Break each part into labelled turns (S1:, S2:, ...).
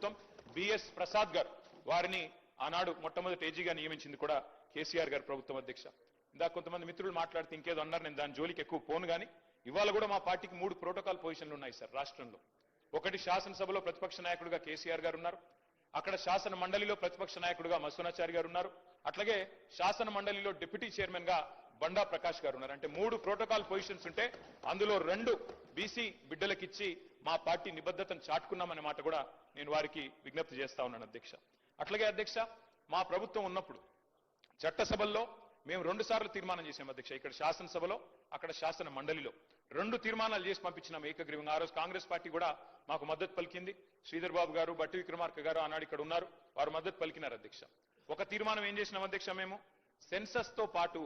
S1: ప్రభుత్వం బిఎస్ ప్రసాద్ గారు వారిని ఆనాడు మొట్టమొదటి ఏజీగా నియమించింది కూడా కేసీఆర్ గారి ప్రభుత్వం అధ్యక్ష. ఇందాక కొంతమంది మిత్రులు మాట్లాడితే ఇంకేదో అన్నారు, నేను దాని జోలికి ఎక్కువ పోను గాని ఇవాళ కూడా మా పార్టీకి 3 ప్రోటోకాల్ పొజిషన్లు ఉన్నాయి సార్ రాష్ట్రంలో. ఒకటి శాసనసభలో ప్రతిపక్ష నాయకుడిగా కేసీఆర్ గారు ఉన్నారు, అక్కడ శాసన మండలిలో ప్రతిపక్ష నాయకుడిగా మసూనాచారి గారు ఉన్నారు, అట్లాగే శాసన మండలిలో డిప్యూటీ చైర్మన్ గా బండా ప్రకాష్ గారు ఉన్నారు. అంటే 3 ప్రోటోకాల్ పొజిషన్స్ ఉంటే అందులో 2 బీసీ బిడ్డలకిచ్చి మా పార్టీ నిబద్ధతను చాటుకున్నామనే మాట కూడా నేను వారికి విజ్ఞప్తి చేస్తా ఉన్నాను అధ్యక్ష. అట్లాగే అధ్యక్ష, మా ప్రభుత్వం ఉన్నప్పుడు చట్టసభల్లో మేము 2 సార్లు తీర్మానం చేశాం అధ్యక్ష. ఇక్కడ శాసనసభలో అక్కడ శాసన మండలిలో 2 తీర్మానాలు చేసి పంపించినాం ఏకగ్రీవంగా. ఆ రోజు కాంగ్రెస్ పార్టీ కూడా మాకు మద్దతు పలికింది. శ్రీధర్ బాబు గారు, బట్టి విక్రమార్క గారు ఆనాడు ఇక్కడ ఉన్నారు, వారు మద్దతు పలికినారు అధ్యక్ష. ఒక తీర్మానం ఏం చేసినాం అధ్యక్ష, మేము సెన్సస్ తో పాటు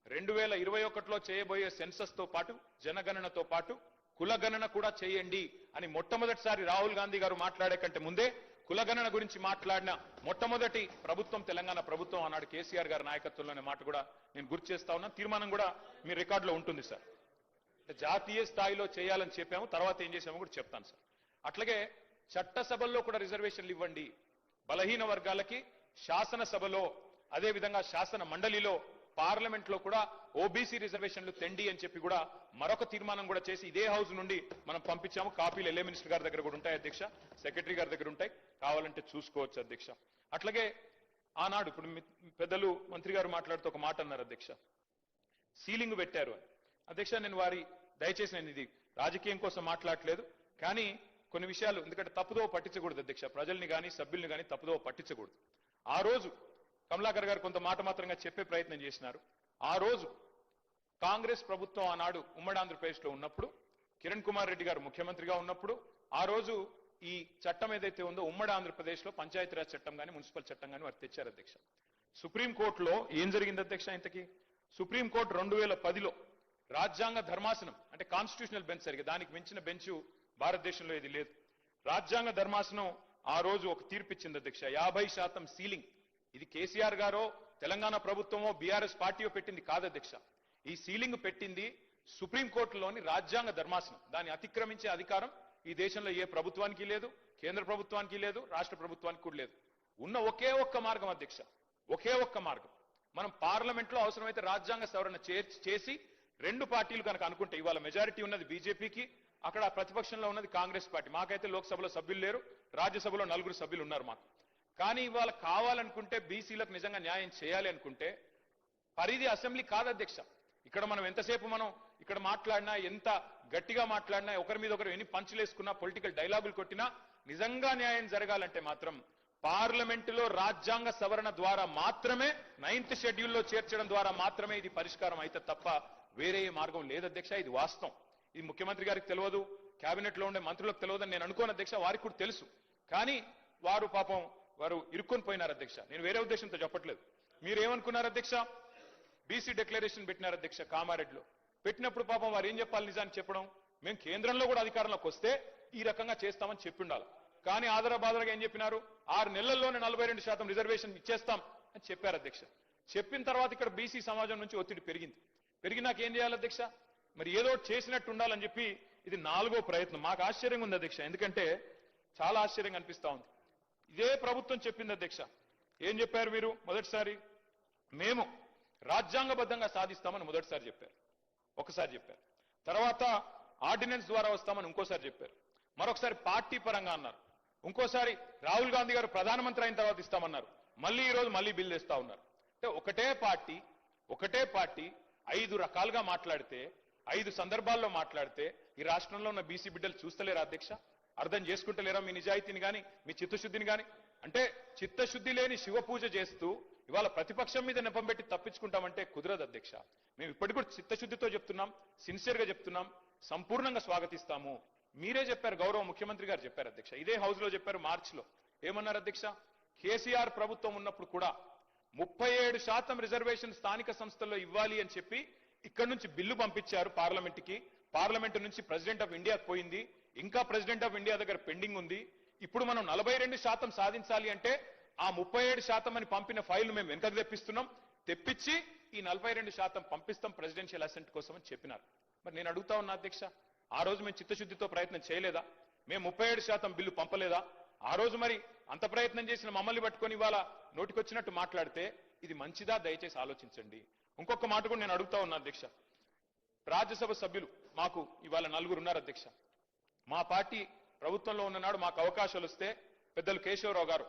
S1: 2021లో చేయబోయే సెన్సస్ తో పాటు జనగణనతో పాటు కులగణన కూడా చేయండి అని మొట్టమొదటిసారి రాహుల్ గాంధీ గారు మాట్లాడే కంటే ముందే కులగణన గురించి మాట్లాడిన మొట్టమొదటి ప్రభుత్వం తెలంగాణ ప్రభుత్వం ఆనాడు కేసీఆర్ గారి నాయకత్వంలోనే మాట కూడా నేను గుర్తు చేస్తా ఉన్నా. తీర్మానం కూడా మీ రికార్డులో ఉంటుంది సార్. జాతీయ స్థాయిలో చేయాలని చెప్పాము, తర్వాత ఏం చేసామో కూడా చెప్తాను సార్. అట్లాగే చట్టసభల్లో కూడా రిజర్వేషన్లు ఇవ్వండి, బలహీన వర్గాలకి శాసనసభలో అదేవిధంగా శాసన మండలిలో పార్లమెంట్ లో కూడా ఓబీసీ రిజర్వేషన్లు తెండి అని చెప్పి కూడా మరొక తీర్మానం కూడా చేసి ఇదే హౌస్ నుండి మనం పంపించాము. కాపీలు ఎల్ఏ మినిస్టర్ గారి దగ్గర కూడా ఉంటాయి అధ్యక్ష, సెక్రటరీ గారి దగ్గర ఉంటాయి, కావాలంటే చూసుకోవచ్చు అధ్యక్ష. అట్లాగే ఆనాడు ఇప్పుడు పెద్దలు మంత్రి గారు మాట్లాడుతూ ఒక మాట అన్నారు అధ్యక్ష, సీలింగ్ పెట్టారు అని. అధ్యక్ష నేను దయచేసి నేను ఇది రాజకీయం కోసం మాట్లాడలేదు, కానీ కొన్ని విషయాలు ఎందుకంటే తప్పుదో పట్టించకూడదు అధ్యక్ష, ప్రజల్ని కానీ సభ్యుల్ని కానీ తప్పుదో పట్టించకూడదు. ఆ రోజు కమలాకర్ గారు కొంత మాట మాత్రంగా చెప్పే ప్రయత్నం చేసినారు. ఆ రోజు కాంగ్రెస్ ప్రభుత్వం ఆనాడు ఉమ్మడి ఆంధ్రప్రదేశ్లో ఉన్నప్పుడు, కిరణ్ కుమార్ రెడ్డి గారు ముఖ్యమంత్రిగా ఉన్నప్పుడు, ఆ రోజు ఈ చట్టం ఏదైతే ఉందో ఉమ్మడి ఆంధ్రప్రదేశ్లో పంచాయతీరాజ్ చట్టం కానీ మున్సిపల్ చట్టం కానీ వారు తెచ్చారు అధ్యక్ష. సుప్రీంకోర్టులో ఏం జరిగింది అధ్యక్ష ఇంతకీ? సుప్రీంకోర్టు 2010లో రాజ్యాంగ ధర్మాసనం అంటే కాన్స్టిట్యూషనల్ బెంచ్ సరిగ్గా దానికి మించిన బెంచ్ భారతదేశంలో ఇది లేదు. రాజ్యాంగ ధర్మాసనం ఆ రోజు ఒక తీర్పిచ్చింది అధ్యక్ష, 50% సీలింగ్. ఇది కేసీఆర్ గారో తెలంగాణ ప్రభుత్వమో బీఆర్ఎస్ పార్టీయో పెట్టింది కాదు అధ్యక్ష. ఈ సీలింగ్ పెట్టింది సుప్రీంకోర్టులోని రాజ్యాంగ ధర్మాసనం. దాన్ని అతిక్రమించే అధికారం ఈ దేశంలో ఏ ప్రభుత్వానికి లేదు, కేంద్ర ప్రభుత్వానికి లేదు, రాష్ట్ర ప్రభుత్వానికి కూడా లేదు. ఉన్న ఒకే ఒక్క మార్గం అధ్యక్ష, ఒకే ఒక్క మార్గం, మనం పార్లమెంట్ లో అవసరమైతే రాజ్యాంగ సవరణ చేసి 2 పార్టీలు కనుక అనుకుంటే, ఇవాళ మెజారిటీ ఉన్నది బీజేపీకి, అక్కడ ప్రతిపక్షంలో ఉన్నది కాంగ్రెస్ పార్టీ. మాకైతే లోక్సభలో సభ్యులు లేరు, రాజ్యసభలో 4 సభ్యులు ఉన్నారు మాకు. కానీ ఇవాళ కావాలనుకుంటే బీసీలకు నిజంగా న్యాయం చేయాలి అనుకుంటే పరిధి అసెంబ్లీ కాదు అధ్యక్ష. ఇక్కడ మనం ఎంతసేపు మనం ఇక్కడ మాట్లాడినా, ఎంత గట్టిగా మాట్లాడినా, ఒకరి మీద ఒకరు ఎన్ని పంచులేసుకున్నా, పొలిటికల్ డైలాగులు కొట్టినా, నిజంగా న్యాయం జరగాలంటే మాత్రం పార్లమెంటులో రాజ్యాంగ సవరణ ద్వారా మాత్రమే, 9th షెడ్యూల్లో చేర్చడం ద్వారా మాత్రమే ఇది పరిష్కారం అయితే తప్ప వేరే మార్గం లేదు అధ్యక్ష. ఇది వాస్తవం. ఇది ముఖ్యమంత్రి గారికి తెలియదు, కేబినెట్ లో ఉండే మంత్రులకు తెలియదని నేను అనుకోను అధ్యక్ష, వారికి కూడా తెలుసు. కానీ వారు పాపం వారు ఇరుక్కొని పోయినారు అధ్యక్ష. నేను వేరే ఉద్దేశంతో చెప్పట్లేదు. మీరేమనుకున్నారు అధ్యక్ష? బీసీ డిక్లరేషన్ పెట్టినారు అధ్యక్ష కామారెడ్డిలో. పెట్టినప్పుడు పాపం వారు ఏం చెప్పాలి నిజాన్ని చెప్పడం, మేము కేంద్రంలో కూడా అధికారంలోకి వస్తే ఈ రకంగా చేస్తామని చెప్పి ఉండాలి. కానీ ఆదరబాదరగా ఏం చెప్పినారు, 6 నెలల్లోనే 42% రిజర్వేషన్ ఇచ్చేస్తాం అని చెప్పారు అధ్యక్ష. చెప్పిన తర్వాత ఇక్కడ బీసీ సమాజం నుంచి ఒత్తిడి పెరిగినాక ఏం చేయాలి అధ్యక్ష? మరి ఏదో చేసినట్టు ఉండాలని చెప్పి ఇది 4వ ప్రయత్నం. మాకు ఆశ్చర్యంగా ఉంది అధ్యక్ష, ఎందుకంటే చాలా ఆశ్చర్యంగా అనిపిస్తా ఉంది. ఇదే ప్రభుత్వం చెప్పింది అధ్యక్ష. ఏం చెప్పారు మీరు? మొదటిసారి మేము రాజ్యాంగబద్ధంగా సాధిస్తామని మొదటిసారి చెప్పారు, ఒకసారి చెప్పారు. తర్వాత ఆర్డినెన్స్ ద్వారా వస్తామని ఇంకోసారి చెప్పారు. మరొకసారి పార్టీ పరంగా అన్నారు. ఇంకోసారి రాహుల్ గాంధీ గారు ప్రధానమంత్రి అయిన తర్వాత ఇస్తామన్నారు. మళ్ళీ ఈ రోజు మళ్ళీ బిల్ తెస్తా ఉన్నారు. అంటే ఒకటే పార్టీ 5 రకాలుగా మాట్లాడితే, 5 సందర్భాల్లో మాట్లాడితే ఈ రాష్ట్రంలో ఉన్న బీసీ బిడ్డలు చూస్తలేరా అధ్యక్ష? అర్థం చేసుకుంటలేరా మీ నిజాయితీని కానీ మీ చిత్తశుద్ధిని కానీ? అంటే చిత్తశుద్ధి లేని శివ పూజ చేస్తూ ఇవాళ ప్రతిపక్షం మీద నెపం పెట్టి తప్పించుకుంటామంటే కుదరదు అధ్యక్ష. మేము ఇప్పటికి కూడా చిత్తశుద్ధితో చెప్తున్నాం, సిన్సియర్ గా చెప్తున్నాం, సంపూర్ణంగా స్వాగతిస్తాము. మీరే చెప్పారు, గౌరవ ముఖ్యమంత్రి గారు చెప్పారు అధ్యక్ష, ఇదే హౌస్ లో చెప్పారు మార్చిలో. ఏమన్నారు అధ్యక్ష? కేసీఆర్ ప్రభుత్వం ఉన్నప్పుడు కూడా 37% రిజర్వేషన్ స్థానిక సంస్థల్లో ఇవ్వాలి అని చెప్పి ఇక్కడ నుంచి బిల్లు పంపించారు పార్లమెంట్కి. పార్లమెంట్ నుంచి ప్రెసిడెంట్ ఆఫ్ ఇండియాకి పోయింది, ఇంకా ప్రెసిడెంట్ ఆఫ్ ఇండియా దగ్గర పెండింగ్ ఉంది. ఇప్పుడు మనం 42% సాధించాలి అంటే ఆ 37% అని పంపిన ఫైల్ మేము వెనకకు తెప్పించి ఈ 42% పంపిస్తాం ప్రెసిడెన్షియల్ అసెంట్ కోసం అని చెప్పినారు. మరి నేను అడుగుతా ఉన్నా అధ్యక్ష, ఆ రోజు మేము చిత్తశుద్ధితో ప్రయత్నం చేయలేదా? మేము 37% బిల్లు పంపలేదా? ఆ రోజు మరి అంత ప్రయత్నం చేసిన మమ్మల్ని పట్టుకొని ఇవాళ నోటికొచ్చినట్టు మాట్లాడితే ఇది మంచిదా? దయచేసి ఆలోచించండి. ఇంకొక మాట కూడా నేను అడుగుతా ఉన్నా అధ్యక్ష. రాజ్యసభ సభ్యులు మాకు ఇవాళ 4 ఉన్నారు అధ్యక్ష. మా పార్టీ ప్రభుత్వంలో ఉన్ననాడు మాకు అవకాశాలు వస్తే పెద్దలు కేశవరావు గారు,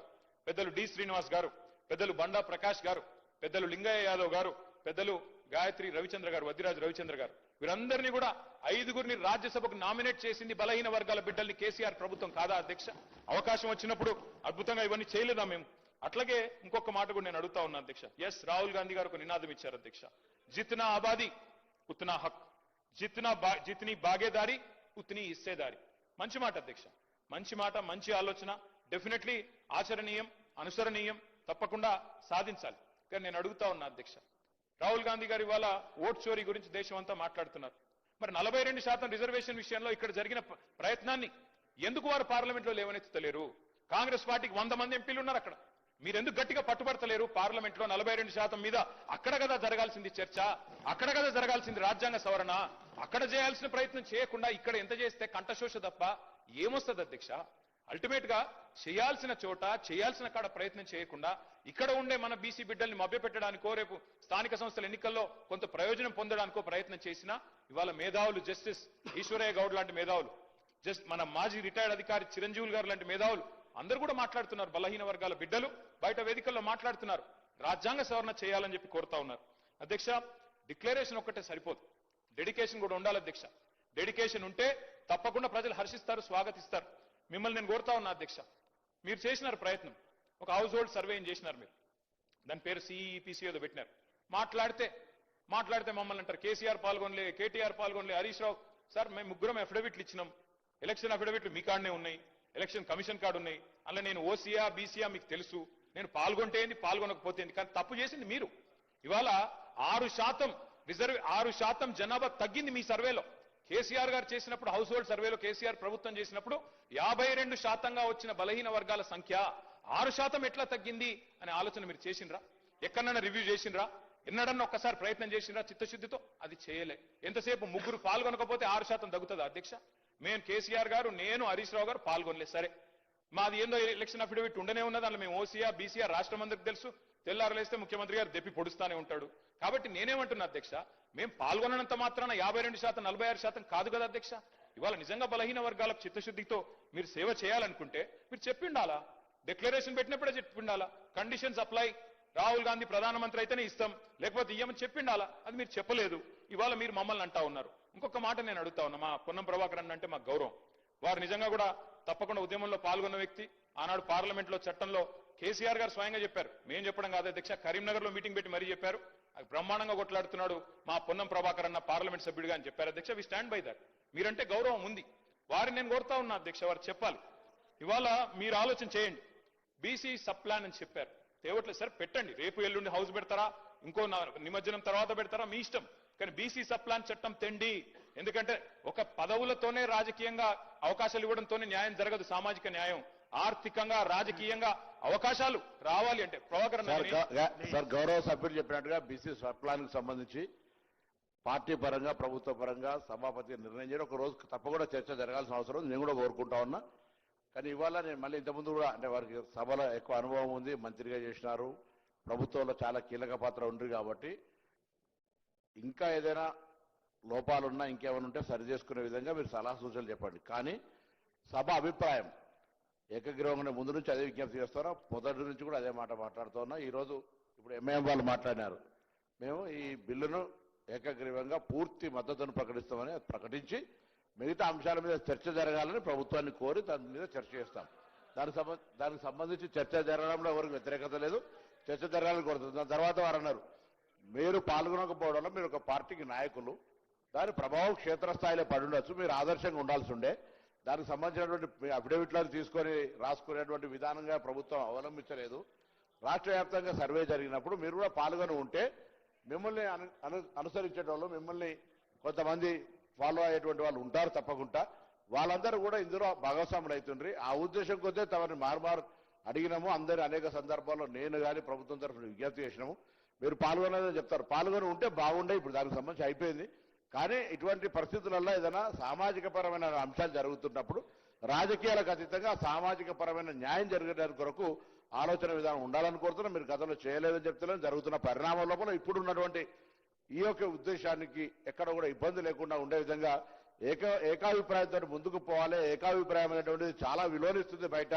S1: పెద్దలు డి శ్రీనివాస్ గారు, పెద్దలు బండా ప్రకాష్ గారు, పెద్దలు లింగయ్య యాదవ్ గారు, పెద్దలు గాయత్రి రవిచంద్ర గారు, వద్దిరాజు రవిచంద్ర గారు, వీరందరినీ కూడా 5గురిని రాజ్యసభకు నామినేట్ చేసింది బలహీన వర్గాల బిడ్డల్ని కేసీఆర్ ప్రభుత్వం కాదా అధ్యక్ష? అవకాశం వచ్చినప్పుడు అద్భుతంగా ఇవన్నీ చేయలేదా మేము? అట్లాగే ఇంకొక మాట కూడా నేను అడుగుతా ఉన్నా అధ్యక్ష. ఎస్, రాహుల్ గాంధీ గారు ఒక నినాదం ఇచ్చారు అధ్యక్ష. జిత్నా ఆబాదీ ఉత్నా హక్, జిత్నీ బాగేదారి ఉత్నీ హిస్సేదారి. మంచి మాట అధ్యక్ష, మంచి మాట, మంచి ఆలోచన, డెఫినెట్లీ ఆచరణీయం, అనుసరణీయం, తప్పకుండా సాధించాలి. కానీ నేను అడుగుతా ఉన్నా అధ్యక్ష, రాహుల్ గాంధీ గారు ఇవాళ ఓట్ చోరీ గురించి దేశం అంతా మాట్లాడుతున్నారు. మరి 42% రిజర్వేషన్ విషయంలో ఇక్కడ జరిగిన ప్రయత్నాన్ని ఎందుకు వారు పార్లమెంట్లో లేవనెత్తలేరు? కాంగ్రెస్ పార్టీకి 100 మంది ఎంపీలు ఉన్నారు అక్కడ. మీరెందుకు గట్టిగా పట్టుబడతలేరు? పార్లమెంట్లో 42% మీద అక్కడ కదా జరగాల్సింది చర్చ, అక్కడ కదా జరగాల్సింది రాజ్యాంగ సవరణ. అక్కడ చేయాల్సిన ప్రయత్నం చేయకుండా ఇక్కడ ఎంత చేస్తే కంఠశోష తప్ప ఏమొస్తుంది అధ్యక్ష? అల్టిమేట్ గా చేయాల్సిన చోట చేయాల్సిన కాడ ప్రయత్నం చేయకుండా ఇక్కడ ఉండే మన బీసీ బిడ్డల్ని మభ్యపెట్టడానికో రేపు స్థానిక సంస్థల ఎన్నికల్లో కొంత ప్రయోజనం పొందడానికో ప్రయత్నం చేసినా ఇవాళ మేధావులు, జస్టిస్ ఈశ్వరయ్య గౌడ్ లాంటి మేధావులు, మన మాజీ రిటైర్డ్ అధికారి చిరంజీవులు గారు లాంటి మేధావులు అందరూ కూడా మాట్లాడుతున్నారు. బలహీన వర్గాల బిడ్డలు బయట వేదికల్లో మాట్లాడుతున్నారు. రాజ్యాంగ సవరణ చేయాలని చెప్పి కోరుతా ఉన్నారు. అధ్యక్ష, డిక్లరేషన్ ఒక్కటే సరిపోదు, డెడికేషన్ కూడా ఉండాలి అధ్యక్ష. డెడికేషన్ ఉంటే తప్పకుండా ప్రజలు హర్షిస్తారు, స్వాగతిస్తారు. మిమ్మల్ని నేను కోరుతా ఉన్నా అధ్యక్ష, మీరు చేసినారు ప్రయత్నం, ఒక హౌస్ హోల్డ్ సర్వే చేసినారు మీరు, దాని పేరు సిఈపిసి ఏదో పెట్టినారు. మాట్లాడితే మమ్మల్ని అంటారు కేసీఆర్ పాల్గొనలే, కేటీఆర్ పాల్గొనలే, హరీష్ రావు. సార్ మేము 3 అఫిడవిట్లు ఇచ్చినాం, ఎలక్షన్ అఫిడవిట్లు మీ కాడనే ఉన్నాయి, ఎలక్షన్ కమిషన్ కార్డు ఉన్నాయి. అలా నేను ఓసీయా బీసీయా మీకు తెలుసు, నేను పాల్గొంటే ఏంది పాల్గొనకపోతే ఏంది, కానీ తప్పు చేసింది మీరు. ఇవాళ 6% జనాభా తగ్గింది మీ సర్వేలో. కేసీఆర్ గారు చేసినప్పుడు హౌస్ హోల్డ్ సర్వేలో కేసీఆర్ ప్రభుత్వం చేసినప్పుడు 52%గా వచ్చిన బలహీన వర్గాల సంఖ్య 6% ఎట్లా తగ్గింది అనే ఆలోచన మీరు చేసిండ్రా? ఎక్కడన్నా రివ్యూ చేసిండ్రా? ఎన్నడన్నా ఒక్కసారి ప్రయత్నం చేసిండ్రా చిత్తశుద్ధితో? అది చేయలే. ఎంతసేపు 3 పాల్గొనకపోతే 6% తగ్గుతుందా అధ్యక్ష? మేము కేసీఆర్ గారు, నేను, హరీష్ రావు గారు పాల్గొనలేదు. సరే, మాది ఏందో ఎలక్షన్ అఫిడవిట్ ఉండనే ఉన్నది, అందులో మేము ఓసీఆ బీసీఆ రాష్ట్రం అందరికి తెలుసు. తెల్లారలేస్తే ముఖ్యమంత్రి గారు దెప్పి పొడుస్తానే ఉంటాడు. కాబట్టి నేనేమంటున్నా అధ్యక్ష, మేము పాల్గొనంత మాత్రాన 52%, 46% కాదు కదా అధ్యక్ష. ఇవాళ నిజంగా బలహీన వర్గాలకు చిత్తశుద్ధితో మీరు సేవ చేయాలనుకుంటే మీరు చెప్పిండాలా, డిక్లరేషన్ పెట్టినప్పుడే చెప్పిండాలా. కండిషన్స్ అప్లై, రాహుల్ గాంధీ ప్రధానమంత్రి అయితేనే ఇస్తాం, లేకపోతే ఇయ్యమని చెప్పిండాలా. అది మీరు చెప్పలేదు. ఇవాళ మీరు మమ్మల్ని అంటా ఉన్నారు. ఇంకొక మాట నేను అడుగుతా ఉన్నా, మా పొన్నం ప్రభాకర్ అన్న అంటే మాకు గౌరవం. వారు నిజంగా కూడా తప్పకుండా ఉద్యమంలో పాల్గొన్న వ్యక్తి. ఆనాడు పార్లమెంట్లో చట్టంలో కేసీఆర్ గారు స్వయంగా చెప్పారు, మేము చెప్పడం కాదు అధ్యక్ష, కరీంనగర్ లో మీటింగ్ పెట్టి మరీ చెప్పారు. అది బ్రహ్మాండంగా కొట్లాడుతున్నాడు మా పొన్నం ప్రభాకర్ అన్న పార్లమెంట్ సభ్యుడిగా అని చెప్పారు అధ్యక్ష. We stand by that. మీరంటే గౌరవం ఉంది. వారిని నేను కోరుతా ఉన్నా అధ్యక్ష, వారు చెప్పాలి. ఇవాళ మీరు ఆలోచన చేయండి. బీసీ సబ్ ప్లాన్ అని చెప్పారు, తేవట్లేదు సార్, పెట్టండి. రేపు ఎల్లుండి హౌస్ పెడతారా, ఇంకో నిమజ్జనం తర్వాత పెడతారా, మీ ఇష్టం. కానీ బీసీ సబ్ ప్లాన్ చట్టం తెండి. ఎందుకంటే ఒక పదవులతోనే రాజకీయంగా అవకాశాలు ఇవ్వడంతోనే న్యాయం జరగదు. సామాజిక న్యాయం, ఆర్థికంగా, రాజకీయంగా అవకాశాలు రావాలి అంటే ప్రభాకర్
S2: సార్, గౌరవ సభ్యులు చెప్పినట్టుగా బీసీ సబ్ ప్లాన్ కు సంబంధించి పార్టీ పరంగా, ప్రభుత్వ పరంగా సభాపతి నిర్ణయం చేయడం ఒక రోజు తప్పకుండా చర్చ జరగాల్సిన అవసరం నేను కూడా కోరుకుంటా ఉన్నా. కానీ ఇవాళ నేను మళ్ళీ ఇంతకుముందు కూడా అంటే వారికి సభలో ఎక్కువ అనుభవం ఉంది, మంత్రిగా చేసినారు, ప్రభుత్వంలో చాలా కీలక పాత్ర ఉంది కాబట్టి ఇంకా ఏదైనా లోపాలున్నా ఇంకేమైనా ఉంటే సరి చేసుకునే విధంగా మీరు సలహా సూచనలు చెప్పండి. కానీ సభ అభిప్రాయం ఏకగ్రీవంగానే ముందు నుంచి అదే విజ్ఞప్తి చేస్తారా, మొదటి నుంచి కూడా అదే మాట మాట్లాడుతున్నా. ఈరోజు ఇప్పుడు ఎంఐఎం వాళ్ళు మాట్లాడినారు, మేము ఈ బిల్లును ఏకగ్రీవంగా పూర్తి మద్దతును ప్రకటిస్తామని ప్రకటించి మిగతా అంశాల మీద చర్చ జరగాలని ప్రభుత్వాన్ని కోరి దాని మీద చర్చ చేస్తాం. దానికి సంబంధించి చర్చ జరగడంలో ఎవరికి వ్యతిరేకత లేదు, చర్చ జరగాలని కోరుతుంది. దాని తర్వాత వారు అన్నారు, మీరు పాల్గొనకపోవడంలో మీరు ఒక పార్టీకి నాయకులు, దాని ప్రభావం క్షేత్రస్థాయిలో పడి ఉండొచ్చు, మీరు ఆదర్శంగా ఉండాల్సి ఉండే. దానికి సంబంధించినటువంటి అఫిడవిట్లను తీసుకొని రాసుకునేటువంటి విధానంగా ప్రభుత్వం అవలంబించలేదు. రాష్ట్ర వ్యాప్తంగా సర్వే జరిగినప్పుడు మీరు కూడా పాల్గొని ఉంటే మిమ్మల్ని అనుసరించేటోళ్ళు, మిమ్మల్ని కొంతమంది ఫాలో అయ్యేటువంటి వాళ్ళు ఉంటారు తప్పకుండా. వాళ్ళందరూ కూడా ఇందులో భాగస్వాములు అవుతుండ్రి. ఆ ఉద్దేశం కొద్దే తమని మారుమారు అడిగినాము. అందరూ అనేక సందర్భాల్లో నేను కానీ ప్రభుత్వం తరఫున విజ్ఞప్తి చేసినాము. మీరు పాల్గొనలేదని చెప్తారు, పాల్గొని ఉంటే బాగుండే. ఇప్పుడు దానికి సంబంధించి అయిపోయింది. కానీ ఇటువంటి పరిస్థితులలో ఏదైనా సామాజిక పరమైన అంశాలు జరుగుతున్నప్పుడు రాజకీయాలకు అతీతంగా సామాజిక పరమైన న్యాయం జరగడానికి కొరకు ఆలోచన విధానం ఉండాలని కోరుతున్నాం. మీరు గతంలో చేయలేదని చెప్తున్నాం. జరుగుతున్న పరిణామం లోపల ఇప్పుడు ఉన్నటువంటి ఈ యొక్క ఉద్దేశానికి ఎక్కడ కూడా ఇబ్బంది లేకుండా ఉండే విధంగా ఏకాభిప్రాయంతో ముందుకు పోవాలి. ఏకాభిప్రాయం అనేటువంటిది చాలా విలువనిస్తుంది బయట.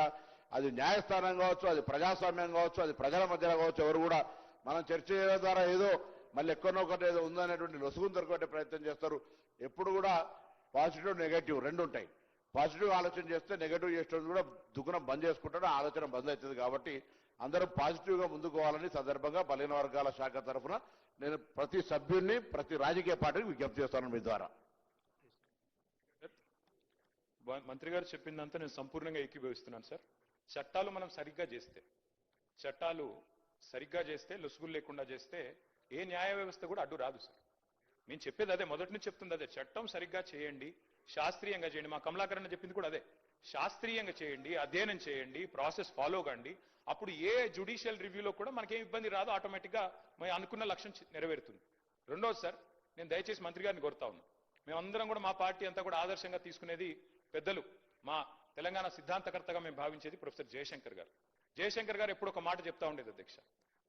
S2: అది న్యాయస్థానం కావచ్చు, అది ప్రజాస్వామ్యం కావచ్చు, అది ప్రజల మధ్యలో కావచ్చు. ఎవరు కూడా మనం చర్చ చేయడం ద్వారా ఏదో మళ్ళీ ఎక్కడో ఒకటి ఏదో ఉందనేటువంటి లొసుగును దొరకొట్టే ప్రయత్నం చేస్తారు. ఎప్పుడు కూడా పాజిటివ్ నెగటివ్ రెండు ఉంటాయి. పాజిటివ్ ఆలోచన చేస్తే నెగటివ్ చేసేది కూడా దుకాణం బంద్ చేసుకుంటాడు, ఆలోచన బంద్ అవుతుంది. కాబట్టి అందరూ పాజిటివ్ గా ముందుకు పోవాలని సందర్భంగా బలహీన వర్గాల శాఖ తరఫున నేను ప్రతి సభ్యుడిని ప్రతి రాజకీయ పార్టీకి విజ్ఞప్తి చేస్తాను మీ ద్వారా.
S1: మంత్రి గారు చెప్పిందంతా నేను సంపూర్ణంగా ఏకీభవిస్తున్నాను సార్. చట్టాలు మనం సరిగ్గా చేస్తే లొసుగులు లేకుండా చేస్తే ఏ న్యాయ వ్యవస్థ కూడా అడ్డు రాదు సార్. నేను చెప్పేది అదే, మొదటి నుంచి చెప్తుంది అదే. చట్టం సరిగ్గా చేయండి, శాస్త్రీయంగా చేయండి. మా కమలాకరణ చెప్పింది కూడా అదే. శాస్త్రీయంగా చేయండి, అధ్యయనం చేయండి, ప్రాసెస్ ఫాలో కండి. అప్పుడు ఏ జ్యుడిషియల్ రివ్యూలో కూడా మనకేం ఇబ్బంది రాదు, ఆటోమేటిక్గా మేము అనుకున్న లక్ష్యం నెరవేరుతుంది. రెండోది సార్, నేను దయచేసి మంత్రి గారిని కోరుతా ఉన్నా, మేమందరం కూడా మా పార్టీ అంతా కూడా ఆదర్శంగా తీసుకునేది పెద్దలు, మా తెలంగాణ సిద్ధాంతకర్తగా మేము భావించేది ప్రొఫెసర్ జయశంకర్ గారు. జయశంకర్ గారు ఎప్పుడు ఒక మాట చెప్తా ఉండేది అధ్యక్ష,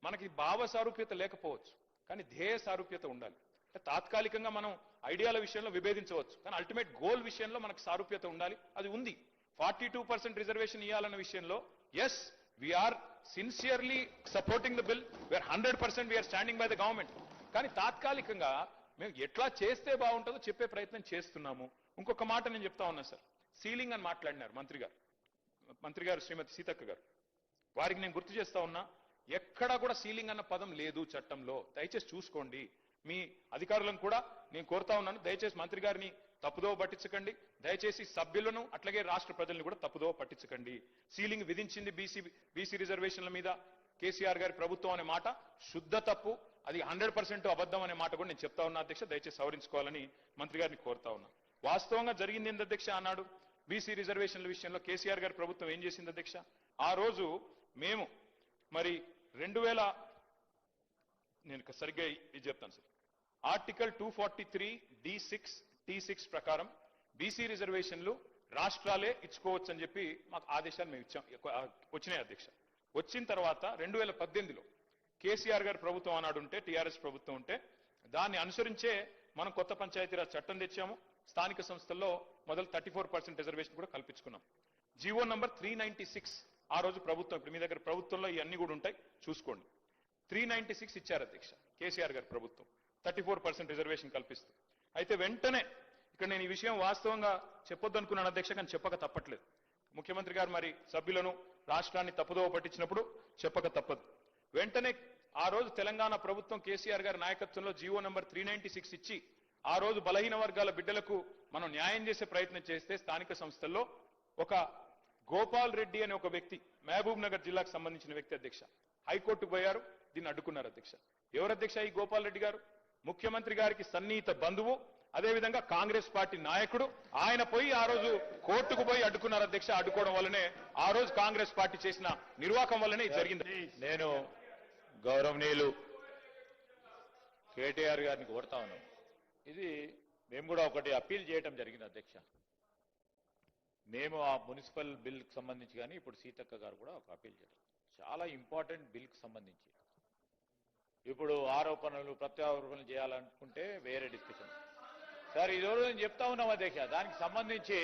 S1: మనకి భావ సారూప్యత లేకపోవచ్చు కానీ ధ్యేయ సారూప్యత ఉండాలి. అంటే తాత్కాలికంగా మనం ఐడియాల విషయంలో విభేదించవచ్చు కానీ అల్టిమేట్ గోల్ విషయంలో మనకు సారూప్యత ఉండాలి. అది ఉంది. 42% రిజర్వేషన్ ఇవ్వాలన్న విషయంలో yes we are sincerely supporting the bill, we are 100% we are standing by the government. కానీ తాత్కాలికంగా మేము ఎట్లా చేస్తే బాగుంటుందో చెప్పే ప్రయత్నం చేస్తున్నాము. ఇంకొక మాట నేను చెప్తా ఉన్నా సార్, సీలింగ్ అని మాట్లాడినారు మంత్రి గారు శ్రీమతి సీతక్క గారు. వారికి నేను గుర్తు చేస్తా ఉన్నా, ఎక్కడా కూడా సీలింగ్ అన్న పదం లేదు చట్టంలో. దయచేసి చూసుకోండి. మీ అధికారులను కూడా నేను కోరుతా ఉన్నాను, దయచేసి మంత్రి గారిని తప్పుదోవ పట్టించకండి. దయచేసి సభ్యులను అట్లాగే రాష్ట్ర ప్రజలను కూడా తప్పుదోవ పట్టించకండి. సీలింగ్ విధించింది బీసీ రిజర్వేషన్ల మీద కేసీఆర్ గారి ప్రభుత్వం అనే మాట శుద్ధ తప్పు. అది 100% అబద్ధం అనే మాట కూడా నేను చెప్తా ఉన్నా అధ్యక్ష. దయచేసి సవరించుకోవాలని మంత్రి గారిని కోరుతా ఉన్నా. వాస్తవంగా జరిగింది ఏంది అధ్యక్ష, ఆనాడు బీసీ రిజర్వేషన్ల విషయంలో కేసీఆర్ గారి ప్రభుత్వం ఏం చేసింది అధ్యక్ష, ఆ రోజు మేము మరి 2000 నేను సరిగ్గా ఇది చెప్తాను సార్, ఆర్టికల్ 243 D6 T6 ప్రకారం బీసీ రిజర్వేషన్లు రాష్ట్రాలే ఇచ్చుకోవచ్చు అని చెప్పి మాకు ఆదేశాలు మేము ఇచ్చాం, వచ్చినాయి అధ్యక్ష. వచ్చిన తర్వాత 2018లో కేసీఆర్ గారి ప్రభుత్వం ఆనాడు ఉంటే, టీఆర్ఎస్ ప్రభుత్వం ఉంటే దాన్ని అనుసరించే మనం కొత్త పంచాయతీరాజ్ చట్టం తెచ్చాము. స్థానిక సంస్థల్లో మొదలు 34% రిజర్వేషన్ కూడా కల్పించుకున్నాం. జీవో నంబర్ 396 ఆ రోజు ప్రభుత్వం, ఇప్పుడు మీ దగ్గర ప్రభుత్వంలో ఇవన్నీ కూడా ఉంటాయి చూసుకోండి, 396 ఇచ్చారు అధ్యక్ష కేసీఆర్ గారి ప్రభుత్వం, 34% రిజర్వేషన్ కల్పిస్తూ. అయితే వెంటనే ఇక్కడ నేను ఈ విషయం వాస్తవంగా చెప్పొద్దు అనుకున్నాను అధ్యక్ష, కానీ చెప్పక తప్పట్లేదు. ముఖ్యమంత్రి గారు మరి సభ్యులను రాష్ట్రాన్ని తప్పుదోవ పట్టించినప్పుడు చెప్పక తప్పదు. వెంటనే ఆ రోజు తెలంగాణ ప్రభుత్వం కేసీఆర్ గారి నాయకత్వంలో జీవో నంబర్ 396 ఇచ్చి ఆ రోజు బలహీన వర్గాల బిడ్డలకు మనం న్యాయం చేసే ప్రయత్నం చేస్తే స్థానిక సంస్థల్లో ఒక గోపాల్ రెడ్డి అనే ఒక వ్యక్తి, మహబూబ్ నగర్ జిల్లాకు సంబంధించిన వ్యక్తి అధ్యక్ష, హైకోర్టుకు పోయారు, దీన్ని అడ్డుకున్నారు అధ్యక్ష. ఎవరు అధ్యక్ష ఈ గోపాల్ రెడ్డి గారు? ముఖ్యమంత్రి గారికి సన్నిహిత బంధువు, అదేవిధంగా కాంగ్రెస్ పార్టీ నాయకుడు. ఆయన పోయి ఆ రోజు కోర్టుకు పోయి అడ్డుకున్నారు అధ్యక్ష. అడ్డుకోవడం వల్లనే ఆ రోజు కాంగ్రెస్ పార్టీ చేసిన నిర్వాకం వల్లనే ఇది జరిగింది.
S3: నేను గౌరవనీయులు కేటీఆర్ గారిని కోరుతా ఉన్నాం, ఇది మేము కూడా ఒకటి అప్పీల్ చేయడం జరిగింది అధ్యక్ష. మేము ఆ మున్సిపల్ బిల్కి సంబంధించి కానీ ఇప్పుడు సీతక్క గారు కూడా ఒక అప్పీల్ చేయడం, చాలా ఇంపార్టెంట్ బిల్కి సంబంధించి. ఇప్పుడు ఆరోపణలు ప్రత్యారోపణలు చేయాలనుకుంటే వేరే డిస్కషన్ సార్. ఈరోజు నేను చెప్తా ఉన్నాం అధ్యక్ష, దానికి సంబంధించి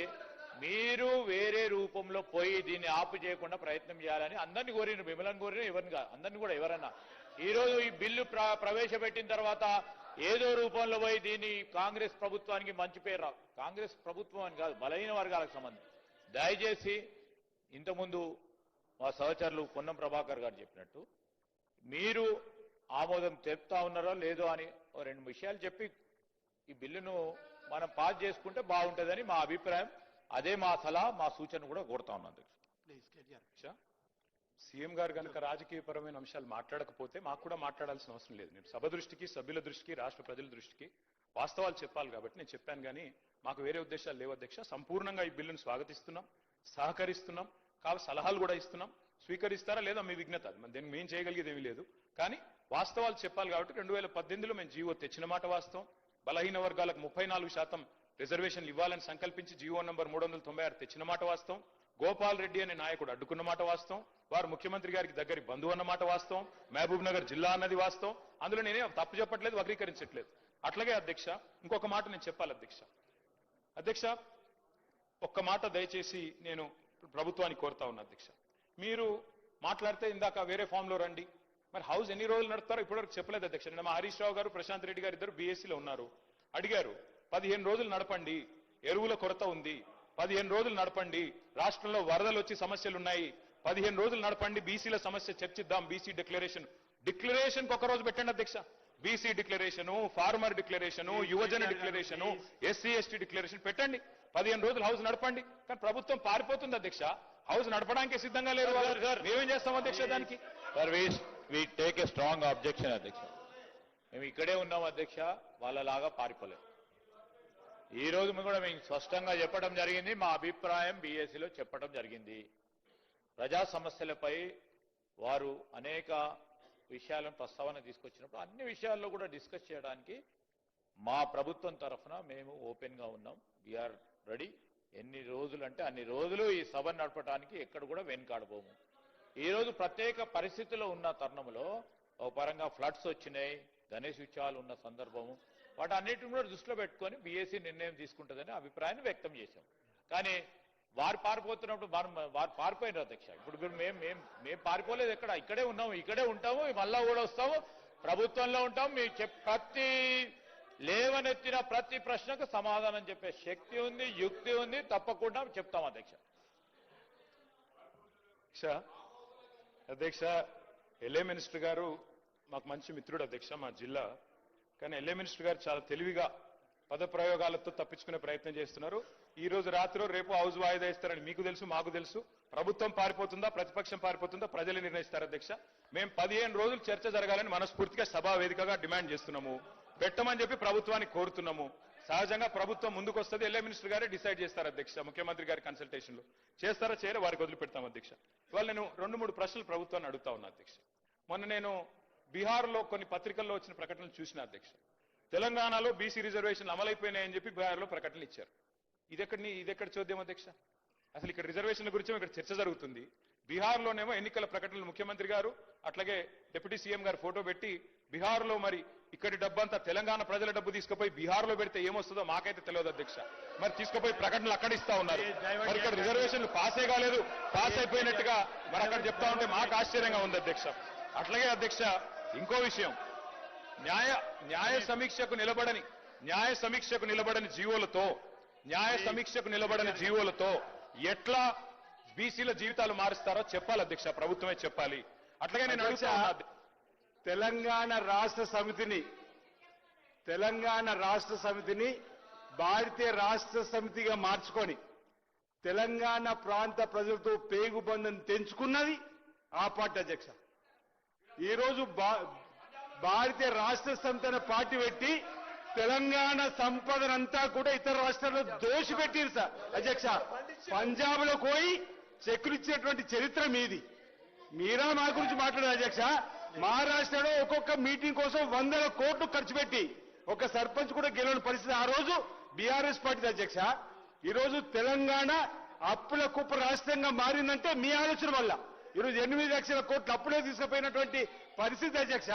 S3: మీరు వేరే రూపంలో పోయి దీన్ని ఆపు చేయకుండా ప్రయత్నం చేయాలని అందరినీ కోరిన, మిమ్మల్ని కోరిన, ఎవరిని కాదు, అందరినీ కూడా ఎవరన్నా ఈరోజు ఈ బిల్లు ప్రవేశపెట్టిన తర్వాత ఏదో రూపంలో పోయి దీన్ని కాంగ్రెస్ ప్రభుత్వానికి మంచి పేరు రావు. కాంగ్రెస్ ప్రభుత్వం అని కాదు, బలహీన వర్గాలకు సంబంధించి దయచేసి ఇంతకుముందు మా సహచరులు పొన్నం ప్రభాకర్ గారు చెప్పినట్టు మీరు ఆమోదం తెలుపుతా ఉన్నారో లేదో అని రెండు విషయాలు చెప్పి ఈ బిల్లును మనం పాస్ చేసుకుంటే బాగుంటుందని మా అభిప్రాయం. అదే మా సలహా, మా సూచన కూడా కోరుతా ఉన్నాం అధ్యక్ష.
S1: సీఎం గారు కనుక రాజకీయపరమైన అంశాలు మాట్లాడకపోతే మాకు కూడా మాట్లాడాల్సిన అవసరం లేదు. నేను సభ దృష్టికి, సభ్యుల దృష్టికి, రాష్ట్ర ప్రజల దృష్టికి వాస్తవాలు చెప్పాలి కాబట్టి నేను చెప్పాను. కానీ మాకు వేరే ఉద్దేశాలు లేవు అధ్యక్ష. సంపూర్ణంగా ఈ బిల్లును స్వాగతిస్తున్నాం, సహకరిస్తున్నాం, కావాలి సలహాలు కూడా ఇస్తున్నాం. స్వీకరిస్తారా లేదా మీ విజ్ఞత, దీన్ని మేము చేయగలిగేది ఏమీ లేదు. కానీ వాస్తవాలు చెప్పాలి కాబట్టి 2018లో మేము జీవో తెచ్చిన మాట వాస్తవం. బలహీన వర్గాలకు 34% రిజర్వేషన్లు ఇవ్వాలని సంకల్పించి జీవో నంబర్ 396 తెచ్చిన మాట వాస్తవం. గోపాల్ రెడ్డి అనే నాయకుడు అడ్డుకున్న మాట వాస్తవం. వారు ముఖ్యమంత్రి గారికి దగ్గరి బంధువు అన్న మాట వాస్తవం. మహబూబ్ నగర్ జిల్లా అన్నది వాస్తవం. అందులో నేనే తప్పు చెప్పట్లేదు, వక్రీకరించట్లేదు. అట్లాగే అధ్యక్ష ఇంకొక మాట నేను చెప్పాలి అధ్యక్ష ఒక్క మాట దయచేసి నేను ప్రభుత్వాన్ని కోరుతా ఉన్నా అధ్యక్ష. మీరు మాట్లాడితే ఇందాక వేరే ఫామ్ లో రండి, మరి హౌస్ ఎన్ని రోజులు నడుపుతారో ఇప్పటివరకు చెప్పలేదు అధ్యక్ష. నిన్న మా హరీష్ రావు గారు ప్రశాంత్ రెడ్డి గారు ఇద్దరు బీఎస్సీలో ఉన్నారు, అడిగారు 15 రోజులు నడపండి, ఎరువుల కొరత ఉంది, 15 రోజులు నడపండి, రాష్ట్రంలో వరదలు వచ్చి సమస్యలు ఉన్నాయి, 15 రోజులు నడపండి, బీసీల సమస్య చర్చిద్దాం, బీసీ డిక్లరేషన్ ఒక రోజు పెట్టండి అధ్యక్ష. బీసీ డిక్లరేషను, ఫార్మర్ డిక్లరేషను, యువజన డిక్లరేషను, ఎస్సీ ఎస్టీ డిక్లరేషన్ పెట్టండి, 15 రోజులు హౌస్ నడపండి. కానీ ప్రభుత్వం పారిపోతుంది అధ్యక్ష, హౌస్ నడపడానికి సిద్ధంగా లేరు. మేమేం చేస్తాం అధ్యక్ష దానికి?
S3: We take a strong objection అధ్యక్ష. మేము ఇక్కడే ఉన్నాం అధ్యక్ష, వాళ్ళలాగా పారిపోలేదు. ఈ రోజు కూడా మేము స్పష్టంగా చెప్పడం జరిగింది, మా అభిప్రాయం బీఎస్సీలో చెప్పడం జరిగింది. ప్రజా సమస్యలపై వారు అనేక విషయాలను ప్రస్తావన తీసుకొచ్చినప్పుడు అన్ని విషయాల్లో కూడా డిస్కస్ చేయడానికి మా ప్రభుత్వం తరఫున మేము ఓపెన్ గా ఉన్నాం. We are ready. ఎన్ని రోజులు అంటే అన్ని రోజులు ఈ సభ నడపడానికి ఎక్కడ కూడా వెనుకాడబోము. ఈ రోజు ప్రత్యేక పరిస్థితుల్లో ఉన్న తరుణంలో ఒక పరంగా ఫ్లడ్స్ వచ్చినాయి, గణేష్ ఉత్సవాలు ఉన్న సందర్భము, వాటి అన్నిటిని కూడా దృష్టిలో పెట్టుకొని బీఎస్సీ నిర్ణయం తీసుకుంటుందని అభిప్రాయాన్ని వ్యక్తం చేశాం. కానీ వారు పారిపోతున్నప్పుడు వారు పారిపోయినారు అధ్యక్ష. ఇప్పుడు మేము పారిపోలేదు, ఇక్కడే ఉన్నాము, ఇక్కడే ఉంటాము, మళ్ళా కూడా వస్తాము, ప్రభుత్వంలో ఉంటాము. మీ ప్రతి లేవనెత్తిన ప్రతి ప్రశ్నకు సమాధానం చెప్పే శక్తి ఉంది, యుక్తి ఉంది, తప్పకుండా చెప్తాం అధ్యక్ష.
S1: అధ్యక్ష ఎల్ఏ మినిస్టర్ గారు మాకు మంచి మిత్రుడు అధ్యక్ష, మా జిల్లా. కానీ ఎల్ఏ మినిస్టర్ గారు చాలా తెలివిగా పదప్రయోగాలతో తప్పించుకునే ప్రయత్నం చేస్తున్నారు. ఈ రోజు రాత్రి రేపు హౌస్ వాయిదా ఇస్తారని మీకు తెలుసు, మాకు తెలుసు. ప్రభుత్వం పారిపోతుందా, ప్రతిపక్షం పారిపోతుందా, ప్రజలు నిర్ణయిస్తారు అధ్యక్ష. మేము 15 రోజులు చర్చ జరగాలని మనస్ఫూర్తిగా సభా వేదికగా డిమాండ్ చేస్తున్నాము. పెట్టమని చెప్పి ప్రభుత్వాన్ని కోరుతున్నాము. సహజంగా ప్రభుత్వం ముందుకు వస్తుంది, ఎల్ఏ మినిస్టర్ గారే డిసైడ్ చేస్తారు అధ్యక్ష. ముఖ్యమంత్రి గారి కన్సల్టేషన్ లో చేస్తారా చేయరో వారికి వదిలిపెడతాం అధ్యక్ష. ఇవాళ నేను 2-3 ప్రశ్నలు ప్రభుత్వాన్ని అడుగుతా ఉన్నా అధ్యక్ష. మొన్న నేను బీహార్లో కొన్ని పత్రికల్లో వచ్చిన ప్రకటనలు చూసిన అధ్యక్ష. తెలంగాణలో బీసీ రిజర్వేషన్లు అమలైపోయినాయని చెప్పి బీహార్లో ప్రకటనలు ఇచ్చారు. ఇదెక్కడ చూద్దాం అధ్యక్ష? అసలు ఇక్కడ రిజర్వేషన్ల గురించి ఇక్కడ చర్చ జరుగుతుంది. బీహార్లోనేమో ఎన్నికల ప్రకటనలు ముఖ్యమంత్రి గారు అట్లాగే డిప్యూటీ సీఎం గారు ఫోటో పెట్టి బీహార్లో మరి ఇక్కడి డబ్బంతా తెలంగాణ ప్రజల డబ్బు తీసుకుపోయి బీహార్లో పెడితే ఏమొస్తుందో మాకైతే తెలియదు అధ్యక్ష. మరి తీసుకుపోయి ప్రకటనలు అక్కడ ఇస్తా ఉన్నారు. మరి ఇక్కడ రిజర్వేషన్లు పాసే కాలేదు, పాస్ అయిపోయినట్టుగా మరి అక్కడ చెప్తా ఉంటే మాకు ఆశ్చర్యంగా ఉంది అధ్యక్ష. అట్లాగే అధ్యక్ష ఇంకో విషయం, న్యాయ సమీక్షకు నిలబడని జీవోలతో ఎట్లా బీసీల జీవితాలు మారుస్తారో చెప్పాలి అధ్యక్ష, ప్రభుత్వమే చెప్పాలి. అట్లాగే నేను అడుగుతా
S4: తెలంగాణ రాష్ట్ర సమితిని భారతీయ రాష్ట్ర సమితిగా మార్చుకొని తెలంగాణ ప్రాంత ప్రజలతో పేగుబంధం తెంచుకున్నది ఆ పార్టీ అధ్యక్ష. ఈరోజు భారతీయ రాష్ట్ర సమితి అనే పార్టీ పెట్టి తెలంగాణ సంపదనంతా కూడా ఇతర రాష్ట్రాల్లో దోషిపెట్టిరు సార్ అధ్యక్ష. పంజాబ్ లో పోయి చెక్కులు ఇచ్చినటువంటి చరిత్ర మీది. మీరా మా గురించి మాట్లాడారు అధ్యక్ష. మహారాష్ట్రలో ఒక్కొక్క మీటింగ్ కోసం 100 కోట్లు ఖర్చు పెట్టి ఒక సర్పంచ్ కూడా గెలవని పరిస్థితి ఆ రోజు బీఆర్ఎస్ పార్టీ అధ్యక్ష. ఈరోజు తెలంగాణ అప్పుల కుప్ప రాష్ట్రంగా మారిందంటే మీ ఆలోచన వల్ల. ఈరోజు 8 లక్షల కోట్లు అప్పుడే తీసుకుపోయినటువంటి పరిస్థితి అధ్యక్ష.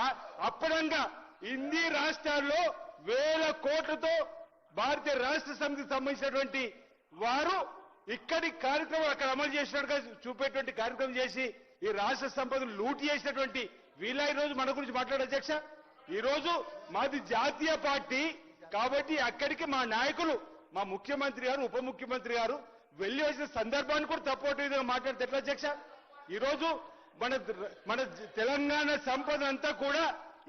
S4: అప్పుడంగా ఇన్ని రాష్ట్రాల్లో 1000 కోట్లతో భారతీయ రాష్ట్ర సమితికి సంబంధించినటువంటి వారు ఇక్కడి కార్యక్రమం అక్కడ అమలు చేసినట్టుగా చూపేటువంటి కార్యక్రమం చేసి ఈ రాష్ట్ర సంపదను లూటి చేసినటువంటి వీళ్ళ ఈ రోజు మన గురించి మాట్లాడే అధ్యక్ష. ఈ రోజు మాది జాతీయ పార్టీ కాబట్టి అక్కడికి మా నాయకులు, మా ముఖ్యమంత్రి గారు, ఉప ముఖ్యమంత్రి గారు వెళ్లి వచ్చిన సందర్భాన్ని కూడా తప్పటి విధంగా మాట్లాడితే ఎట్లా అధ్యక్ష? ఈ రోజు మన తెలంగాణ సంపద అంతా కూడా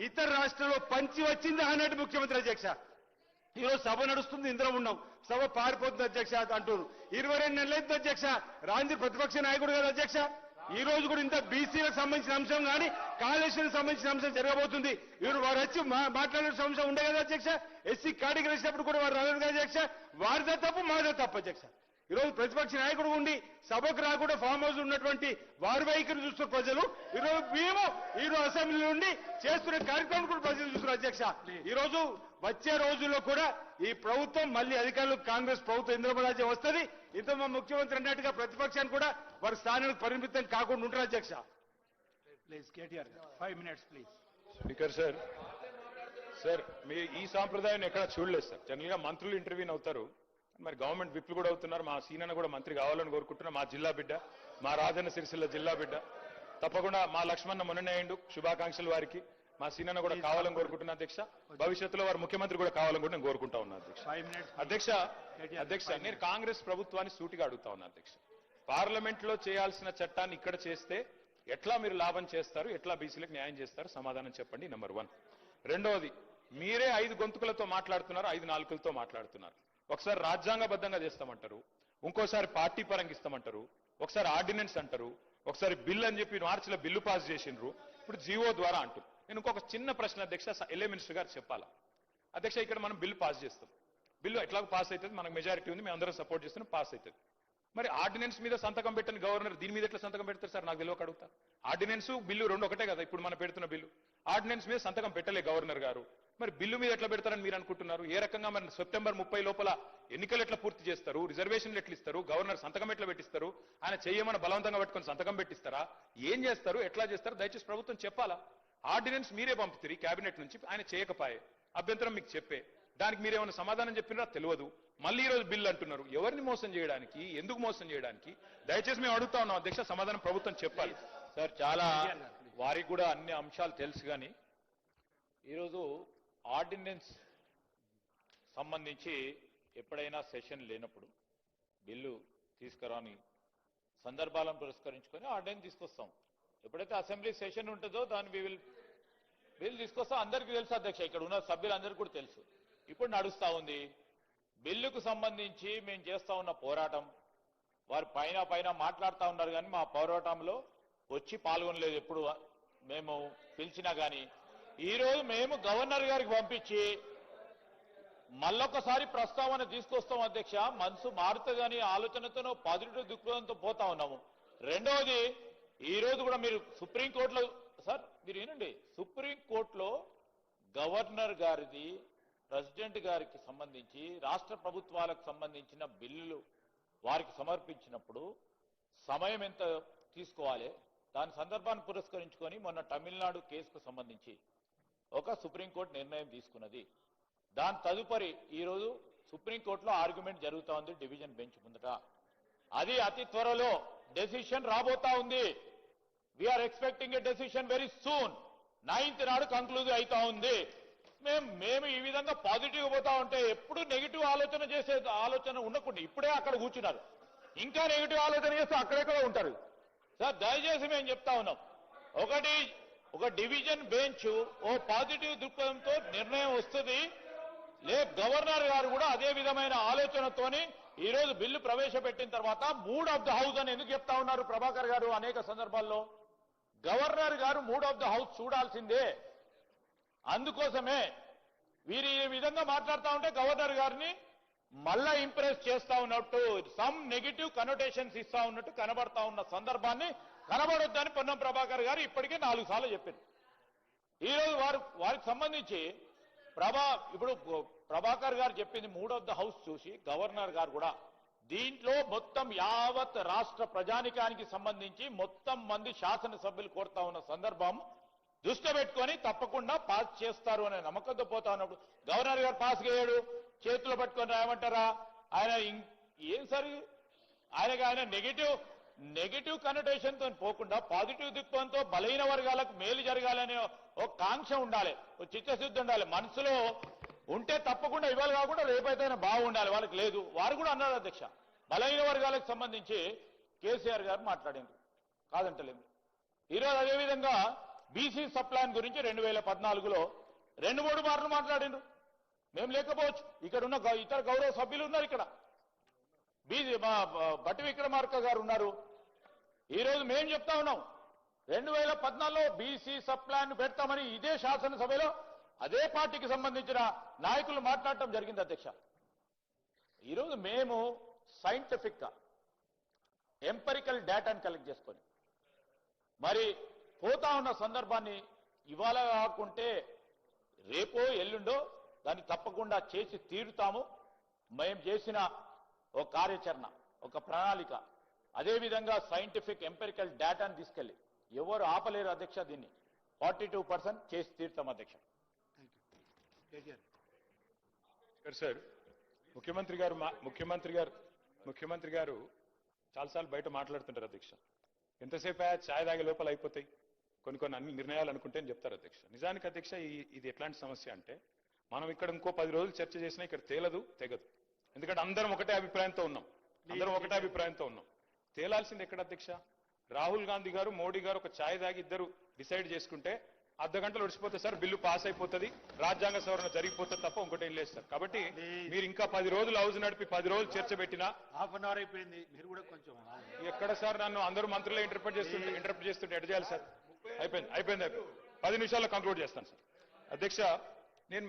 S4: ఇతర రాష్ట్రాల్లో పంచి వచ్చింది ఆనాటి ముఖ్యమంత్రి అధ్యక్ష. ఈరోజు సభ నడుస్తుంది, ఇందులో ఉన్నాం, సభ పారిపోతుంది అధ్యక్ష అంటున్నారు. 22 నెలలైంది అధ్యక్ష రాంజీ ప్రతిపక్ష నాయకుడు గారు అధ్యక్ష. ఈ రోజు కూడా ఇంత బీసీలకు సంబంధించిన అంశం కానీ కాళేశ్వరం సంబంధించిన అంశం జరగబోతుంది. వారు వచ్చి మాట్లాడే అంశం ఉండే కదా అధ్యక్ష. ఎస్సీ కేటగిరీ వేసినప్పుడు కూడా వారు రాలేదు కదా అధ్యక్ష. వారిదే తప్పు, మాదే తప్పు అధ్యక్ష. ఈరోజు ప్రతిపక్ష నాయకుడు ఉండి సభకు రాకుండా ఫామ్ హౌస్ ఉన్నటువంటి వారి వైఖరి చూస్తున్న ప్రజలు ఈరోజు మేము ఈరోజు అసెంబ్లీ నుండి చేస్తున్న కార్యక్రమం కూడా ప్రజలు చూస్తున్నారు అధ్యక్ష. ఈరోజు వచ్చే రోజుల్లో కూడా ఈ ప్రభుత్వం మళ్ళీ అధికారులు కాంగ్రెస్ ప్రభుత్వం ఇంద్రమరాజ్యం వస్తుంది. ఇంత మా ముఖ్యమంత్రి అన్నట్టుగా ప్రతిపక్షాన్ని కూడా వారి స్థానానికి పరిమితం కాకుండా ఉంటారు అధ్యక్ష. Please KTR 5 minutes please.
S1: Speaker sir, sir మీ ఈ సాంప్రదాయాన్ని ఎక్కడ చూడలేదు సార్. జనరల్ గా మంత్రులు ఇంటర్వ్యూని అవుతారు, మరి గవర్నమెంట్ విప్లు కూడా అవుతున్నారు. మా సీనన్న కూడా మంత్రి కావాలని కోరుకుంటున్నా. మా జిల్లా బిడ్డ, మా రాజన్న సిరిసిల్ల జిల్లా బిడ్డ. తప్పకుండా మా లక్ష్మణ మొన్ననే అయిండు, శుభాకాంక్షలు వారికి. మా సీనన్న కూడా కావాలని కోరుకుంటున్నా అధ్యక్ష. భవిష్యత్తులో వారు ముఖ్యమంత్రి కూడా కావాలని కూడా నేను కోరుకుంటా ఉన్నా అధ్యక్ష.
S4: 5 minutes.
S1: అధ్యక్ష నేను కాంగ్రెస్ ప్రభుత్వాన్ని సూటిగా అడుగుతా ఉన్నా అధ్యక్ష. పార్లమెంట్ లో చేయాల్సిన చట్టాన్ని ఇక్కడ చేస్తే ఎట్లా మీరు లాభం చేస్తారు, ఎట్లా బీసీలకు న్యాయం చేస్తారు, సమాధానం చెప్పండి. నెంబర్ 1. రెండవది, మీరే 5 గొంతుకులతో మాట్లాడుతున్నారు, 5 నాలుకలతో మాట్లాడుతున్నారు. ఒకసారి రాజ్యాంగబద్ధంగా చేస్తామంటారు, ఇంకోసారి పార్టీ పరంగా ఇస్తామంటారు, ఒకసారి ఆర్డినెన్స్ అంటారు, ఒకసారి బిల్ అని చెప్పి మార్చిలో బిల్లు పాస్ చేసిండ్రు, ఇప్పుడు జీవో ద్వారా అంటారు. నేను ఇంకొక చిన్న ప్రశ్న అధ్యక్ష, ఎల్ఏ మినిస్టర్ గారు చెప్పాలా అధ్యక్ష. ఇక్కడ మనం బిల్లు పాస్ చేస్తాం, బిల్లు ఎట్లా పాస్ అవుతుంది, మనకు మెజారిటీ ఉంది, మేము అందరం సపోర్ట్ చేస్తున్నాం, పాస్ అవుతుంది. మరి ఆర్డినెన్స్ మీద సంతకం పెట్టని గవర్నర్ దీని మీద ఎట్లా సంతకం పెడతారు సార్? నాకు తెలియక అడుగుతా. ఆర్డినెన్స్ బిల్లు రెండు ఒకటే కదా ఇప్పుడు మనం పెడుతున్న బిల్లు. ఆర్డినెన్స్ మీద సంతకం పెట్టలే గవర్నర్ గారు, మరి బిల్లు మీద ఎట్లా పెడతారని మీరు అనుకుంటున్నారు? ఏ రకంగా మరి సెప్టెంబర్ 30 లోపల ఎన్నికలు ఎట్లా పూర్తి చేస్తారు? రిజర్వేషన్లు ఎట్లా ఇస్తారు? గవర్నర్ సంతకం ఎట్లా పెట్టిస్తారు? ఆయన చెయ్యమని బలవంతంగా పెట్టుకొని సంతకం పెట్టిస్తారా? ఏం చేస్తారు, ఎట్లా చేస్తారు? దయచేసి ప్రభుత్వం చెప్పాలా. ఆర్డినెన్స్ మీరే పంపుతారు క్యాబినెట్ నుంచి, ఆయన చేయకపాయే, అభ్యంతరం మీకు చెప్పే, దానికి మీరేమైనా సమాధానం చెప్పినారా తెలియదు. మళ్ళీ ఈ రోజు బిల్లు అంటున్నారు. ఎవరిని మోసం చేయడానికి, ఎందుకు మోసం చేయడానికి? దయచేసి మేము అడుగుతా ఉన్నాం అధ్యక్ష, సమాధానం ప్రభుత్వం చెప్పాలి.
S3: సార్ చాలా వారికి కూడా అన్ని అంశాలు తెలుసు, కానీ ఈరోజు ఆర్డినెన్స్ సంబంధించి ఎప్పుడైనా సెషన్ లేనప్పుడు బిల్లు తీసుకురాని సందర్భాలను పురస్కరించుకొని ఆర్డినెన్స్ తీసుకొస్తాం. ఎప్పుడైతే అసెంబ్లీ సెషన్ ఉంటుందో దాన్ని బిల్ తీసుకొస్తాం. అందరికీ తెలుసు అధ్యక్ష, ఇక్కడ ఉన్న సభ్యులందరికీ కూడా తెలుసు. ఇప్పుడు నడుస్తా ఉంది బిల్లుకు సంబంధించి మేము చేస్తా ఉన్న పోరాటం. వారు పైన మాట్లాడుతూ ఉన్నారు, కానీ మా పోరాటంలో వచ్చి పాల్గొనలేదు. ఎప్పుడు మేము పిలిచినా కానీ ఈరోజు మేము గవర్నర్ గారికి పంపించి మళ్ళొకసారి ప్రస్తావన తీసుకొస్తాం అధ్యక్ష. మనసు మారుతుందని ఆలోచనతోనో పాజిటివ్ దృక్పథంతో పోతా ఉన్నాము. రెండవది, ఈ రోజు కూడా మీరు సుప్రీంకోర్టులో, సార్ మీరు ఏనండి, సుప్రీంకోర్టులో గవర్నర్ గారిది, ప్రెసిడెంట్ గారికి సంబంధించి రాష్ట్ర ప్రభుత్వాలకు సంబంధించిన బిల్లులు వారికి సమర్పించినప్పుడు సమయం ఎంత తీసుకోవాలి, దాని సందర్భాన్ని పురస్కరించుకొని మొన్న తమిళనాడు కేసుకు సంబంధించి ఒక సుప్రీంకోర్టు నిర్ణయం తీసుకున్నది. దాని తదుపరి ఈరోజు సుప్రీంకోర్టులో ఆర్గ్యుమెంట్ జరుగుతూ ఉంది డివిజన్ బెంచ్ ముందట. అది అతి త్వరలో డెసిషన్ రాబోతా ఉంది. We are expecting a decision very soon. 9th నాడు కంక్లూజ్ అవుతా ఉంది. మేము ఈ విధంగా పాజిటివ్ పోతా ఉంటే ఎప్పుడు నెగిటివ్ ఆలోచన చేసే ఆలోచన ఉండకుండా ఇప్పుడే అక్కడ కూర్చున్నారు. ఇంకా నెగిటివ్ ఆలోచన చేస్తే అక్కడెక్కడ ఉంటారు సార్. దయచేసి మేము చెప్తా ఉన్నాం, ఒక డివిజన్ బెంచ్ ఓ పాజిటివ్ దృక్పథంతో నిర్ణయం వస్తుంది. గవర్నర్ గారు కూడా అదే విధమైన ఆలోచనతోని ఈ రోజు బిల్లు ప్రవేశపెట్టిన తర్వాత మూడ్ ఆఫ్ ద హౌస్ అని ఎందుకు చెప్తా ఉన్నారు ప్రభాకర్ గారు? అనేక సందర్భాల్లో గవర్నర్ గారు మూడ్ ఆఫ్ ద హౌస్ చూడాల్సిందే. అందుకోసమే వీరు ఈ విధంగా మాట్లాడుతూ ఉంటే గవర్నర్ గారిని మళ్ళా ఇంప్రెస్ చేస్తా ఉన్నట్టు, సమ్ నెగిటివ్ కనోటేషన్స్ ఇస్తా ఉన్నట్టు కనబడతా ఉన్న సందర్భాన్ని కనబడొద్దని పొన్నం ప్రభాకర్ గారు ఇప్పటికే 4 సార్లు చెప్పారు. ఈరోజు వారికి సంబంధించి ఇప్పుడు ప్రభాకర్ గారు చెప్పింది మూడ్ ఆఫ్ ద హౌస్ చూసి గవర్నర్ గారు కూడా దీంట్లో మొత్తం యావత్ రాష్ట్ర ప్రజానికానికి సంబంధించి మొత్తం మంది శాసనసభ్యులు కోరుతా ఉన్న సందర్భం దృష్టి పెట్టుకొని తప్పకుండా పాస్ చేస్తారు అనే నమ్మకంతో పోతా ఉన్నప్పుడు గవర్నర్ గారు పాస్ చేయడు, చేతులు పట్టుకొని రాయమంటారా? ఆయన ఏం సరి ఆయన నెగిటివ్ కనోటేషన్ తో పోకుండా పాజిటివ్ దృక్పథంతో బలహీన వర్గాలకు మేలు జరగాలనే ఒక కాంక్ష ఉండాలి, ఒక చిత్తశుద్ధి ఉండాలి. మనసులో ఉంటే తప్పకుండా ఇవాళ కాకుండా రేపైతే బాగుండాలి. వాళ్ళకి లేదు. వారు కూడా అన్నారు అధ్యక్ష, బలహీన వర్గాలకు సంబంధించి కేసీఆర్ గారు మాట్లాడింది కాదంటలేదు. ఈరోజు అదేవిధంగా బీసీ సప్లాన్ గురించి 2014లో 2-3 మార్లు మాట్లాడిండ్రు. మేము లేకపోవచ్చు, ఇక్కడ ఉన్న ఇతర గౌరవ సభ్యులు ఉన్నారు. ఇక్కడ బట్టి విక్రమార్క గారు ఉన్నారు. ఈరోజు మేము చెప్తా ఉన్నాం 2014లో బీసీ సప్లాన్ పెడతామని ఇదే శాసనసభలో అదే పార్టీకి సంబంధించిన నాయకులు మాట్లాడటం జరిగింది అధ్యక్ష. ఈరోజు మేము సైంటిఫిక్ గా ఎంపరికల్ డేటాను కలెక్ట్ చేసుకొని మరి పోతా ఉన్న సందర్భాన్ని ఇవాళ కాకుంటే రేపో ఎల్లుండో దాన్ని తప్పకుండా చేసి తీరుతాము. మేము చేసిన ఒక కార్యాచరణ, ఒక ప్రణాళిక, అదేవిధంగా సైంటిఫిక్ ఎంపెరికల్ డేటాను తీసుకెళ్లి ఎవరు ఆపలేరు అధ్యక్ష. దీన్ని 42% చేసి తీరుతాం అధ్యక్ష.
S1: సార్ ముఖ్యమంత్రి గారు చాలాసార్లు బయట మాట్లాడుతుంటారు అధ్యక్ష. ఎంతసేపు ఛాయ్ తాగే లోపల అయిపోతాయి, కొన్ని అన్ని నిర్ణయాలు అనుకుంటే అని చెప్తారు అధ్యక్ష. నిజానికి అధ్యక్ష ఇది ఎట్లాంటి సమస్య అంటే, మనం ఇక్కడ ఇంకో 10 రోజులు చర్చ చేసినా ఇక్కడ తెగదు. ఎందుకంటే అందరం ఒకటే అభిప్రాయంతో ఉన్నాం. తేలాల్సింది ఎక్కడ అధ్యక్ష? రాహుల్ గాంధీ గారు, మోడీ గారు ఒక ఛాయ్ తాగి ఇద్దరు డిసైడ్ చేసుకుంటే అర్ధ గంటలు ఒడిచిపోతే సార్ బిల్లు పాస్ అయిపోతుంది, రాజ్యాంగ సవరణ జరిగిపోతుంది తప్ప ఇంకోటి లేదు సార్. కాబట్టి మీరు ఇంకా 10 రోజులు హౌస్ నడిపి 10 రోజులు చర్చ పెట్టినా
S5: హాఫ్ అన్ అవర్ అయిపోయింది. మీరు కూడా కొంచెం
S1: ఎక్కడ సార్ నన్ను అందరూ మంత్రులే ఇంటర్ప్రిట్ చేస్తుంటే ఎట్ట చేయాలి సార్? అయిపోయింది 10 నిమిషాల్లో కంక్లూడ్ చేస్తాను సార్. అధ్యక్ష,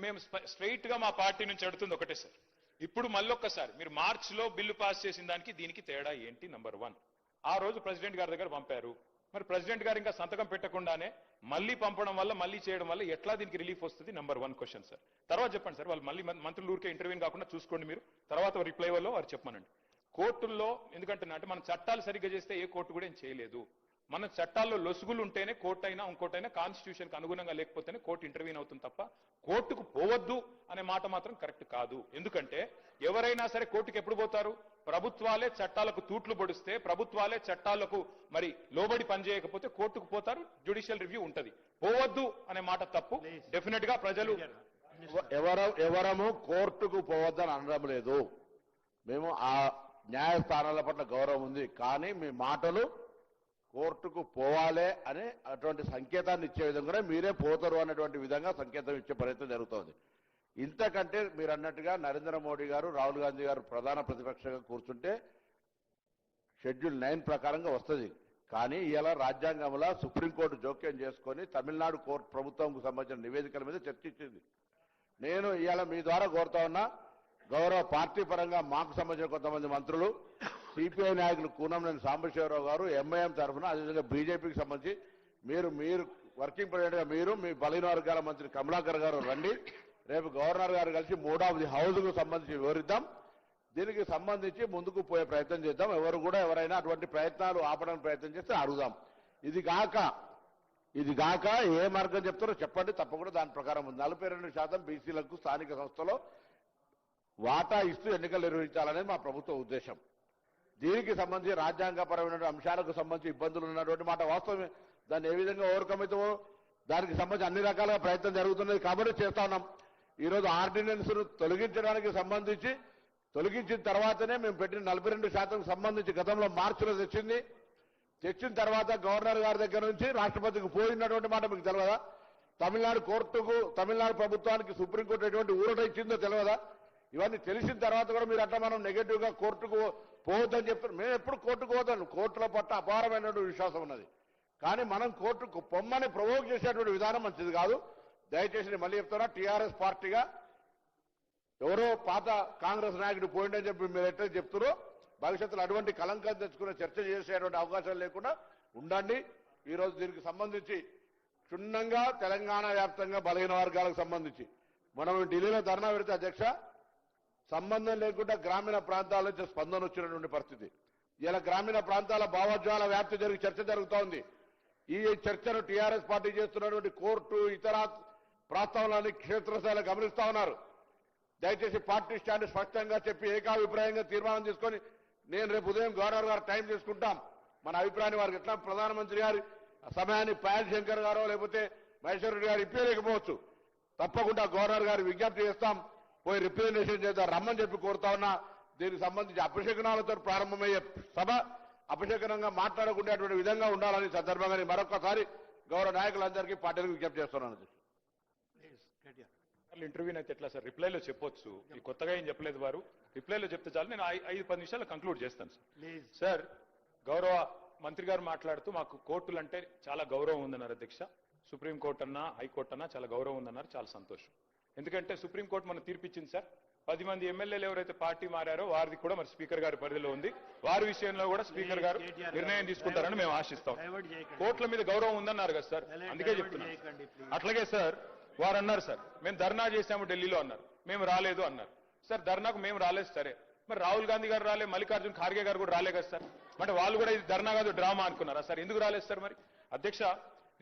S1: మేము స్ట్రైట్ గా మా పార్టీ నుంచి అడుగుతుంది ఒకటే సార్. ఇప్పుడు మళ్ళొక్కసారి మీరు మార్చిలో బిల్లు పాస్ చేసిన దానికి దీనికి తేడా ఏంటి? నంబర్ 1, ఆ రోజు ప్రెసిడెంట్ గారి దగ్గర పంపారు. మరి ప్రెసిడెంట్ గారు ఇంకా సంతకం పెట్టకుండానే మళ్ళీ పంపడం వల్ల, మళ్ళీ చేయడం వల్ల ఎట్లా దీనికి రిలీఫ్ వస్తుంది? Number 1 question sir. తర్వాత చెప్పండి సార్, వాళ్ళు మళ్ళీ మంత్రులు ఊరికే ఇంటర్వ్యూ కాకుండా చూసుకోండి మీరు. తర్వాత రిప్లై వల్ల వారు చెప్పమనండి. కోర్టుల్లో ఎందుకంటే మనం చట్టాలు సరిగ్గా చేస్తే ఏ కోర్టు కూడా ఏం చేయలేదు. మన చట్టాల్లో లొసుగులు ఉంటేనే కోర్టు అయినా ఇంకోటైనా కాన్స్టిట్యూషన్కి అనుగుణంగా లేకపోతేనే కోర్టు ఇంటర్వ్యూన్ అవుతుంది తప్ప కోర్టుకు పోవద్దు అనే మాట మాత్రం కరెక్ట్ కాదు. ఎందుకంటే ఎవరైనా సరే కోర్టుకు ఎప్పుడు పోతారు? ప్రభుత్వాలే చట్టాలకు తూట్లు పొడిస్తే, ప్రభుత్వాలే చట్టాలకు మరి లోబడి పనిచేయకపోతే కోర్టుకు పోతారు, జ్యుడిషియల్ రివ్యూ ఉంటది. పోవద్దు అనే మాట తప్పు. డెఫినెట్ గా ప్రజలు
S2: ఎవరము కోర్టుకు పోవద్దని అనడం లేదు. మేము ఆ న్యాయస్థానాల పట్ల గౌరవం ఉంది. కానీ మీ మాటలు కోర్టుకు పోవాలే అనే అటువంటి సంకేతాన్ని ఇచ్చే విధంగా మీరే పోతారు అనేటువంటి విధంగా సంకేతం ఇచ్చే ప్రయత్నం జరుగుతోంది. ఇంతకంటే మీరు అన్నట్టుగా నరేంద్ర మోడీ గారు, రాహుల్ గాంధీ గారు ప్రధాన ప్రతిపక్షంగా కూర్చుంటే షెడ్యూల్ 9 ప్రకారంగా వస్తుంది. కానీ ఇలా రాజ్యాంగంలో సుప్రీంకోర్టు జోక్యం చేసుకొని తమిళనాడు కోర్టు ప్రభుత్వంకు సంబంధించిన నివేదికల మీద చర్చించింది. నేను ఇవాళ మీ ద్వారా కోరుతా ఉన్నా, గౌరవ పార్టీ పరంగా మాకు సంబంధించిన కొంతమంది మంత్రులు, సిపిఐ నాయకులు కూనంనేని సాంబశివరావు గారు, ఎంఐఎం తరఫున, అదేవిధంగా బీజేపీకి సంబంధించి మీరు వర్కింగ్ ప్రెసిడెంట్ గా మీరు, మీ బలహీన వర్గాల మంత్రి కమలాకర్ గారు రండి. రేపు గవర్నర్ గారు కలిసి 3వ హౌస్కు సంబంధించి వివరిద్దాం. దీనికి సంబంధించి ముందుకు పోయే ప్రయత్నం చేద్దాం. ఎవరైనా అటువంటి ప్రయత్నాలు ఆపడానికి ప్రయత్నం చేస్తే అడుగుదాం. ఇది గాక ఏ మార్గం చెప్తారో చెప్పండి, తప్పకుండా దాని ప్రకారం 42% బీసీలకు స్థానిక సంస్థలో వాటా ఇస్తూ ఎన్నికలు నిర్వహించాలనేది మా ప్రభుత్వ ఉద్దేశం. దీనికి సంబంధించి రాజ్యాంగపరమైన అంశాలకు సంబంధించి ఇబ్బందులు ఉన్నటువంటి మాట వాస్తవమే. దాన్ని ఏ విధంగా ఓవర్కమ్ అవుతామో దానికి సంబంధించి అన్ని రకాలుగా ప్రయత్నం జరుగుతున్నది కాబట్టి చేస్తా ఉన్నాం. ఈరోజు ఆర్డినెన్స్ ను తొలగించడానికి సంబంధించి తొలగించిన తర్వాతనే మేము పెట్టిన 42% సంబంధించి గతంలో మార్చిలో తెచ్చిన తర్వాత గవర్నర్ గారి దగ్గర నుంచి రాష్ట్రపతికి పోయినటువంటి మాట మీకు తెలియదా? తమిళనాడు ప్రభుత్వానికి సుప్రీంకోర్టు ఎటువంటి ఊరట ఇచ్చిందో తెలియదా? ఇవన్నీ తెలిసిన తర్వాత కూడా మీరు అట్లా మనం నెగటివ్ గా కోర్టుకు పోవద్దని చెప్తారు. మేము ఎప్పుడు కోర్టుకు పోతాను, కోర్టుల పట్ల అపారమైనటువంటి విశ్వాసం ఉన్నది. కానీ మనం కోర్టుకు పొమ్మని ప్రవోక్ చేసేటువంటి విధానం మంచిది కాదు. దయచేసి నేను మళ్ళీ చెప్తున్నా, టీఆర్ఎస్ పార్టీగా ఎవరో పాత కాంగ్రెస్ నాయకుడు పోయిండని చెప్పి మీరు ఎట్లయితే చెప్తారో భవిష్యత్తులో అటువంటి కలంకం తెచ్చుకునే చర్చ చేసేటువంటి అవకాశాలు లేకుండా ఉండండి. ఈరోజు దీనికి సంబంధించి క్షుణ్ణంగా తెలంగాణ వ్యాప్తంగా బలహీన వర్గాలకు సంబంధించి మనం ఢిల్లీలో ధర్నా పెడితే అధ్యక్ష సంబంధం లేకుండా గ్రామీణ ప్రాంతాల నుంచి స్పందన వచ్చినటువంటి పరిస్థితి. ఇలా గ్రామీణ ప్రాంతాల భావోద్వేగాల వ్యాప్తి జరిగి చర్చ జరుగుతూ ఉంది. ఈ చర్చను టీఆర్ఎస్ పార్టీ చేస్తున్నటువంటి కోర్టు ఇతర ప్రస్తావనలని క్షేత్రస్థాయిలో గమనిస్తా ఉన్నారు. దయచేసి పార్టీ స్టాండ్ స్పష్టంగా చెప్పి ఏకాభిప్రాయంగా తీర్మానం తీసుకొని నేను రేపు ఉదయం గవర్నర్ గారు టైం తీసుకుంటాం. మన అభిప్రాయాన్ని వారికి ఎట్లా ప్రధానమంత్రి గారి సమయాన్ని పాయల్ శంకర్ గారో లేకపోతే మహేశ్వర రెడ్డి గారు ఇప్పలేకపోవచ్చు. తప్పకుండా గవర్నర్ గారు విజ్ఞప్తి చేస్తాం, పోయి రిప్రజెంటేషన్ చేద్దాం రమ్మని చెప్పి కోరుతా ఉన్నా. దీనికి సంబంధించి అపశకనాలతో ప్రారంభమయ్యే సభ అపశకనంగా మాట్లాడకుండేటువంటి విధంగా ఉండాలని సందర్భంగా మరొకసారి గౌరవ నాయకులందరికీ పార్టీలకు విజ్ఞప్తి చేస్తున్నాను.
S1: ఇంటర్వ్యూ అయితే ఎట్లా సార్? రిప్లైలో చెప్పొచ్చు, ఈ కొత్తగా ఏం చెప్పలేదు వారు. రిప్లైలో చెప్తే చాలు, నేను 5-10 నిమిషాలు కంక్లూడ్ చేస్తాను సార్. సార్, గౌరవ మంత్రి గారు మాట్లాడుతూ మాకు కోర్టులు అంటే చాలా గౌరవం ఉందన్నారు అధ్యక్ష. సుప్రీంకోర్టు అన్నా హైకోర్టు అన్నా చాలా గౌరవం ఉందన్నారు, చాలా సంతోషం. ఎందుకంటే సుప్రీంకోర్టు మన తీర్పిచ్చింది సార్. 10 మంది ఎమ్మెల్యేలు ఎవరైతే పార్టీ మారారో వారిది కూడా మరి స్పీకర్ గారి పరిధిలో ఉంది. వారి విషయంలో కూడా స్పీకర్ గారు నిర్ణయం తీసుకుంటారని మేము ఆశిస్తాం. కోర్టుల మీద గౌరవం ఉందన్నారు కదా సార్, అందుకే చెప్తున్నాం. అట్లాగే సార్, వారు అన్నారు సార్ మేము ధర్నా చేశాము ఢిల్లీలో అన్నారు, మేము రాలేదు అన్నారు. సార్ ధర్నాకు మేము రాలేదు సరే, మరి రాహుల్ గాంధీ గారు రాలే, మల్లికార్జున్ ఖార్గే గారు కూడా రాలే కదా సార్, అంటే వాళ్ళు కూడా ఇది ధర్నా కాదు డ్రామా అనుకున్నారా సార్? ఎందుకు రాలేదు సార్? మరి అధ్యక్ష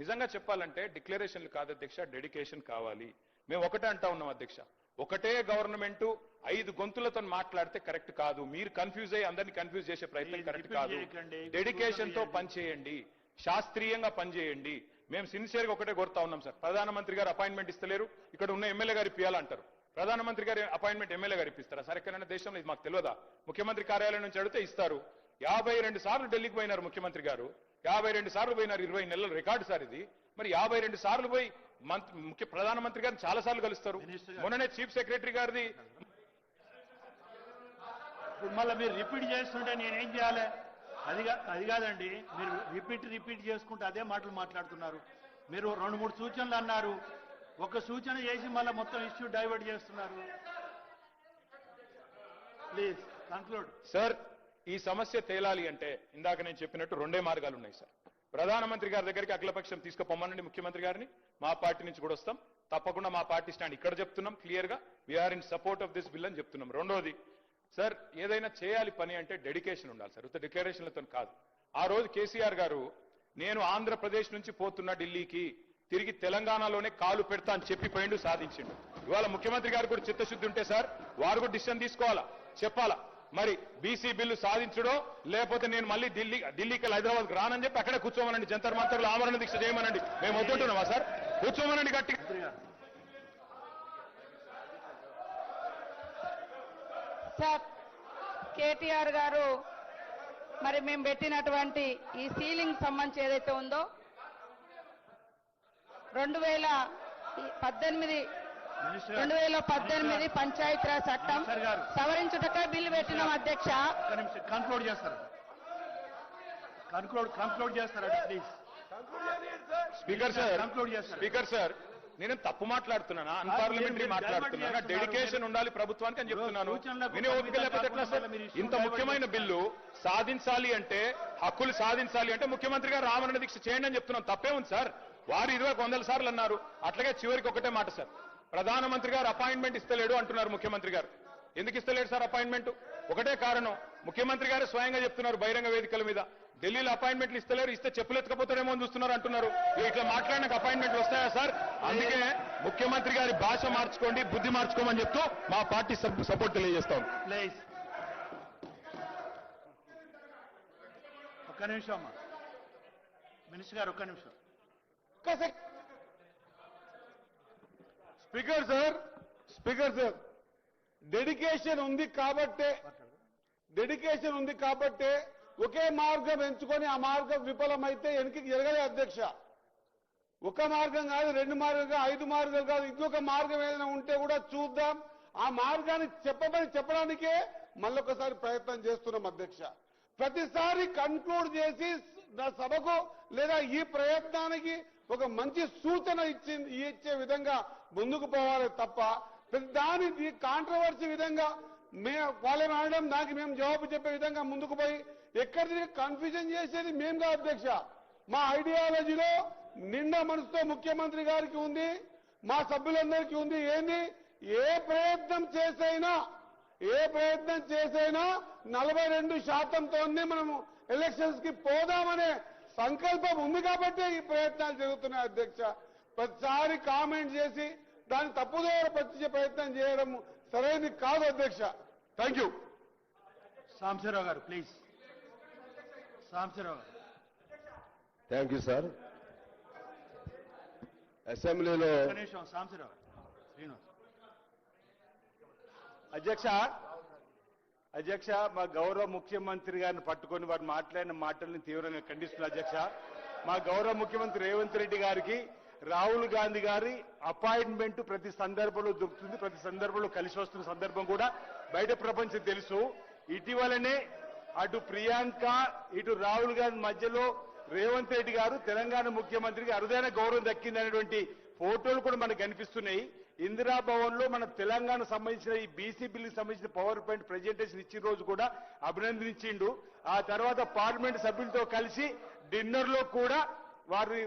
S1: నిజంగా చెప్పాలంటే డిక్లరేషన్లు కాదు అధ్యక్ష, డెడికేషన్ కావాలి. మేము ఒకటే అంటా ఉన్నాం అధ్యక్ష, ఒకటే గవర్నమెంట్ 5 గొంతులతో మాట్లాడితే కరెక్ట్ కాదు. మీరు కన్ఫ్యూజ్ అయ్యి అందరినీ కన్ఫ్యూజ్ చేసే ప్రయత్నం కరెక్ట్ కాదు. డెడికేషన్ తో పనిచేయండి, శాస్త్రీయంగా పనిచేయండి. మేము సిన్సియర్ గా ఒకటే కోరుతా ఉన్నాం సార్, ప్రధానమంత్రి గారు అపాయింట్మెంట్ ఇస్తలేరు, ఇక్కడ ఉన్న ఎమ్మెల్యే గారు ఇప్పియాలంటారు. ప్రధానమంత్రి గారి అపాయింట్మెంట్ ఎమ్మెల్యే గారు ఇప్పిస్తారా సార్? ఎక్కడైనా దేశంలో ఇది మాకు తెలియదా? ముఖ్యమంత్రి కార్యాలయం నుంచి అడిగితే ఇస్తారు. 52 సార్లు ఢిల్లీకి పోయినారు ముఖ్యమంత్రి గారు, 52 సార్లు పోయినారు, 20 నెలల రికార్డు సార్ ఇది. మరి 52 సార్లు పోయి ప్రధానమంత్రి గారిని చాలా సార్లు కలుస్తారు. మొన్ననే చీఫ్ సెక్రటరీ గారిది
S5: ఇప్పుడు మళ్ళీ మీరు రిపీట్ చేస్తుంటే నేనేం చేయాలి? అది కాదండి, మీరు రిపీట్ చేసుకుంటే అదే మాటలు మాట్లాడుతున్నారు. మీరు 2-3 సూచనలు అన్నారు, ఒక సూచన చేసి మళ్ళీ మొత్తం ఇష్యూ డైవర్ట్ చేస్తున్నారు. Please conclude.
S1: సార్ ఈ సమస్య తేలాలి అంటే ఇందాక నేను చెప్పినట్టు 2 మార్గాలు ఉన్నాయి సార్. ప్రధానమంత్రి గారి దగ్గరికి అఖిలపక్షం తీసుకుపోమనండి ముఖ్యమంత్రి గారిని, మా పార్టీ నుంచి కూడా వస్తాం. తప్పకుండా మా పార్టీ స్టాండ్ ఇక్కడ చెప్తున్నాం క్లియర్ గా, we are in support of this bill అని చెప్తున్నాం. రెండోది సార్, ఏదైనా చేయాలి పని అంటే డెడికేషన్ ఉండాలి సార్, ఉత్త డిక్లరేషన్లతో కాదు. ఆ రోజు కేసీఆర్ గారు నేను ఆంధ్రప్రదేశ్ నుంచి పోతున్నా ఢిల్లీకి, తిరిగి తెలంగాణలోనే కాలు పెడతా అని చెప్పి పోయిండు, సాధించిండు. ఇవాళ ముఖ్యమంత్రి గారు కూడా చిత్తశుద్ధి ఉంటే సార్ వారు కూడా డిసిషన్ తీసుకోవాలా, చెప్పాలా. మరి బీసీ బిల్లు సాధించడో లేకపోతే నేను మళ్ళీ ఢిల్లీకి హైదరాబాద్కి రానని చెప్పి అక్కడే కూర్చోమనండి, జంతర్ మంతర్లు ఆమరణ దీక్ష చేయమనండి. మేము వద్దుంటున్నామా సార్? కూర్చోమనండి గట్టిగా.
S6: సార్ కేటీఆర్ గారు మరి మేము పెట్టినటువంటి ఈ సీలింగ్ సంబంధించి ఏదైతే ఉందో 2018 పంచాయతీరాజ్ చట్టం సవరించుటకై బిల్లు పెట్టినాం అధ్యక్ష.
S5: కన్క్లూడ్ చేస్తారు, కన్క్లూడ్ చేస్తారా ప్లీజ్?
S1: స్పీకర్ సార్ నేనేం తప్పు మాట్లాడుతున్నానా, అన్పార్లమెంటరీ మాట్లాడుతున్నానా? డెడికేషన్ ఉండాలి ప్రభుత్వానికి అని చెప్తున్నాను. వినే ఓపిక లేకపోతే ఎట్లా సార్? ఇంత ముఖ్యమైన బిల్లు సాధించాలి అంటే, హక్కులు సాధించాలి అంటే ముఖ్యమంత్రి గారు ఆమరణ దీక్ష చేయండి అని చెప్తున్నాం. తప్పే ఉంది సార్? వారు 20 సార్లు అన్నారు. అట్లాగే చివరికి ఒకటే మాట సార్, ప్రధానమంత్రి గారు అపాయింట్మెంట్ ఇస్తలేడు అంటున్నారు ముఖ్యమంత్రి గారు. ఎందుకు ఇస్తలేడు సార్ అపాయింట్మెంట్? ఒకటే కారణం, ముఖ్యమంత్రి గారు స్వయంగా చెప్తున్నారు బహిరంగ వేదికల మీద, ఢిల్లీలో అపాయింట్మెంట్లు ఇస్తలేరు, ఇస్తే చెప్పులు ఎత్తుకపోతారేమో అని చూస్తున్నారు అంటున్నారు. ఇట్లా మాట్లాడినాక అపాయింట్మెంట్లు వస్తాయా సార్? అందుకే ముఖ్యమంత్రి గారి భాష మార్చుకోండి, బుద్ధి మార్చుకోమని చెప్తూ మా పార్టీ సపోర్ట్ తెలియజేస్తాం.
S5: ప్లీజ్ ఒక్క నిమిషం అమ్మా, మినిస్టర్ గారు ఒక్క నిమిషం.
S4: స్పీకర్ సార్ డెడికేషన్ ఉంది కాబట్టే ఒకే మార్గం ఎంచుకొని ఆ మార్గం విఫలమైతే వెనక్కి జరగలే అధ్యక్ష. ఒక మార్గం కాదు, 2 మార్గం కాదు, 5 మార్గాలు కాదు, ఇంకొక మార్గం ఏదైనా ఉంటే కూడా చూద్దాం. ఆ మార్గాన్ని చెప్పడానికే మళ్ళొకసారి ప్రయత్నం చేస్తున్నాం అధ్యక్ష. ప్రతిసారి కన్క్లూడ్ చేసి సభకు లేదా ఈ ప్రయత్నానికి ఒక మంచి సూచన ఇచ్చే విధంగా ముందుకు పోవాలి తప్ప దాని కాంట్రవర్సీ విధంగా వాళ్ళేం అనడం దానికి మేము జవాబు చెప్పే విధంగా ముందుకు పోయి ఎక్కడి కన్ఫ్యూజన్ చేసేది మేము కాదు అధ్యక్ష. మా ఐడియాలజీలో నిండా మనసుతో ముఖ్యమంత్రి గారికి ఉంది, మా సభ్యులందరికీ ఉంది. ఏంది ఏ ప్రయత్నం చేసైనా 42%తోనే మనము ఎలక్షన్స్ కి పోదామనే సంకల్పం ఉంది కాబట్టి ఈ ప్రయత్నాలు జరుగుతున్నాయి అధ్యక్ష. ప్రతిసారి కామెంట్ చేసి దాన్ని తప్పుదోవ పట్టించే ప్రయత్నం చేయడం సరైనది కాదు అధ్యక్ష. Thank you.
S5: సాంబశివరావు గారు ప్లీజ్. సాంబశివరావు గారు.
S2: Thank you sir. అసెంబ్లీలో
S5: ఒక్క నిమిషం సాంబశివరావు శ్రీనివాస్.
S4: అధ్యక్ష మా గౌరవ ముఖ్యమంత్రి గారిని పట్టుకొని వారు మాట్లాడిన మాటల్ని తీవ్రంగా ఖండిస్తున్నారు అధ్యక్ష. మా గౌరవ ముఖ్యమంత్రి రేవంత్ రెడ్డి గారికి రాహుల్ గాంధీ గారి అపాయింట్మెంట్ ప్రతి సందర్భంలో దొరుకుతుంది, ప్రతి సందర్భంలో కలిసి వస్తున్న సందర్భం కూడా బయట ప్రపంచం తెలుసు. ఇటీవలనే అటు ప్రియాంక ఇటు రాహుల్ గాంధీ మధ్యలో రేవంత్ రెడ్డి గారు తెలంగాణ ముఖ్యమంత్రికి అరుదైన గౌరవం దక్కిందనేటువంటి ఫోటోలు కూడా మనకు కనిపిస్తున్నాయి. ఇందిరాభవన్ లో మన తెలంగాణ సంబంధించిన ఈ బీసీ బిల్లుకి సంబంధించిన పవర్ పాయింట్ ప్రెజెంటేషన్ ఇచ్చిన రోజు కూడా అభినందించిండు. ఆ తర్వాత పార్లమెంట్ సభ్యులతో కలిసి డిన్నర్ లో కూడా వారి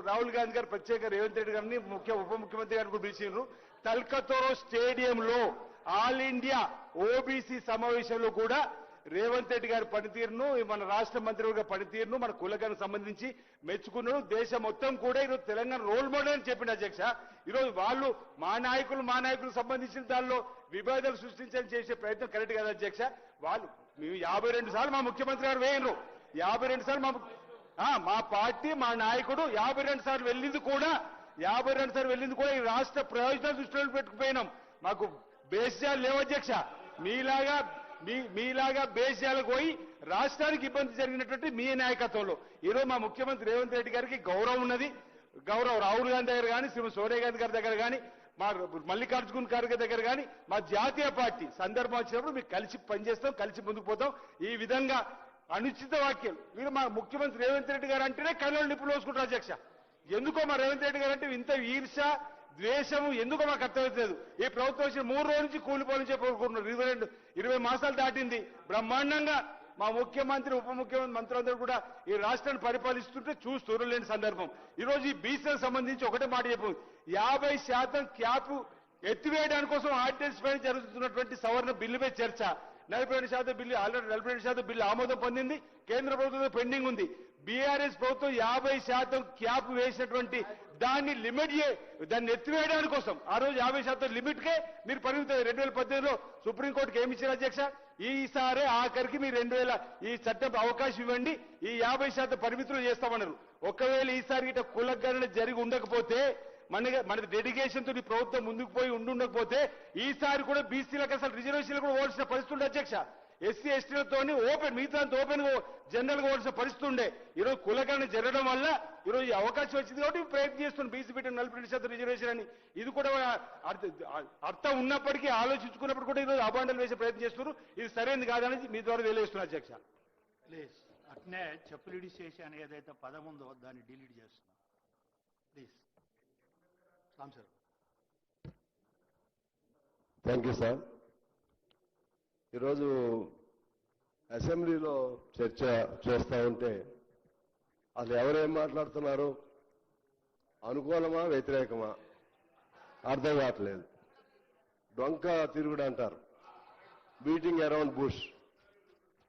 S4: రాహుల్ గాంధీ గారు ప్రత్యేక రేవంత్ రెడ్డి గారిని ఉప ముఖ్యమంత్రి గారిని కూడా పిలిచిండ్రు. తల్కతోరో స్టేడియంలో ఆల్ ఇండియా ఓబీసీ సమావేశంలో కూడా రేవంత్ రెడ్డి గారి పనితీరును, మన రాష్ట్ర మంత్రివర్గ పనితీరును, మన కులగానికి సంబంధించి మెచ్చుకున్నాడు. దేశం మొత్తం కూడా ఈరోజు తెలంగాణ రోల్ మోడల్ అని చెప్పింది అధ్యక్ష. ఈరోజు వాళ్ళు మా నాయకులకు సంబంధించిన దానిలో విభేదాలు సృష్టించాలని చేసే ప్రయత్నం కరెక్ట్ కదా అధ్యక్ష. వాళ్ళు మేము 52 సార్లు మా ముఖ్యమంత్రి గారు వేయరు, 52 సార్లు మా పార్టీ మా నాయకుడు 52 సార్లు వెళ్ళింది కూడా ఈ రాష్ట్ర ప్రయోజనాలు దృష్టిలో పెట్టుకుపోయినాం. మాకు బేస్యాలు లేవు అధ్యక్ష. మీలాగా బేస్యాలకు పోయి రాష్ట్రానికి ఇబ్బంది జరిగినటువంటి మీ నాయకత్వంలో ఈరోజు మా ముఖ్యమంత్రి రేవంత్ రెడ్డి గారికి గౌరవం ఉన్నది. గౌరవం రాహుల్ గాంధీ దగ్గర కానీ, శ్రీమతి సోనియా గాంధీ గారి దగ్గర కానీ, మా మల్లికార్జున ఖార్గే దగ్గర కానీ, మా జాతీయ పార్టీ సందర్భం వచ్చినప్పుడు మీకు కలిసి పనిచేస్తాం, కలిసి ముందుకు పోతాం. ఈ విధంగా అనుచిత వ్యాఖ్యలు వీళ్ళు మా ముఖ్యమంత్రి రేవంత్ రెడ్డి గారు అంటేనే కళ్ళలో నిప్పులు వేసుకుంటారు అధ్యక్ష. ఎందుకో మా రేవంత్ రెడ్డి గారు అంటే ఇంత ఈర్ష ద్వేషము ఎందుకో మాకు అర్థమవుతలేదు. ఈ ప్రభుత్వం వచ్చిన 3 రోజుల నుంచి కూలిపోవాలని చెప్పి 20 మాసాలు దాటింది. బ్రహ్మాండంగా మా ముఖ్యమంత్రి ఉప ముఖ్యమంత్రి మంత్రులందరూ కూడా ఈ రాష్ట్రాన్ని పరిపాలిస్తుంటే చూస్తూ లేని సందర్భం. ఈరోజు ఈ బీసీలకు సంబంధించి ఒకటే మాట చెప్పు, 50% క్యాప్ ఎత్తివేయడానికి కోసం ఆర్డినెన్స్ పైన జరుగుతున్నటువంటి సవరణ బిల్లుపై చర్చ. 42% బిల్లు ఆల్రెడీ 42% బిల్లు ఆమోదం పొందింది, కేంద్ర ప్రభుత్వం పెండింగ్ ఉంది. బీఆర్ఎస్ ప్రభుత్వం 50% క్యాప్ వేసినటువంటి దాన్ని ఎత్తివేయడానికి కోసం ఆ రోజు 50% లిమిట్కే మీరు పరిమితం. 2018లో సుప్రీంకోర్టుకి ఏమి ఇచ్చారు అధ్యక్ష? ఈసారి ఆఖరికి మీరు ఈ చట్టం అవకాశం ఇవ్వండి, ఈ 50% పరిమితులు చేస్తామన్నారు. ఒకవేళ ఈసారి ఇట కులగణన జరిగి ఉండకపోతే మన డెడికేషన్ తో ప్రభుత్వం ముందుకు పోయి ఉండకపోతే ఈసారి కూడా బీసీలకు అసలు రిజర్వేషన్లు కూడా ఓడిసిన పరిస్థితి ఉండే అధ్యక్ష. ఎస్సీ ఎస్టీలతో ఓపెన్ మిగతా ఓపెన్ జనరల్ గా ఓడిసిన పరిస్థితి ఉండే. ఈరోజు కులగణన జరగడం వల్ల ఈరోజు ఈ అవకాశం వచ్చింది కాబట్టి ప్రయత్నం చేస్తున్నాం బీసీ బిడ్డ 42% రిజర్వేషన్ అని. ఇది కూడా అర్థం ఉన్నప్పటికీ ఆలోచించుకున్నప్పుడు కూడా ఈరోజు అబాండాలు వేసే ప్రయత్నం చేస్తున్నారు. ఇది సరైనది కాదనేది మీ ద్వారా తెలియజేస్తున్నారు అధ్యక్ష.
S5: ప్లీజ్ అట్నే చెప్పులు ఇడిసేసి అని ఏదైతే పదం ఉందో దాన్ని డిలీట్ చేస్తున్నాం please. Ram sir.
S7: Thank you sir. ఈరోజు అసెంబ్లీలో చర్చ చేస్తూ ఉంటే అసలు ఎవరేం మాట్లాడుతున్నారు, అనుకూలమా వ్యతిరేకమా అర్థం కావట్లేదు. డొంక తిరుగుడు అంటారు, బీటింగ్ అరౌండ్ బుష్.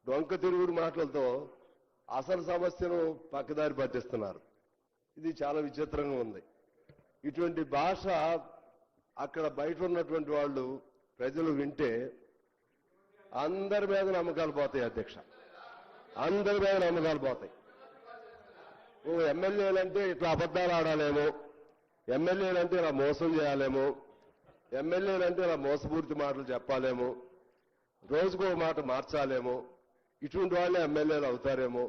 S7: డొంక తిరుగుడు మాటలతో అసలు సమస్యను పక్కదారి పట్టిస్తున్నారు. ఇది చాలా విచిత్రంగా ఉంది. ఇటువంటి భాష అక్కడ బయట ఉన్నటువంటి వాళ్ళు ప్రజలు వింటే అందరి మీద నమ్మకాలు పోతాయి అధ్యక్ష, అందరి మీద నమ్మకాలు పోతాయి. ఓ ఎమ్మెల్యేలంటే ఇట్లా అబద్ధాలు ఆడాలేమో, ఎమ్మెల్యేలంటే ఇలా మోసం చేయాలేమో, ఎమ్మెల్యేలంటే ఇలా మోసపూరిత మాటలు చెప్పాలేమో, రోజుకో మాట మార్చాలేమో, ఇటువంటి వాళ్ళే ఎమ్మెల్యేలు అవుతారేమో,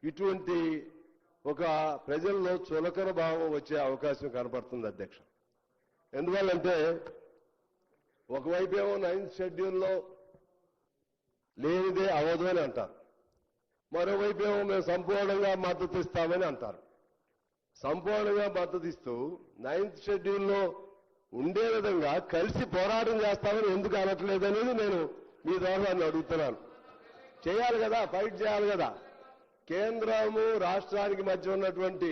S7: ఇటువంటి ఒక ప్రజల్లో చులకన భావం వచ్చే అవకాశం కనపడుతుంది అధ్యక్ష. ఎందువల్లంటే ఒకవైపు ఏమో 9th షెడ్యూల్లో లేనిదే అవదు అని అంటారు, మరోవైపు ఏమో మేము సంపూర్ణంగా మద్దతు ఇస్తామని అంటారు. సంపూర్ణంగా మద్దతు ఇస్తూ 9th షెడ్యూల్లో ఉండే విధంగా కలిసి పోరాటం చేస్తామని ఎందుకు అనట్లేదనేది నేను మీ ద్వారా అడుగుతున్నాను. చేయాలి కదా, ఫైట్ చేయాలి కదా. కేంద్రము రాష్ట్రానికి మధ్య ఉన్నటువంటి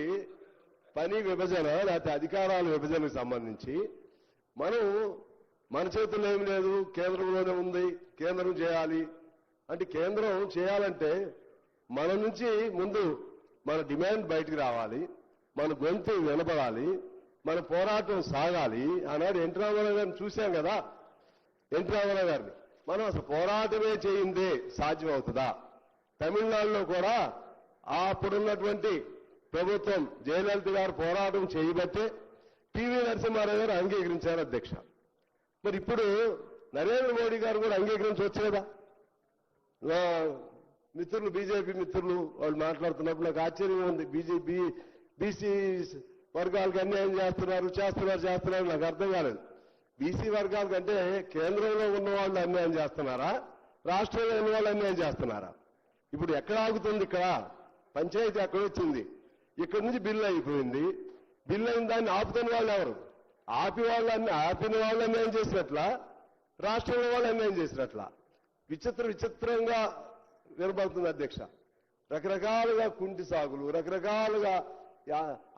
S7: పని విభజన లేకపోతే అధికారాల విభజనకు సంబంధించి మన చేతుల్లో ఏమి లేదు, కేంద్రంలోనే ఉంది, కేంద్రం చేయాలి అంటే కేంద్రం చేయాలంటే మన నుంచి ముందు మన డిమాండ్ బయటికి రావాలి, మన గొంతు వినపడాలి, మన పోరాటం సాగాలి. ఆనాడు ఎన్టీ రామారావు గారిని చూశాం కదా, ఎన్టీ రామారావు గారిని మనం అసలు పోరాటమే చేయిందే సాధ్యం అవుతుందా? తమిళనాడులో కూడా అప్పుడున్నటువంటి ప్రభుత్వం జయలలిత గారు పోరాటం చేయబట్టే పివి నరసింహారావు గారు అంగీకరించారు అధ్యక్ష. మరి ఇప్పుడు నరేంద్ర మోడీ గారు కూడా అంగీకరించవచ్చు కదా. నా మిత్రులు బీజేపీ మిత్రులు వాళ్ళు మాట్లాడుతున్నప్పుడు నాకు ఆశ్చర్యంగా ఉంది. బీసీ వర్గాలకు అన్యాయం చేస్తున్నారు నాకు అర్థం కాలేదు. బీసీ వర్గాల కంటే కేంద్రంలో ఉన్న వాళ్ళు అన్యాయం చేస్తున్నారా, రాష్ట్రంలో ఉన్న వాళ్ళు అన్యాయం చేస్తున్నారా? ఇప్పుడు ఎక్కడ ఆగుతుంది? ఇక్కడ పంచాయతీ ఎక్కడ వచ్చింది? ఇక్కడ నుంచి బిల్లు అయిపోయింది. బిల్లు అయిన దాన్ని ఆపుతున్న వాళ్ళు ఎవరు? ఆపిన వాళ్ళు అన్యాయం చేసినట్ల, రాష్ట్రంలో వాళ్ళు అన్యాయం చేసినట్ల విచిత్రంగా వినబడుతుంది అధ్యక్ష. రకరకాలుగా కుంటి సాగులు, రకరకాలుగా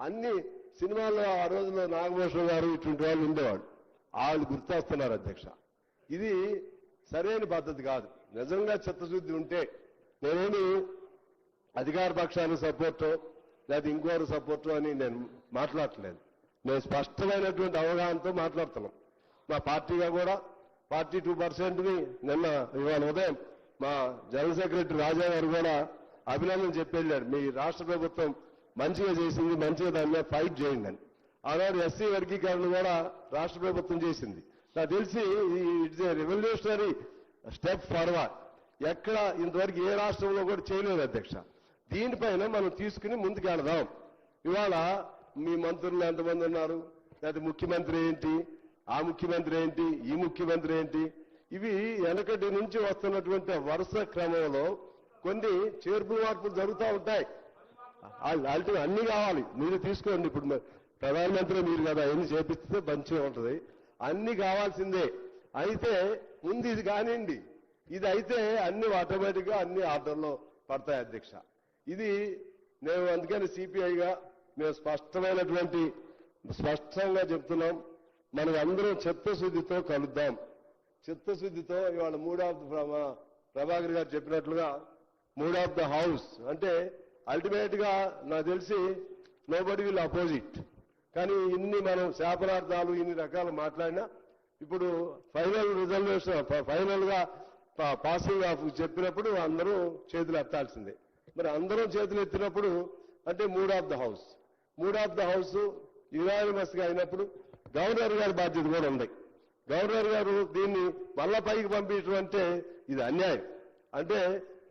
S7: అన్ని సినిమాల్లో ఆ రోజుల్లో నాగభూషణం గారు ఇటువంటి వాళ్ళు ఉండేవాళ్ళు. వాళ్ళు గుర్తొస్తున్నారు అధ్యక్ష. ఇది సరైన పద్ధతి కాదు. నిజంగా చిత్తశుద్ధి ఉంటే నేనేమి అధికార పక్షానికి సపోర్టు లేదా ఇంకోరు సపోర్టు అని నేను మాట్లాడట్లేదు. నేను స్పష్టమైనటువంటి అవగాహనతో మాట్లాడుతున్నాం. మా పార్టీగా కూడా 42%ని ఇవాళ ఉదయం మా జనరల్ సెక్రటరీ రాజా గారు కూడా అభినందన చెప్పి వెళ్ళాడు. మీ రాష్ట్ర ప్రభుత్వం మంచిగా చేసింది, మంచిగా దాని మీద ఫైట్ చేయండి అని. ఆనాడు ఎస్సీ వర్గీకరణ కూడా రాష్ట్ర ప్రభుత్వం చేసింది. నాకు తెలిసి it's a revolutionary step forward. ఎక్కడ ఇంతవరకు ఏ రాష్ట్రంలో కూడా చేయలేదు అధ్యక్ష. దీనిపైన మనం తీసుకుని ముందుకు వెళదాం. ఇవాళ మీ మంత్రులు ఎంతమంది ఉన్నారు, లేదా ముఖ్యమంత్రి ఏంటి, ఆ ముఖ్యమంత్రి ఏంటి, ఈ ముఖ్యమంత్రి ఏంటి, ఇవి వెనకటి నుంచి వస్తున్నటువంటి వరుస క్రమంలో కొన్ని చేర్పులు మార్పులు జరుగుతూ ఉంటాయి. అన్ని కావాలి, మీరు తీసుకోండి. ఇప్పుడు ప్రధానమంత్రి మీరు కదా, ఎన్ని చేపిస్తే మంచిగా ఉంటుంది. అన్ని కావాల్సిందే. అయితే ముందు ఇది కానివ్వండి. ఇది అయితే అన్ని ఆటోమేటిక్ గా అన్ని ఆర్డర్లో పడతాయి అధ్యక్ష. ఇది నేను అందుకని సిపిఐగా మేము స్పష్టంగా చెప్తున్నాం. మనం అందరం చిత్తశుద్ధితో కలుద్దాం. చిత్తశుద్ధితో ఇవాళ ప్రభాకర్ గారు చెప్పినట్లుగా మూడ్ ఆఫ్ ద హౌస్ అంటే అల్టిమేట్ గా నాకు తెలిసి నోబడి విల్ అపోజిట్. కానీ ఇన్ని మనం శాపనార్థాలు ఇన్ని రకాలు మాట్లాడినా ఇప్పుడు ఫైనల్ గా పాసింగ్ ఆఫ్ చెప్పినప్పుడు అందరూ చేతులు ఎత్తాల్సిందే. మరి అందరూ చేతులు ఎత్తినప్పుడు అంటే mood of the house unanimous గా అయినప్పుడు గవర్నర్ గారి బాధ్యత కూడా ఉంది. గవర్నర్ గారు దీన్ని మళ్ళా పైకి పంపించడం అంటే ఇది అన్యాయం. అంటే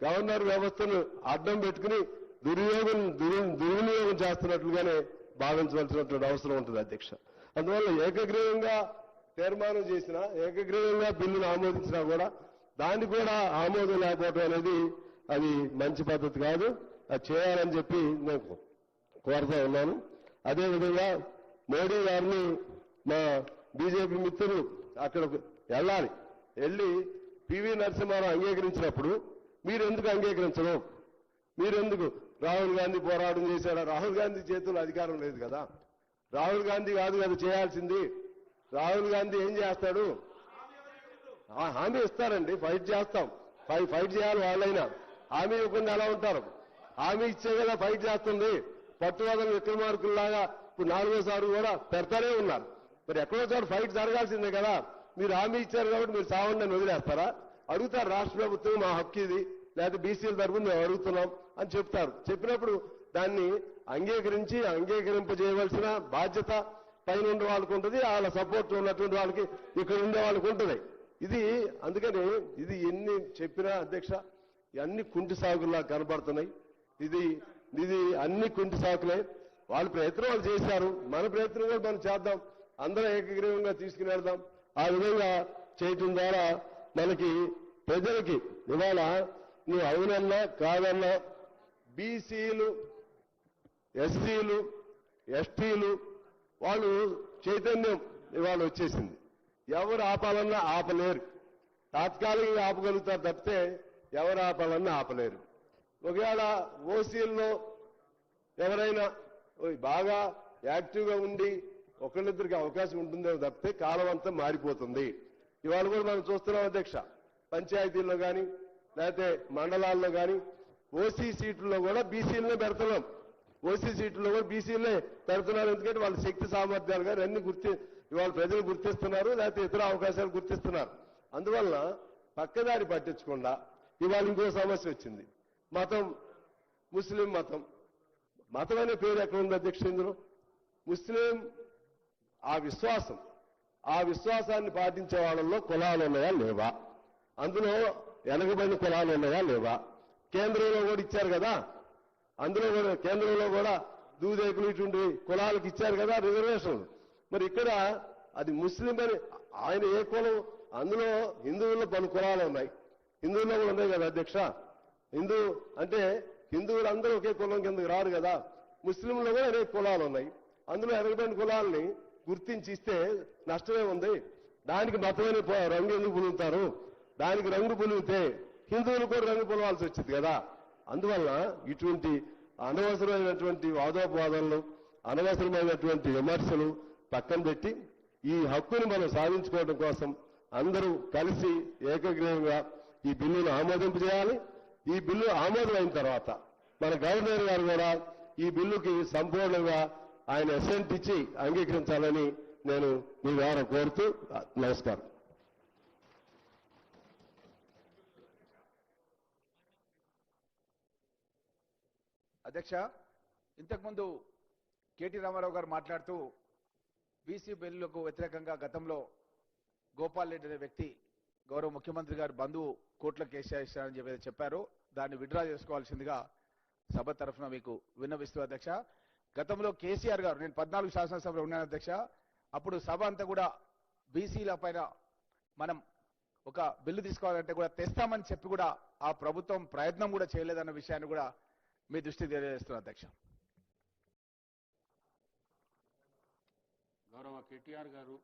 S7: గవర్నర్ వ్యవస్థను అడ్డం పెట్టుకుని దుర్వినియోగం చేస్తున్నట్లుగానే భావించవలసినటువంటి అవసరం ఉంటుంది అధ్యక్ష. అందువల్ల ఏకగ్రీవంగా తీర్మానం చేసినా, ఏకగ్రీవంగా బిల్లును ఆమోదించినా కూడా దాన్ని కూడా ఆమోదం లేకపోవడం అనేది అది మంచి పద్ధతి కాదు. అది చేయాలని చెప్పి నేను కోరుతా ఉన్నాను. అదేవిధంగా మోడీ గారిని మా బీజేపీ మిత్రులు అక్కడికి వెళ్ళి పివి నరసింహారావు అంగీకరించినప్పుడు మీరు ఎందుకు అంగీకరించరు? మీరెందుకు? రాహుల్ గాంధీ పోరాటం చేశాడా? రాహుల్ గాంధీ చేతుల్లో అధికారం లేదు కదా. రాహుల్ గాంధీ కాదు కదా చేయాల్సింది. రాహుల్ గాంధీ ఏం చేస్తాడు? హామీ ఇస్తారండి, ఫైట్ చేస్తాం. ఫైట్ చేయాలి. వాళ్ళైనా హామీ ఇవ్వకుండా ఎలా ఉంటారు? హామీ ఇచ్చే కదా ఫైట్ చేస్తుంది. పట్టువదల విక్రమార్కుల్లాగా ఇప్పుడు 4వ కూడా పెడతానే ఉన్నారు. మరి ఎక్కడో చోట ఫైట్ జరగాల్సిందే కదా. మీరు హామీ ఇచ్చారు కాబట్టి మీరు సావండి అని వదిలేస్తారా? అడుగుతారు రాష్ట్ర ప్రభుత్వం, మా హక్కు ఇది, లేకపోతే బీసీల తరఫున మేము అడుగుతున్నాం అని చెప్తారు. చెప్పినప్పుడు దాన్ని అంగీకరింపజేయవలసిన బాధ్యత పైన ఉండే వాళ్ళకు ఉంటుంది, వాళ్ళ సపోర్ట్ ఉన్నటువంటి వాళ్ళకి ఇక్కడ ఉండే వాళ్ళకి ఉంటుంది. ఇది అందుకని ఇది ఎన్ని చెప్పినా అధ్యక్ష అన్ని కుంటి సాగుల్లా కనబడుతున్నాయి. ఇది అన్ని కుంటి సాకులే. వాళ్ళ ప్రయత్నం వాళ్ళు చేశారు, మన ప్రయత్నం కూడా మనం చేద్దాం. అందరం ఏకగ్రీవంగా తీసుకుని వెళ్దాం. ఆ విధంగా చేయటం ద్వారా మనకి ప్రజలకి ఇవాళ నువ్వు అవునన్నా కాదన్నా బీసీలు, ఎస్సీలు, ఎస్టీలు వాళ్ళు చైతన్యం ఇవాళ వచ్చేసింది. ఎవరు ఆపాలన్నా ఆపలేరు. తాత్కాలికంగా ఆపగలుగుతారు తప్పితే ఎవరు ఆపాలన్నా ఆపలేరు. ఒకవేళ ఓసీల్లో ఎవరైనా బాగా యాక్టివ్గా ఉండి ఒకళ్ళిద్దరికి అవకాశం ఉంటుందేమో తప్పితే కాలం అంతా మారిపోతుంది. ఇవాళ కూడా మనం చూస్తున్నాం అధ్యక్ష, పంచాయతీల్లో కానీ లేకపోతే మండలాల్లో కానీ ఓసీ సీట్లలో కూడా బీసీలనే పెడుతున్నాం. ఓసీ సీట్లలో కూడా బీసీలనే పెడుతున్నారు. ఎందుకంటే వాళ్ళ శక్తి సామర్థ్యాలు కానీ అన్ని ఇవాళ ప్రజలు గుర్తిస్తున్నారు, లేకపోతే ఇతర అవకాశాలు గుర్తిస్తున్నారు. అందువల్ల పక్కదారి పట్టించకుండా ఇవాళ ఇంకో సమస్య వచ్చింది. మతం, ముస్లిం మతం అనే పేరు ఎక్కడ ఉంది అధ్యక్ష? ఇందులో ముస్లిం ఆ విశ్వాసాన్ని పాటించే వాళ్ళల్లో కులాలు ఉన్నాయా లేవా? అందులో వెనకబడిన కులాలు ఉన్నాయా లేవా? కేంద్రంలో కూడా ఇచ్చారు కదా, అందులో కూడా కేంద్రంలో కూడా దూదేకులు ఇటువంటి కులాలకు ఇచ్చారు కదా రిజర్వేషన్లు. మరి ఇక్కడ అది ముస్లిం అని ఆయన ఏ కులం? అందులో హిందువుల్లో పలు కులాలు ఉన్నాయి, హిందువుల్లో కూడా ఉన్నాయి కదా అధ్యక్ష. హిందూ అంటే హిందువులు అందరూ ఒకే కులం కిందకు రారు కదా. ముస్లింలో కూడా అనేక కులాలు ఉన్నాయి. అందులో వెనకబడిన కులాలని గుర్తించి ఇస్తే నష్టమే ఉంది. దానికి మతమైన రంగు ఎందుకు పులుగుతారు? దానికి రంగు పులిగితే హిందువులు కూడా రంగు పులవాల్సి వచ్చింది కదా. అందువల్ల ఇటువంటి అనవసరమైనటువంటి వాదోపవాదాలు, అనవసరమైనటువంటి విమర్శలు పక్కన పెట్టి ఈ హక్కును మనం సాధించుకోవడం కోసం అందరూ కలిసి ఏకగ్రీవంగా ఈ బిల్లును ఆమోదింపజేయాలి. ఈ బిల్లు ఆమోదమైన తర్వాత మన గవర్నర్ గారు కూడా ఈ బిల్లుకి సంపూర్ణంగా ఆయన అసెంట్ ఇచ్చి అంగీకరించాలని నేను మీ ద్వారా కోరుతూ నమస్కారం.
S8: అధ్యక్ష, ఇంతకుముందు కేటీ రామారావు గారు మాట్లాడుతూ బీసీ బిల్లులకు వ్యతిరేకంగా గతంలో గోపాల్ రెడ్డి అనే వ్యక్తి గౌరవ ముఖ్యమంత్రి గారు బంధువు కోర్టులో కేసు చేశారని చెప్పి చెప్పారు. దాన్ని విత్డ్రా చేసుకోవాల్సిందిగా సభ తరఫున మీకు విన్నవిస్తూ అధ్యక్ష, గతంలో కేసీఆర్ గారు, నేను 14 శాసనసభలో ఉన్నాను అధ్యక్ష, అప్పుడు సభ అంతా కూడా బీసీల పైన మనం ఒక బిల్లు తీసుకోవాలంటే కూడా తెస్తామని చెప్పి కూడా ఆ ప్రభుత్వం ప్రయత్నం కూడా చేయలేదన్న విషయాన్ని కూడా మీ దృష్టికి తెలియజేస్తున్నారు అధ్యక్ష.
S9: గౌరవ కేటీఆర్ గారు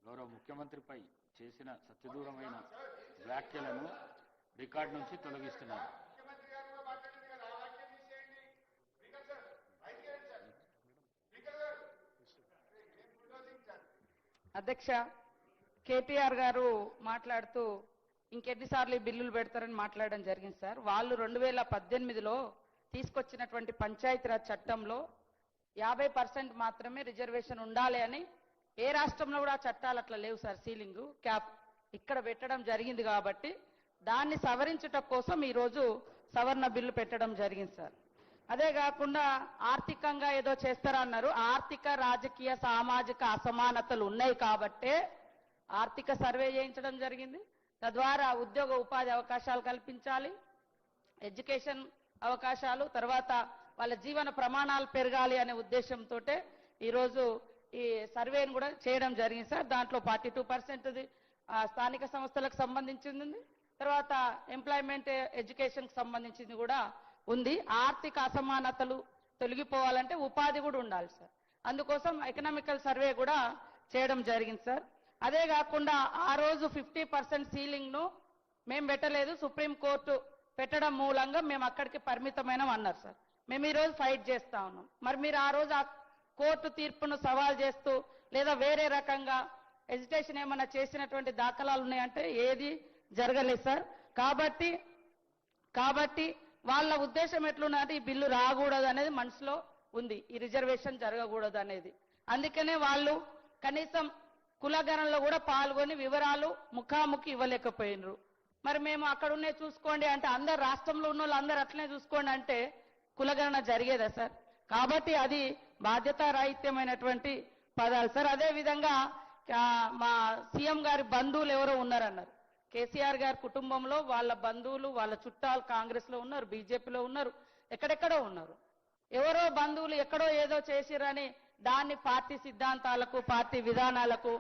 S9: గౌరవ ముఖ్యమంత్రిపై చేసిన సత్యదూరమైన వ్యాఖ్యలను రికార్డు నుంచి తొలగిస్తున్నారు.
S6: అధ్యక్ష, కేటీఆర్ గారు మాట్లాడుతూ ఇంకెన్నిసార్లు ఈ బిల్లులు పెడతారని మాట్లాడడం జరిగింది సార్. వాళ్ళు 2018లో తీసుకొచ్చినటువంటి పంచాయతీరాజ్ చట్టంలో 50% మాత్రమే రిజర్వేషన్ ఉండాలి అని, ఏ రాష్ట్రంలో కూడా చట్టాలు అట్లా లేవు సార్. సీలింగ్ క్యాప్ ఇక్కడ పెట్టడం జరిగింది కాబట్టి దాన్ని సవరించుట కోసం ఈరోజు సవరణ బిల్లు పెట్టడం జరిగింది సార్. అదే కాకుండా ఆర్థికంగా ఏదో చేస్తారన్నారు. ఆర్థిక, రాజకీయ, సామాజిక అసమానతలు ఉన్నాయి కాబట్టే ఆర్థిక సర్వే చేయించడం జరిగింది. తద్వారా ఉద్యోగ ఉపాధి అవకాశాలు కల్పించాలి, ఎడ్యుకేషన్ అవకాశాలు, తర్వాత వాళ్ళ జీవన ప్రమాణాలు పెరగాలి అనే ఉద్దేశంతో ఈరోజు ఈ సర్వేను కూడా చేయడం జరిగింది సార్. దాంట్లో 42% స్థానిక సంస్థలకు సంబంధించింది ఉంది, తర్వాత ఎంప్లాయ్మెంట్ ఎడ్యుకేషన్కి సంబంధించింది కూడా ఉంది. ఆర్థిక అసమానతలు తొలగిపోవాలంటే ఉపాధి కూడా ఉండాలి సార్. అందుకోసం ఎకనామికల్ సర్వే కూడా చేయడం జరిగింది సార్. అదే కాకుండా ఆ రోజు 50% సీలింగ్ను మేము పెట్టలేదు, సుప్రీంకోర్టు పెట్టడం మూలంగా మేము అక్కడికి పరిమితమైనం అన్నారు సార్. మేము ఈరోజు ఫైట్ చేస్తా ఉన్నాం. మరి మీరు ఆ రోజు ఆ కోర్టు తీర్పును సవాల్ చేస్తూ లేదా వేరే రకంగా ఎజిటేషన్ ఏమైనా చేసినటువంటి దాఖలాలు ఉన్నాయంటే ఏది జరగలేదు సార్. కాబట్టి వాళ్ళ ఉద్దేశం ఎట్లున్నది, ఈ బిల్లు రాకూడదు అనేది మనసులో ఉంది, ఈ రిజర్వేషన్ జరగకూడదు అనేది. అందుకనే వాళ్ళు కనీసం కులగణనలో కూడా పాల్గొని వివరాలు ముఖాముఖి ఇవ్వలేకపోయినరు. మరి మేము అక్కడ ఉన్నే చూసుకోండి అంటే అందరు రాష్ట్రంలో ఉన్న వాళ్ళు అందరూ అట్లనే చూసుకోండి అంటే కులగణన జరిగేదా సార్? కాబట్టి అది బాధ్యతారాహిత్యమైనటువంటి పదాలు సార్. అదే విధంగా మా సీఎం గారి బంధువులు ఎవరో ఉన్నారన్నారు. కేసీఆర్ గారి కుటుంబంలో వాళ్ళ బంధువులు, వాళ్ళ చుట్టాలు కాంగ్రెస్లో ఉన్నారు, బీజేపీలో ఉన్నారు, ఎక్కడెక్కడో ఉన్నారు. ఎవరో బంధువులు ఎక్కడో ఏదో చేసిరని దాన్ని పార్టీ సిద్ధాంతాలకు, పార్టీ విధానాలకు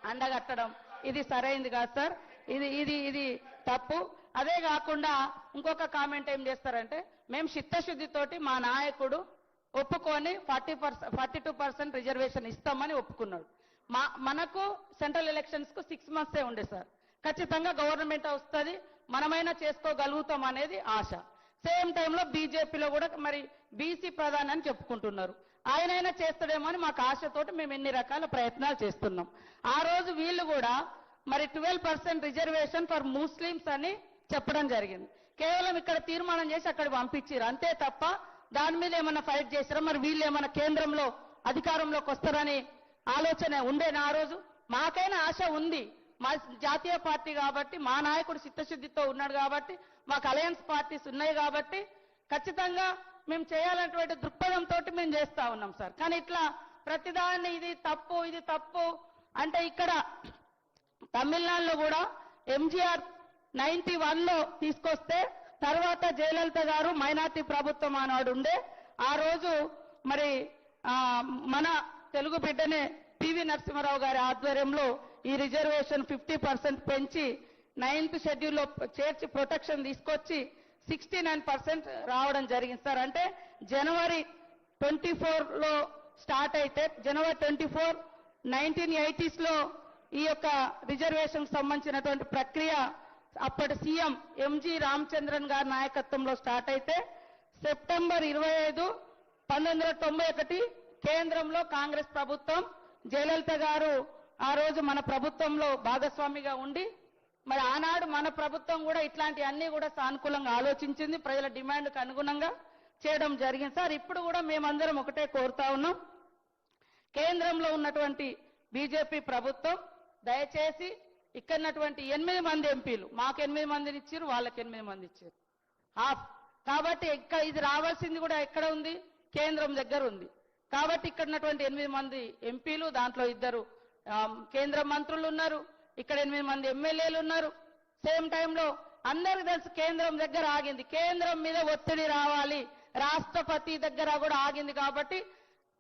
S6: అండగట్టడం ఇది సరైంది కాదు సార్. ఇది తప్పు. అదే కాకుండా ఇంకొక కామెంట్ ఏం చేస్తారంటే, మేము చిత్తశుద్ధితోటి మా నాయకుడు ఒప్పుకొని 42% రిజర్వేషన్ ఇస్తామని ఒప్పుకున్నాడు. మనకు సెంట్రల్ ఎలక్షన్స్ కు 6 months ఉండే సార్. ఖచ్చితంగా గవర్నమెంట్ వస్తుంది, మనమైనా చేసుకోగలుగుతాం అనేది ఆశ. సేమ్ టైంలో బీజేపీలో కూడా మరి బీసీ ప్రధాని అని చెప్పుకుంటున్నారు. ఆయనైనా చేస్తాడేమో అని మాకు ఆశతోటి మేము ఎన్ని రకాల ప్రయత్నాలు చేస్తున్నాం. ఆ రోజు వీళ్ళు కూడా మరి 12% రిజర్వేషన్ ఫర్ ముస్లిమ్స్ అని చెప్పడం జరిగింది. కేవలం ఇక్కడ తీర్మానం చేసి అక్కడ పంపించారు అంతే తప్ప దాని మీద ఏమన్నా ఫైట్ చేశారా? మరి వీళ్ళు ఏమన్నా కేంద్రంలో అధికారంలోకి వస్తారని ఆలోచన ఉండేనా ఆ రోజు? మాకైనా ఆశ ఉంది. మా జాతీయ పార్టీ కాబట్టి, మా నాయకుడు చిత్తశుద్ధితో ఉన్నాడు కాబట్టి, మాకు అలయన్స్ పార్టీస్ ఉన్నాయి కాబట్టి ఖచ్చితంగా మేము చేయాలనేటువంటి దృక్పథంతో మేము చేస్తా ఉన్నాం సార్. కానీ ఇట్లా ప్రతిదాన్ని ఇది తప్పు అంటే ఇక్కడ తమిళనాడులో కూడా ఎంజీఆర్ 91లో తీసుకొస్తే తర్వాత జయలలిత గారు మైనార్టీ ప్రభుత్వం ఆనాడు ఉండే ఆ రోజు మరి మన తెలుగు బిడ్డనే పివి నరసింహారావు గారి ఆధ్వర్యంలో ఈ రిజర్వేషన్ 50% పెంచి 9th షెడ్యూల్లో చేర్చి ప్రొటెక్షన్ తీసుకొచ్చి 69% రావడం జరిగింది సార్. అంటే జనవరి 24లో స్టార్ట్ అయితే జనవరి 24 1980s లో ఈ యొక్క రిజర్వేషన్ సంబంధించినటువంటి ప్రక్రియ అప్పటి సీఎం ఎంజి రామచంద్రన్ గారి నాయకత్వంలో స్టార్ట్ అయితే సెప్టెంబర్ 25, 1991 కేంద్రంలో కాంగ్రెస్ ప్రభుత్వం జయలలిత గారు ఆ రోజు మన ప్రభుత్వంలో భాగస్వామిగా ఉండి మరి ఆనాడు మన ప్రభుత్వం కూడా ఇట్లాంటి అన్ని కూడా సానుకూలంగా ఆలోచించింది, ప్రజల డిమాండ్కు అనుగుణంగా చేయడం జరిగింది. సార్ ఇప్పుడు కూడా మేమందరం ఒకటే కోరుతా ఉన్నాం, కేంద్రంలో ఉన్నటువంటి బీజేపీ ప్రభుత్వం దయచేసి ఇక్కడ ఉన్నటువంటి 8 మంది ఎంపీలు, మాకు 8 మందిని ఇచ్చారు, వాళ్ళకి 8 మంది ఇచ్చారు హాఫ్. కాబట్టి ఇది రావాల్సింది కూడా ఎక్కడ ఉంది, కేంద్రం దగ్గర ఉంది. కాబట్టి ఇక్కడ ఉన్నటువంటి 8 మంది ఎంపీలు, దాంట్లో 2 కేంద్ర మంత్రులు ఉన్నారు, ఇక్కడ 8 మంది ఎమ్మెల్యేలు ఉన్నారు. సేమ్ టైంలో అందరికి తెలుసు కేంద్రం దగ్గర ఆగింది, కేంద్రం మీద ఒత్తిడి రావాలి, రాష్ట్రపతి దగ్గర కూడా ఆగింది. కాబట్టి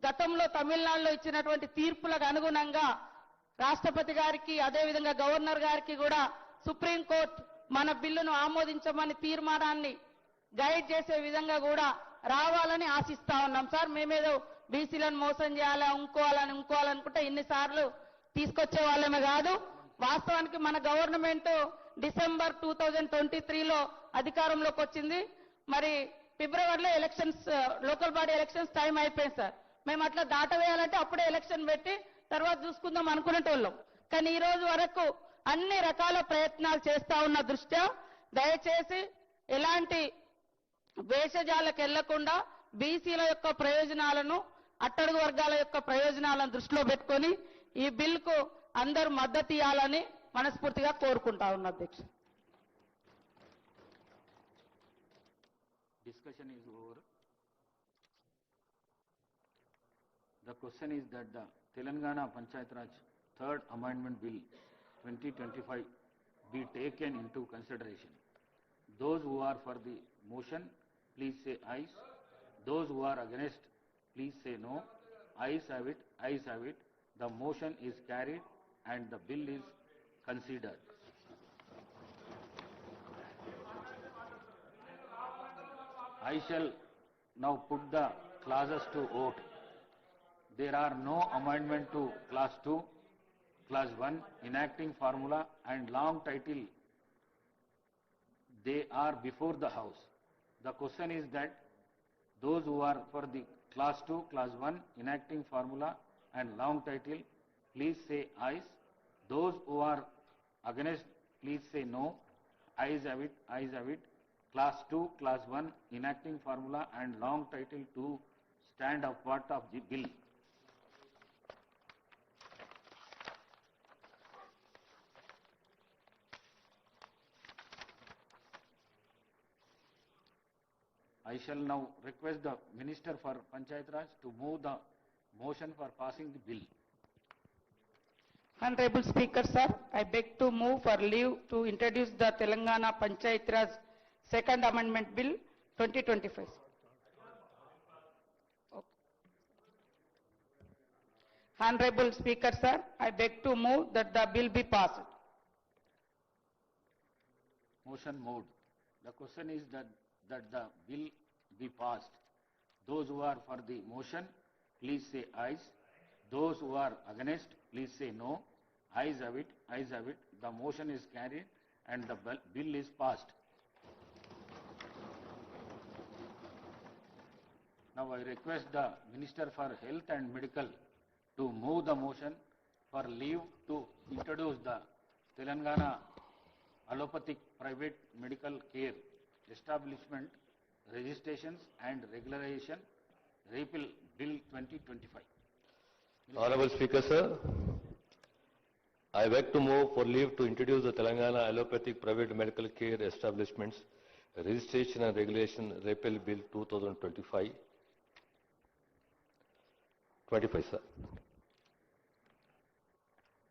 S6: గతంలో తమిళనాడులో ఇచ్చినటువంటి తీర్పులకు అనుగుణంగా రాష్ట్రపతి గారికి అదేవిధంగా గవర్నర్ గారికి కూడా సుప్రీంకోర్టు మన బిల్లును ఆమోదించమని తీర్మానాన్ని గైడ్ చేసే విధంగా కూడా రావాలని ఆశిస్తా ఉన్నాం. సార్ మేమేదో బీసీలను మోసం చేయాలా ఇంకోవాలనుకుంటే ఇన్నిసార్లు తీసుకొచ్చే వాళ్ళమే కాదు. వాస్తవానికి మన గవర్నమెంట్ డిసెంబర్ 2023లో అధికారంలోకి వచ్చింది. మరి ఫిబ్రవరిలో elections, local body elections time అయిపోయింది సార్. మేము అట్లా దాటవేయాలంటే అప్పుడే ఎలక్షన్ పెట్టి తర్వాత చూసుకుందాం అనుకునేటోళ్ళం. కానీ ఈ రోజు వరకు అన్ని రకాల ప్రయత్నాలు చేస్తా ఉన్న దృష్ట్యా దయచేసి ఎలాంటి వేషజాలకు వెళ్లకుండా బీసీల యొక్క ప్రయోజనాలను, అట్టడుగు వర్గాల యొక్క ప్రయోజనాలను దృష్టిలో పెట్టుకొని ఈ బిల్కు అందరూ మద్దతు ఇవ్వాలని మనస్ఫూర్తిగా కోరుకుంటా ఉన్నా అధ్యక్ష.
S9: Discussion is over. The question is that the Telangana Panchayat Raj Third Amendment Bill 2025 be taken into consideration. Those who are for the motion, please say ayes. Those who are against, please say no. Ayes have it, ayes have it. The motion is carried and the bill is considered. I shall now put the clauses to vote. There are no amendment to clause 2, clause 1, enacting formula and long title. They are before the house. The question is that those who are for the clause 2, clause 1, enacting formula and long title, please say ayes. Those who are against, please say no. Ayes have it, ayes have it. Class 2, Class 1, enacting formula and long title to stand of part of the bill. I shall now request the Minister for Panchayat Raj to move the motion for passing the bill.
S6: Honorable Speaker, sir, I beg to move for leave to introduce the Telangana Panchayat Raj Second Amendment Bill 2025. Okay. Honorable Speaker, sir, I beg to move that the bill be passed.
S9: Motion moved. The question is that the bill be passed. Those who are for the motion, please say ayes. Those who are against, please say no. Ayes have it, ayes have it. The motion is carried and the bill is passed. Now I request the Minister for Health and Medical to move the motion for leave to introduce the Telangana Allopathic Private Medical Care Establishment Registrations and Regularization Repeal Bill 2025.
S10: Honorable Speaker, sir, I beg to move for leave to introduce the Telangana Allopathic Private Medical Care Establishments Registration and Regulation Repeal Bill 2025. 25, sir.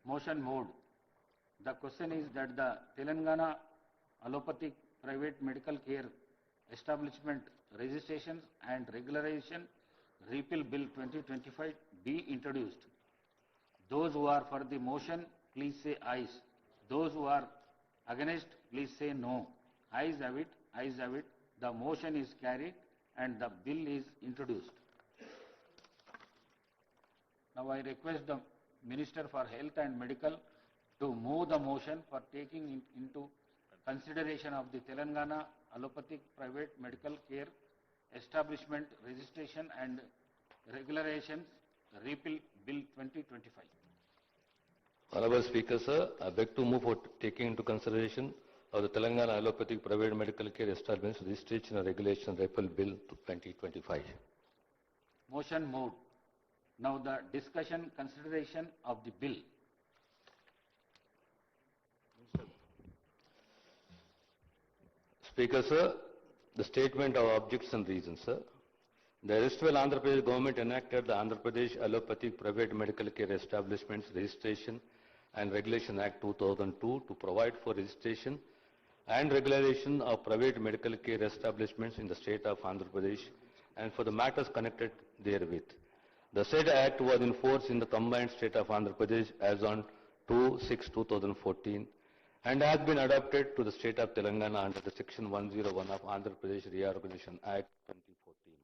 S9: Motion moved. The question is that the Telangana Allopathic Private Medical Care Establishment Registrations and Regularization Repeal Bill 2025 be introduced. Those who are for the motion, please say ayes. Those who are against, please say no. Ayes have it, ayes have it. The motion is carried and the bill is introduced. Now I request the Minister for Health and Medical to move the motion for taking into consideration of the Telangana Allopathic Private Medical Care Establishment Registration and Regulations Repeal Bill 2025.
S10: Honorable Speaker, sir, I beg to move for taking into consideration of the Telangana Allopathic Private Medical Care Establishments Registration and Regulation Repeal Bill 2025.
S9: Motion moved. Now the discussion consideration of the bill.
S10: Speaker, sir, the statement of objects and reasons, sir. The erstwhile Andhra Pradesh government enacted the Andhra Pradesh Allopathic Private Medical Care Establishments Registration and Regulation Act 2002 to provide for registration and regularization of private medical care establishments in the state of Andhra Pradesh and for the matters connected therewith. The said act was in force in the combined state of Andhra Pradesh as on 2/6/2014 and has been adopted to the state of Telangana under the Section 101 of Andhra Pradesh Reorganization Act 2014.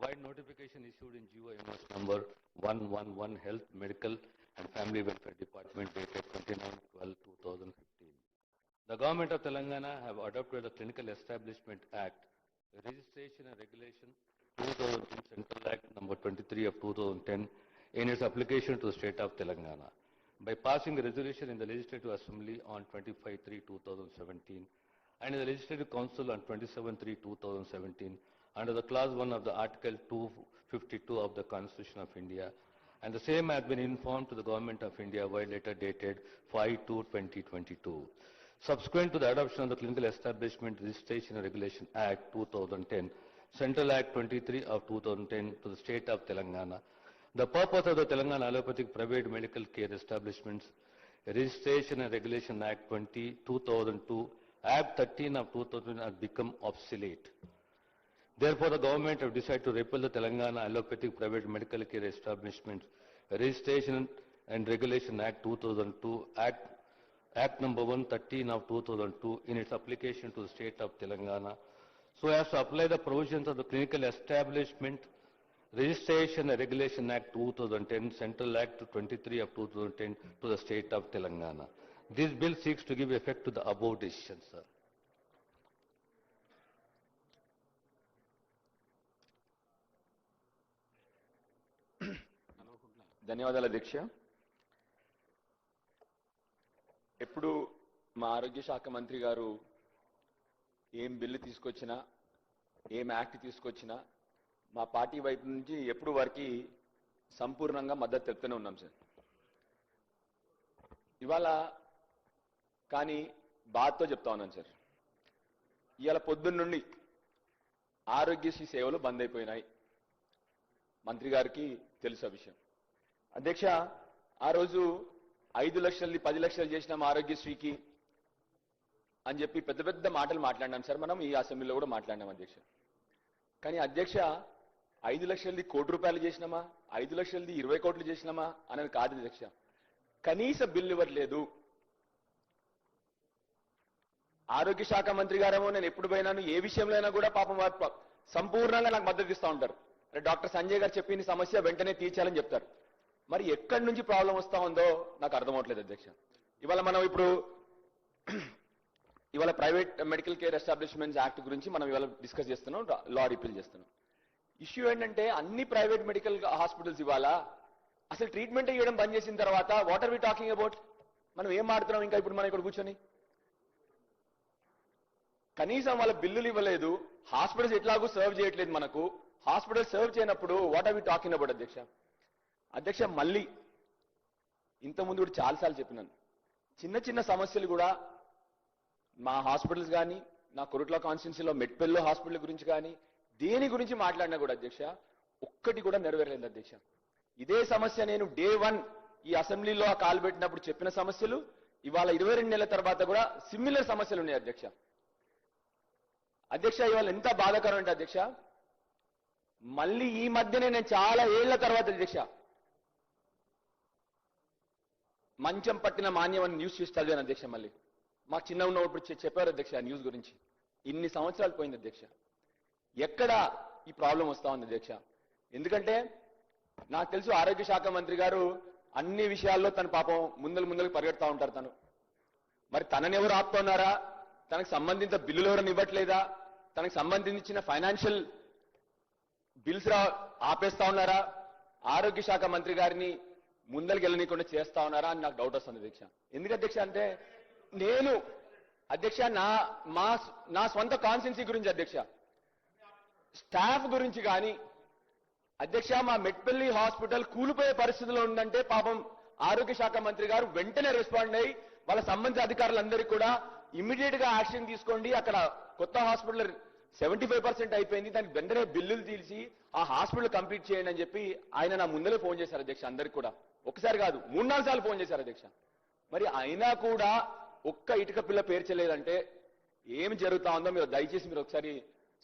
S10: Wide notification issued in GOMS number 111 Health, Medical and Family Welfare Department dated 29/12/2015. The government of Telangana have adopted the Clinical Establishment Act, Registration and Regulation 2010 Central Act number 23 of 2010 in its application to the state of Telangana. By passing a resolution in the Legislative Assembly on 25/3/2017 and in the Legislative Council on 27/3/2017 under the Clause 1 of the Article 252 of the Constitution of India, and the same has been informed to the Government of India by letter dated 5/2/2022. Subsequent to the adoption of the Clinical Establishment Registration and Regulation Act 2010, Central Act 23 of 2010 to the state of Telangana, the purpose of the Telangana Allopathic Private Medical Care Establishments Registration and Regulation Act 2002, Act 13 of 2000 has become obsolete. Therefore, the government have decided to repeal the Telangana Allopathic Private Medical Care Establishments Registration and Regulation Act 2002, Act number 113 of 2002 in its application to the state of Telangana, so as to apply the provisions of the Clinical Establishment Registration and Regulation Act 2010, Central Act 23 of 2010 to the state of Telangana. This bill seeks to give effect to the above decision, sir.
S11: ధన్యవాదాలు అధ్యక్ష. ఎప్పుడు మా ఆరోగ్య శాఖ మంత్రి గారు ఏం bill తీసుకొచ్చినా ఏం యాక్ట్ తీసుకొచ్చినా మా పార్టీ వైపు నుంచి ఎప్పుడు వారికి సంపూర్ణంగా మద్దతు తెలుపుతూనే ఉన్నాం సార్. ఇవాళ కానీ బాధతో చెప్తా ఉన్నాను సార్, ఇవాళ పొద్దున్న నుండి ఆరోగ్యశ్రీ సేవలు బంద్ అయిపోయినాయి. మంత్రి గారికి తెలుసు ఆ విషయం. అధ్యక్ష, ఆ రోజు 5 లక్షలది 10 లక్షలు చేసినాం ఆరోగ్యశ్రీకి అని చెప్పి పెద్ద పెద్ద మాటలు మాట్లాడినాం సార్. మనం ఈ అసెంబ్లీలో కూడా మాట్లాడినాం అధ్యక్ష. కానీ అధ్యక్ష, 5 లక్షలది ₹1 కోటి చేసినామా, 5 లక్షలది 20 కోట్లు చేసినామా అనేది కాదు అధ్యక్ష. కనీస బిల్లు ఇవ్వట్లేదు. ఆరోగ్య శాఖ మంత్రి గారేమో నేను ఎప్పుడు పోయినాను ఏ విషయంలో అయినా కూడా పాపం వారు సంపూర్ణంగా నాకు మద్దతు ఇస్తూ ఉంటారు. డాక్టర్ సంజయ్ గారు చెప్పిన సమస్య వెంటనే తీర్చాలని చెప్తారు. మరి ఎక్కడి నుంచి ప్రాబ్లం వస్తా ఉందో నాకు అర్థం అవట్లేదు అధ్యక్ష. ఇవాళ మనం ఇవాళ private medical care establishments act గురించి మనం ఇవాళ డిస్కస్ చేస్తున్నాం, లా రిపీల్ చేస్తున్నాం. ఇష్యూ ఏంటంటే అన్ని ప్రైవేట్ మెడికల్ హాస్పిటల్స్ ఇవాళ అసలు ట్రీట్మెంట్ ఇవ్వడం బంద్ చేసిన తర్వాత what are we talking about? మనం ఏం మాడుతున్నాం ఇంకా ఇప్పుడు మనం ఇక్కడ కూర్చొని? కనీసం వాళ్ళ బిల్లులు ఇవ్వలేదు, హాస్పిటల్స్ ఎట్లాగూ సర్వ్ చేయట్లేదు. మనకు హాస్పిటల్ సర్వ్ చేయనప్పుడు what are we talking about అధ్యక్ష? అధ్యక్ష, మళ్ళీ ఇంతకుముందు కూడా చాలాసార్లు చెప్పినాను, చిన్న చిన్న సమస్యలు కూడా మా హాస్పిటల్స్ కానీ నా కొరుట్ల కాన్స్టిట్యున్సీలో మెట్పెల్లో హాస్పిటల్ గురించి కానీ దేని గురించి మాట్లాడినా కూడా అధ్యక్ష ఒక్కటి కూడా నెరవేరలేదు అధ్యక్ష. ఇదే సమస్య నేను డే 1 ఈ అసెంబ్లీలో కాలు పెట్టినప్పుడు చెప్పిన సమస్యలు ఇవాళ 22 నెలల తర్వాత కూడా సిమిలర్ సమస్యలు ఉన్నాయి అధ్యక్ష. అధ్యక్ష, ఇవాళ ఎంత బాధాకరం అంటే అధ్యక్ష, మళ్ళీ ఈ మధ్యనే నేను చాలా ఏళ్ల తర్వాత అధ్యక్ష మంచం పట్టిన మాన్యం అని న్యూస్ చూసి చదివాను అధ్యక్ష. మళ్ళీ మాకు చిన్న ఉన్నప్పుడు చెప్పారు అధ్యక్ష ఆ న్యూస్ గురించి. ఇన్ని సంవత్సరాలు పోయింది అధ్యక్ష, ఎక్కడ ఈ ప్రాబ్లం వస్తా ఉంది అధ్యక్ష? ఎందుకంటే నాకు తెలుసు ఆరోగ్య శాఖ మంత్రి గారు అన్ని విషయాల్లో తన పాపం ముందలు పరిగెడతా ఉంటారు తను. మరి తనని ఎవరు ఆపుతున్నారా, తనకు సంబంధించిన బిల్లులు ఎవరైనా ఇవ్వట్లేదా, తనకు సంబంధించిన ఫైనాన్షియల్ బిల్స్ ఆపేస్తా ఉన్నారా, ఆరోగ్య శాఖ మంత్రి గారిని ముందరికి వెళ్ళనీయకుండా చేస్తా ఉన్నారా అని నాకు డౌట్ వస్తుంది అధ్యక్ష. ఎందుకు అధ్యక్ష అంటే నేను అధ్యక్ష నా స్వంత కాన్స్టిట్యున్సీ గురించి అధ్యక్ష, స్టాఫ్ గురించి కానీ అధ్యక్ష, మా మెట్పల్లి హాస్పిటల్ కూలిపోయే పరిస్థితిలో ఉందంటే పాపం ఆరోగ్య శాఖ మంత్రి గారు వెంటనే రెస్పాండ్ అయ్యి వాళ్ళ సంబంధిత అధికారులందరికీ కూడా ఇమ్మీడియట్ గా యాక్షన్ తీసుకోండి, అక్కడ కొత్త హాస్పిటల్ 75% అయిపోయింది, దానికి వెంటనే బిల్లులు తీసి ఆ హాస్పిటల్ కంప్లీట్ చేయండి అని చెప్పి ఆయన నా ముందరే ఫోన్ చేశారు అధ్యక్ష. అందరికి కూడా ఒకసారి కాదు 3-4 సార్లు ఫోన్ చేశారు అధ్యక్ష. మరి అయినా కూడా ఒక్క ఇటుక పిల్ల పేర్చలేదంటే ఏం జరుగుతా ఉందో మీరు దయచేసి మీరు ఒకసారి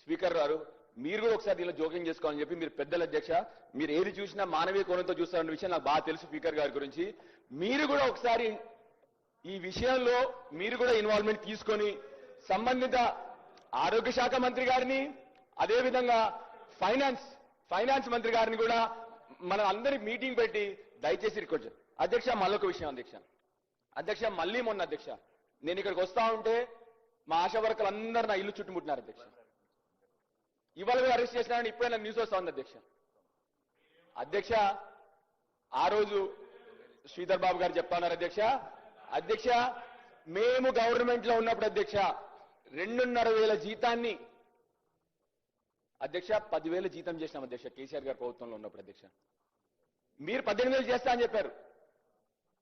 S11: స్పీకర్ గారు మీరు కూడా ఒకసారి దీనిలో జోక్యం చేసుకోవాలని చెప్పి, మీరు పెద్దల అధ్యక్ష, మీరు ఏది చూసినా మానవీయ కోణంతో చూస్తారన్న విషయం నాకు బాగా తెలుసు స్పీకర్ గారి గురించి. మీరు కూడా ఒకసారి ఈ విషయంలో మీరు కూడా ఇన్వాల్వ్మెంట్ తీసుకొని సంబంధిత ఆరోగ్య శాఖ మంత్రి గారిని అదేవిధంగా ఫైనాన్స్ మంత్రి గారిని కూడా మనం అందరి మీటింగ్ పెట్టి దయచేసి రిక్వెస్ట్ అధ్యక్ష. మళ్ళొక విషయం అధ్యక్ష, మళ్ళీ మొన్న అధ్యక్ష నేను ఇక్కడికి వస్తా ఉంటే మా ఆశా వర్కర్లు అందరూ నా ఇల్లు చుట్టుముట్టినారు అధ్యక్ష. ఇవాళ కూడా అరెస్ట్ చేసినారని ఇప్పుడే నాకు న్యూస్ వస్తా ఉంది అధ్యక్ష. ఆ రోజు శ్రీధర్ బాబు గారు చెప్తా ఉన్నారు అధ్యక్ష, మేము గవర్నమెంట్ లో ఉన్నప్పుడు అధ్యక్ష 2,500 జీతాన్ని అధ్యక్ష 10,000 జీతం చేసినాం అధ్యక్ష కేసీఆర్ గారి ప్రభుత్వంలో ఉన్నప్పుడు అధ్యక్ష. మీరు 18,000 చేస్తా అని చెప్పారు.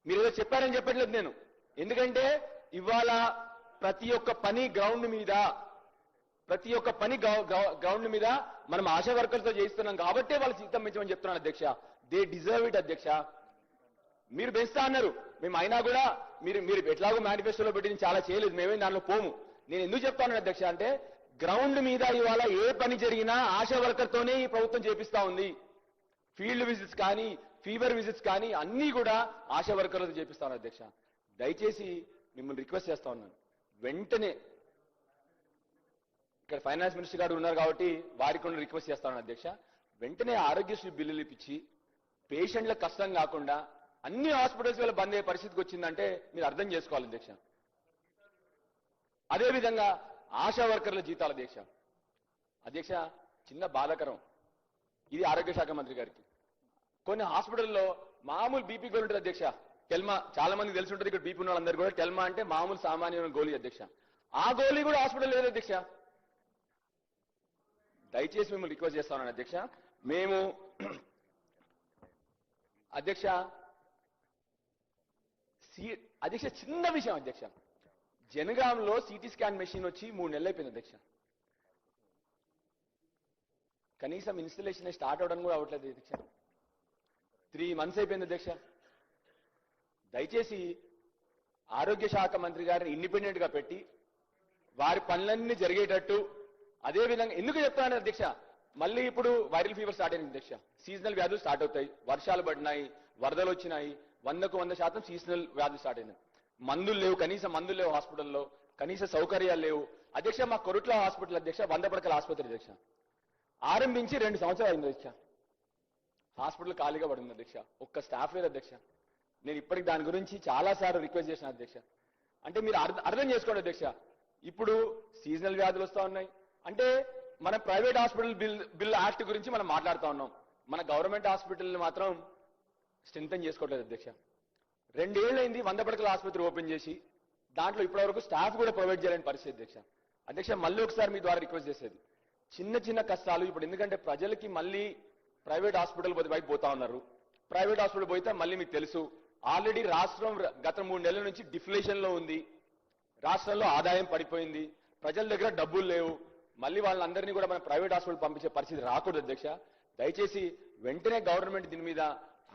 S11: మీరు ఏదో చెప్పారని చెప్పట్లేదు నేను, ఎందుకంటే ఇవాళ ప్రతి ఒక్క పని గ్రౌండ్ మీద మనం ఆశా వర్కర్స్తో చేయిస్తున్నాం కాబట్టే వాళ్ళు జీతం పెంచమని చెప్తున్నాను అధ్యక్ష. దే డిజర్వ్ ఇట్ అధ్యక్ష. మీరు పెంచుతా అన్నారు, మేము అయినా కూడా మీరు ఎట్లాగో మేనిఫెస్టోలో పెట్టి చాలా చేయలేదు, మేమే దానిలో పోము. నేను ఎందుకు చెప్తాను అధ్యక్ష అంటే గ్రౌండ్ మీద ఇవాళ ఏ పని జరిగినా ఆశా వర్కర్తోనే ఈ ప్రభుత్వం చేపిస్తా ఉంది. ఫీల్డ్ విజిట్స్ కానీ ఫీవర్ విజిట్స్ కానీ అన్నీ కూడా ఆశా వర్కర్లతో చేపిస్తాను అధ్యక్ష. దయచేసి మిమ్మల్ని రిక్వెస్ట్ చేస్తా ఉన్నాను, వెంటనే ఇక్కడ ఫైనాన్స్ మినిస్టర్ గారు ఉన్నారు కాబట్టి వారికి కూడా రిక్వెస్ట్ చేస్తాను అధ్యక్ష, వెంటనే ఆరోగ్యశ్రీ బిల్లులు ఇప్పించి పేషెంట్లకు కష్టం కాకుండా అన్ని హాస్పిటల్స్ వల్ల బంద్ అయ్యే పరిస్థితికి వచ్చిందంటే మీరు అర్థం చేసుకోవాలి అధ్యక్ష. అదేవిధంగా ఆశా వర్కర్ల జీతాలు అధ్యక్ష చిన్న బాధాకరం, ఇది ఆరోగ్య శాఖ మంత్రి గారికి. కొన్ని హాస్పిటల్లో మామూలు బీపీ గోళీ ఉంటుంది అధ్యక్ష, టెల్మా, చాలా మందికి తెలిసి ఉంటుంది ఇక్కడ బీపీ ఉన్న వాళ్ళందరూ కూడా. టెల్మా అంటే మామూలు సామాన్యమైన గోళీ అధ్యక్ష, ఆ గోళీ కూడా హాస్పిటల్ లేదు అధ్యక్ష. దయచేసి మిమ్మల్ని రిక్వెస్ట్ చేస్తా ఉన్నాను అధ్యక్ష. మేము అధ్యక్ష చిన్న విషయం అధ్యక్ష, జనగాంలో సిటీ స్కాన్ మెషిన్ వచ్చి 3 నెలలు అయిపోయింది అధ్యక్ష. కనీసం ఇన్స్టలేషన్ స్టార్ట్ అవడం కూడా అవ్వట్లేదు అధ్యక్ష. 3 months అయిపోయింది అధ్యక్ష. దయచేసి ఆరోగ్య శాఖ మంత్రి గారిని ఇండిపెండెంట్ గా పెట్టి వారి పనులన్నీ జరిగేటట్టు, అదేవిధంగా ఎందుకు చెప్తాను అధ్యక్ష, మళ్ళీ ఇప్పుడు వైరల్ ఫీవర్ స్టార్ట్ అయింది అధ్యక్ష, సీజనల్ వ్యాధులు స్టార్ట్ అవుతాయి, వర్షాలు పడినాయి, వరదలు వచ్చినాయి, 100% సీజనల్ వ్యాధులు స్టార్ట్ అయినాయి. మందులు లేవు, కనీసం మందులు లేవు హాస్పిటల్లో, కనీస సౌకర్యాలు లేవు అధ్యక్ష. మా కొరుట్ల హాస్పిటల్ అధ్యక్ష 100 పడకల ఆసుపత్రి అధ్యక్ష, ఆరంభించి 2 సంవత్సరాలు అయింది అధ్యక్ష. హాస్పిటల్ ఖాళీగా పడింది అధ్యక్ష, ఒక్క స్టాఫ్ లేదు అధ్యక్ష. నేను ఇప్పటికి దాని గురించి చాలా సార్లు రిక్వెస్ట్ చేసిన అధ్యక్ష. అంటే మీరు అర్థం చేసుకోండి అధ్యక్ష, ఇప్పుడు సీజనల్ వ్యాధులు వస్తా ఉన్నాయి అంటే మన ప్రైవేట్ హాస్పిటల్ బిల్ యాక్ట్ గురించి మనం మాట్లాడుతూ ఉన్నాం, మన గవర్నమెంట్ హాస్పిటల్ని మాత్రం స్ట్రెంథెన్ చేసుకోవట్లేదు అధ్యక్ష. 2 ఏళ్ళైంది 100 పడకల ఆసుపత్రి ఓపెన్ చేసి, దాంట్లో ఇప్పటివరకు స్టాఫ్ కూడా ప్రొవైడ్ చేయలేని పరిస్థితి అధ్యక్ష. మళ్ళీ ఒకసారి మీ ద్వారా రిక్వెస్ట్ చేసేది, చిన్న కష్టాలు ఇప్పుడు, ఎందుకంటే ప్రజలకి మళ్ళీ ప్రైవేట్ హాస్పిటల్ వైపు పోతా ఉన్నారు. ప్రైవేట్ హాస్పిటల్ పోతే మళ్ళీ మీకు తెలుసు ఆల్రెడీ రాష్ట్రం గత 3 నెలల నుంచి డిఫ్లేషన్ లో ఉంది, రాష్ట్రంలో ఆదాయం పడిపోయింది, ప్రజల దగ్గర డబ్బులు లేవు. మళ్ళీ వాళ్ళందరినీ కూడా మనం ప్రైవేట్ హాస్పిటల్ పంపించే పరిస్థితి రాకూడదు అధ్యక్ష. దయచేసి వెంటనే గవర్నమెంట్ దీని మీద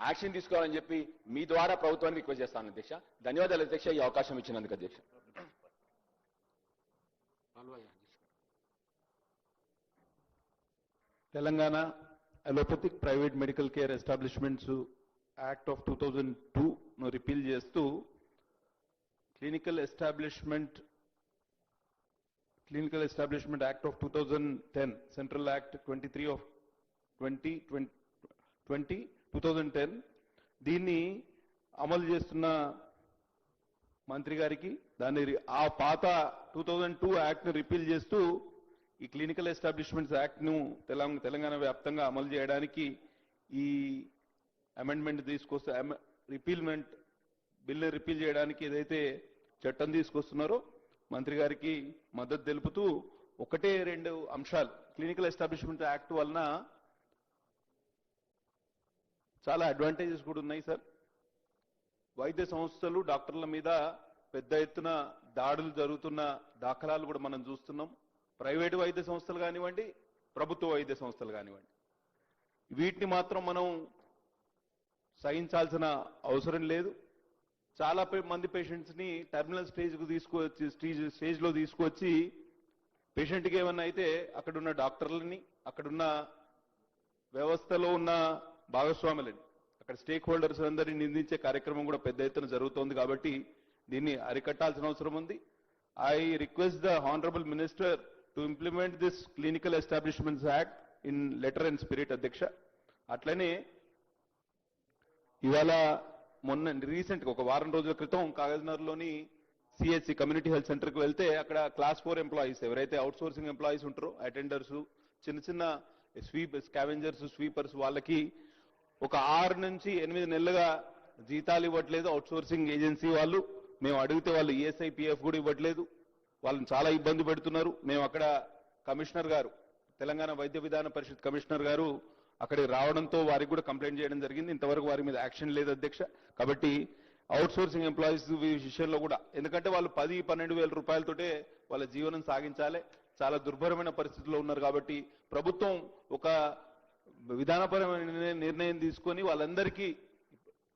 S11: యాక్షన్ తీసుకోవాలని చెప్పి మీ ద్వారా ప్రభుత్వాన్ని రిక్వెస్ట్ చేస్తాను అధ్యక్ష. ధన్యవాదాలు అధ్యక్ష, ఈ అవకాశం ఇచ్చినందుకు అధ్యక్ష.
S12: Telangana allopathic private medical care establishments act of 2002 ను రిపీల్ చేస్తూ clinical establishment act of 2010, central act 23 of 2010 దీన్ని అమలు చేస్తున్న మంత్రి గారికి, దాన్ని ఆ పాత 2002 యాక్ట్ను రిపీల్ చేస్తూ ఈ క్లినికల్ ఎస్టాబ్లిష్మెంట్స్ యాక్ట్ను తెలంగాణ వ్యాప్తంగా అమలు చేయడానికి ఈ అమెండ్మెంట్ తీసుకొస్తే రిపీల్మెంట్ బిల్లు రిపీల్ చేయడానికి ఏదైతే చట్టం తీసుకొస్తున్నారో మంత్రి గారికి మద్దతు తెలుపుతూ ఒకటే రెండు అంశాలు. క్లినికల్ ఎస్టాబ్లిష్మెంట్ యాక్ట్ వలన చాలా అడ్వాంటేజెస్ కూడా ఉన్నాయి సార్. వైద్య సంస్థలు డాక్టర్ల మీద పెద్ద ఎత్తున దాడులు జరుగుతున్న దాఖలాలు కూడా మనం చూస్తున్నాం. ప్రైవేటు వైద్య సంస్థలు కానివ్వండి, ప్రభుత్వ వైద్య సంస్థలు కానివ్వండి, వీటిని మాత్రం మనం సహించాల్సిన అవసరం లేదు. చాలా మంది పేషెంట్స్ని టెర్మినల్ స్టేజ్లో తీసుకువచ్చి పేషెంట్కి ఏమన్నా అయితే అక్కడున్న డాక్టర్లని, అక్కడున్న వ్యవస్థలో ఉన్న భాగస్వాములని, అక్కడ స్టేక్ హోల్డర్స్ అందరినీ నిందించే కార్యక్రమం కూడా పెద్ద ఎత్తున జరుగుతోంది. కాబట్టి దీన్ని అరికట్టాల్సిన అవసరం ఉంది. I request the honourable minister to implement this clinical establishments act in letter and spirit అధ్యక్ష. అట్లనే ఇవాళ మొన్న రీసెంట్గా ఒక వారం రోజుల క్రితం కాగజ్నగర్లోని సిహెచ్సి కమ్యూనిటీ హెల్త్ సెంటర్కి వెళ్తే అక్కడ క్లాస్ 4 ఎంప్లాయీస్ ఎవరైతే అవుట్ సోర్సింగ్ ఎంప్లాయీస్ ఉంటారో, అటెండర్స్, చిన్న చిన్న స్కావెంజర్స్, స్వీపర్స్, వాళ్ళకి ఒక 6 నుంచి 8 నెలలుగా జీతాలు ఇవ్వట్లేదు అవుట్ సోర్సింగ్ ఏజెన్సీ వాళ్ళు. మేము అడిగితే వాళ్ళు ఈఎస్ఐ పిఎఫ్ కూడా ఇవ్వట్లేదు. వాళ్ళని చాలా ఇబ్బంది పెడుతున్నారు. మేము అక్కడ కమిషనర్ గారు, తెలంగాణ వైద్య విధాన పరిషత్ కమిషనర్ గారు అక్కడికి రావడంతో వారికి కూడా కంప్లైంట్ చేయడం జరిగింది. ఇంతవరకు వారి మీద యాక్షన్ లేదు అధ్యక్ష. కాబట్టి అవుట్ సోర్సింగ్ ఎంప్లాయీస్ విషయంలో కూడా, ఎందుకంటే వాళ్ళు 10-12 వేల రూపాయలతోటే వాళ్ళ జీవనం సాగించాలి, చాలా దుర్భరమైన పరిస్థితుల్లో ఉన్నారు. కాబట్టి ప్రభుత్వం ఒక విధానపరమైన నిర్ణయం తీసుకొని వాళ్ళందరికీ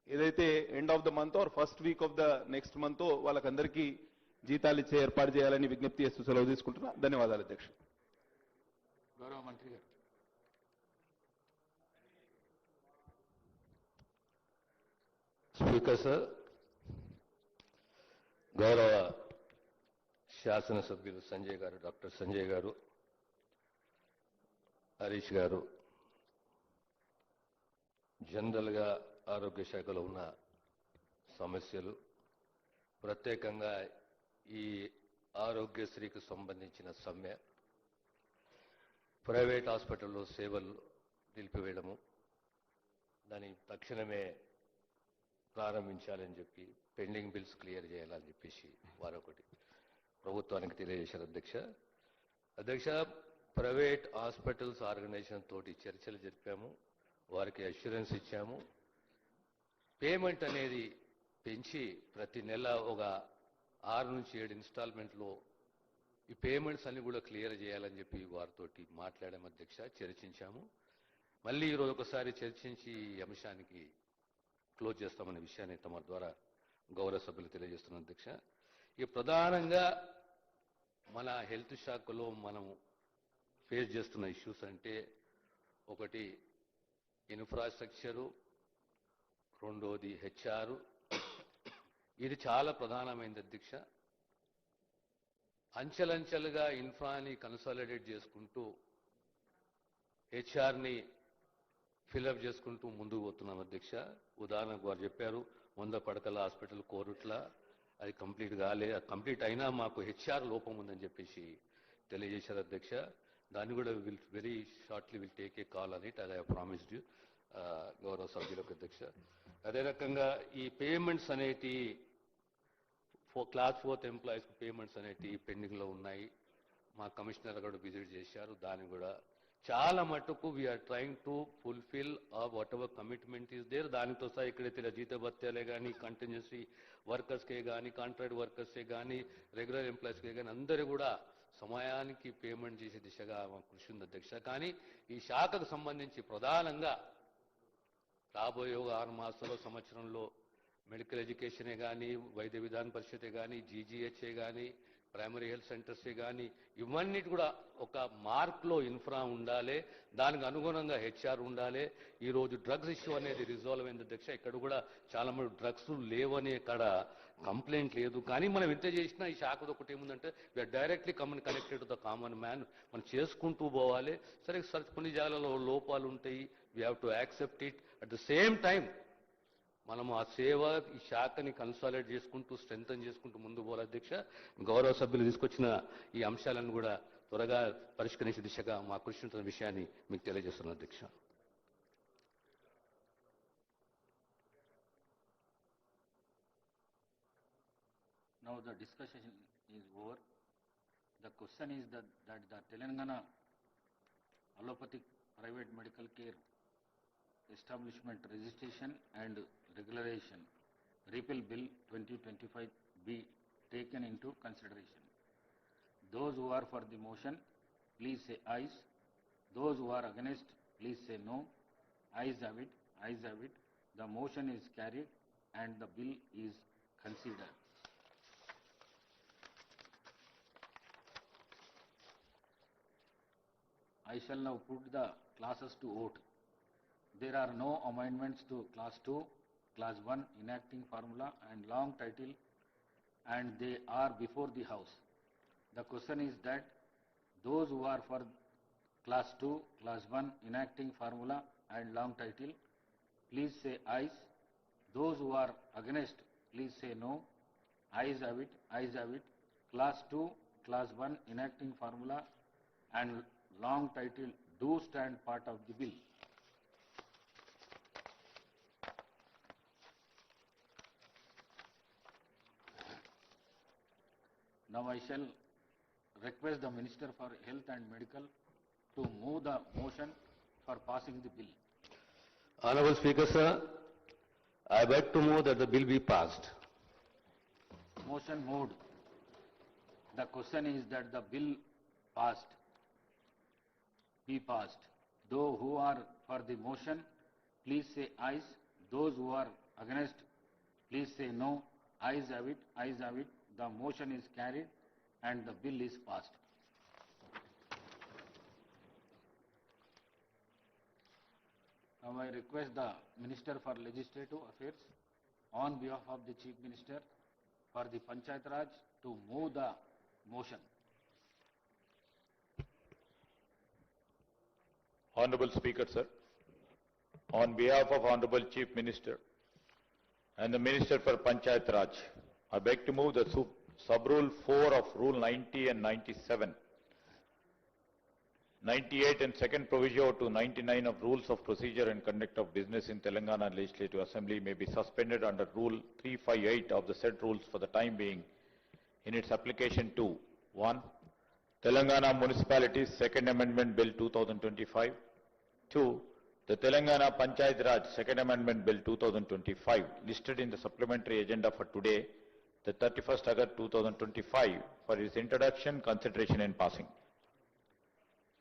S12: ఏదైతే end of the month or first week off the next month వాళ్ళకందరికీ జీతాలు ఇచ్చే ఏర్పాటు చేయాలని విజ్ఞప్తి చేస్తూ సెలవు తీసుకుంటున్నా. ధన్యవాదాలు అధ్యక్ష.
S3: గౌరవ మంత్రి గారు.
S10: స్పీకర్ సార్, గౌరవ శాసనసభ్యులు సంజయ్ గారు, డాక్టర్ సంజయ్ గారు, హరీష్ గారు, జనరల్గా ఆరోగ్య శాఖలో ఉన్న సమస్యలు, ప్రత్యేకంగా ఈ ఆరోగ్యశ్రీకి సంబంధించిన సమ్మె, ప్రైవేట్ హాస్పిటల్లో సేవలు నిలిపివేయడము, దాన్ని తక్షణమే ప్రారంభించాలని చెప్పి పెండింగ్ బిల్స్ క్లియర్ చేయాలని చెప్పేసి వారొకటి ప్రభుత్వానికి తెలియజేశారు అధ్యక్ష. ప్రైవేట్ హాస్పిటల్స్ ఆర్గనైజేషన్ తోటి చర్చలు జరిపాము, వారికి అష్యూరెన్స్ ఇచ్చాము. పేమెంట్ అనేది పెంచి ప్రతి నెల ఒక 6 నుంచి 7 ఇన్స్టాల్మెంట్లో ఈ పేమెంట్స్ అన్ని కూడా క్లియర్ చేయాలని చెప్పి వారితోటి మాట్లాడాము అధ్యక్ష, చర్చించాము. మళ్ళీ ఈరోజు ఒకసారి చర్చించి ఈ అంశానికి క్లోజ్ చేస్తామనే విషయాన్ని తమ ద్వారా గౌరవ సభ్యులు తెలియజేస్తున్నాం అధ్యక్ష. ఈ ప్రధానంగా మన హెల్త్ శాఖలో మనం ఫేస్ చేస్తున్న ఇష్యూస్ అంటే, ఒకటి ఇన్ఫ్రాస్ట్రక్చరు, రెండోది హెచ్ఆర్. ఇది చాలా ప్రధానమైనది అధ్యక్ష. అంచెలంచెలుగా ఇన్ఫ్రాని కన్సాలిడేట్ చేసుకుంటూ హెచ్ఆర్ని ఫిల్అప్ చేసుకుంటూ ముందుకు పోతున్నాం అధ్యక్ష. ఉదాహరణకు వారు చెప్పారు 100 పడకల హాస్పిటల్ కోరుట్ల, అది కంప్లీట్ కాలే. కంప్లీట్ అయినా మాకు హెచ్ఆర్ లోపం ఉందని చెప్పేసి తెలియజేశారు అధ్యక్ష. దాన్ని కూడా very shortly will take a call అని ఇట్, ఐ ప్రామిస్డ్ యూ గౌరవ సభ్యులకు అధ్యక్ష. అదే రకంగా ఈ పేమెంట్స్ అనేటి క్లాస్ 4 ఎంప్లాయీస్కి పేమెంట్స్ అనేటి పెండింగ్లో ఉన్నాయి. మా కమిషనర్ కూడా విజిట్ చేశారు. దాన్ని కూడా చాలా మటుకు we are trying to fulfil whatever commitment is there. దానితో సహా ఎక్కడైతే జీతభత్యాలే కానీ, కంటిన్యూసీ వర్కర్స్కే కానీ, కాంట్రాక్ట్ వర్కర్స్కే కానీ, రెగ్యులర్ ఎంప్లాయీస్కే కానీ అందరూ కూడా సమయానికి పేమెంట్ చేసే దిశగా కృషి ఉంది అధ్యక్ష. కానీ ఈ శాఖకు సంబంధించి ప్రధానంగా రాబోయే 6 మాసాల్లో, సంవత్సరంలో మెడికల్ ఎడ్యుకేషనే కానీ, వైద్య విధాన పరిషతే కానీ, జీజీహెచ్ఏ కానీ, ప్రైమరీ హెల్త్ సెంటర్సే కానీ, ఇవన్నిటి కూడా ఒక మార్క్లో ఇన్ఫ్రా ఉండాలి, దానికి అనుగుణంగా హెచ్ఆర్ ఉండాలి. ఈరోజు డ్రగ్స్ ఇష్యూ అనేది రిజాల్వ్ అయింది అధ్యక్ష. ఇక్కడ కూడా చాలా మంది డ్రగ్స్ లేవనే కాడ కంప్లైంట్ లేదు. కానీ మనం ఎంత చేసినా ఈ శాఖతో ఒకటి ఏముందంటే we are directly connected to the common man. మనం చేసుకుంటూ పోవాలి. సరే కొన్ని జాగాలలో లోపాలు ఉంటాయి, we have to accept it. At the same time మనము ఆ సేవ ఈ శాఖని కన్సాలిడేట్ చేసుకుంటూ స్ట్రెంథన్ చేసుకుంటూ ముందు పోవాలి అధ్యక్ష. గౌరవ సభ్యులు తీసుకొచ్చిన ఈ అంశాలను కూడా త్వరగా పరిష్కరించే దిశగా మా కృషి ఉంటున్న విషయాన్ని మీకు తెలియజేస్తున్నాను అధ్యక్ష.
S9: Now the discussion is over. The question is that the Telangana Allopathic Private Medical Care Establishment Registration and Regularization Repeal Bill 2025 be taken into consideration. Those who are for the motion, please say ayes. Those who are against, please say no. Ayes have it. Ayes have it. The motion is carried and the bill is considered. I shall now put the classes to vote. There are no amendments to Class 2, Class 1 enacting formula and long title, and they are before the House. The question is that those who are for Class 2, Class 1 enacting formula and long title, please say ayes. Those who are against, please say no. Ayes have it. Ayes have it. Class 2, Class 1 enacting formula and long title do stand part of the bill. Now I shall request the Minister for Health and Medical to move the motion for passing the bill.
S10: Honorable Speaker, sir, I beg to move that the bill be passed.
S9: Motion moved. The question is that the bill be passed. Those who are for the motion, please say ayes. Those who are against, please say no. Ayes have it. Ayes have it. The motion is carried and the bill is passed. Now I request the Minister for Legislative Affairs on behalf of the Chief Minister for the Panchayat Raj to move the motion.
S3: Honorable Speaker, sir, on behalf of Honorable Chief Minister and the Minister for Panchayat Raj, I beg to move the sub-rule 4 of Rule 90 and 97, 98 and second proviso to 99 of Rules of Procedure and Conduct of Business in Telangana Legislative Assembly may be suspended under Rule 358 of the said rules for the time being in its application to 1. Telangana Municipalities Second Amendment Bill 2025. 2. The Telangana Panchayat Raj Second Amendment Bill 2025 listed in the supplementary agenda for today, the 31st August 2025 for its introduction, consideration and passing.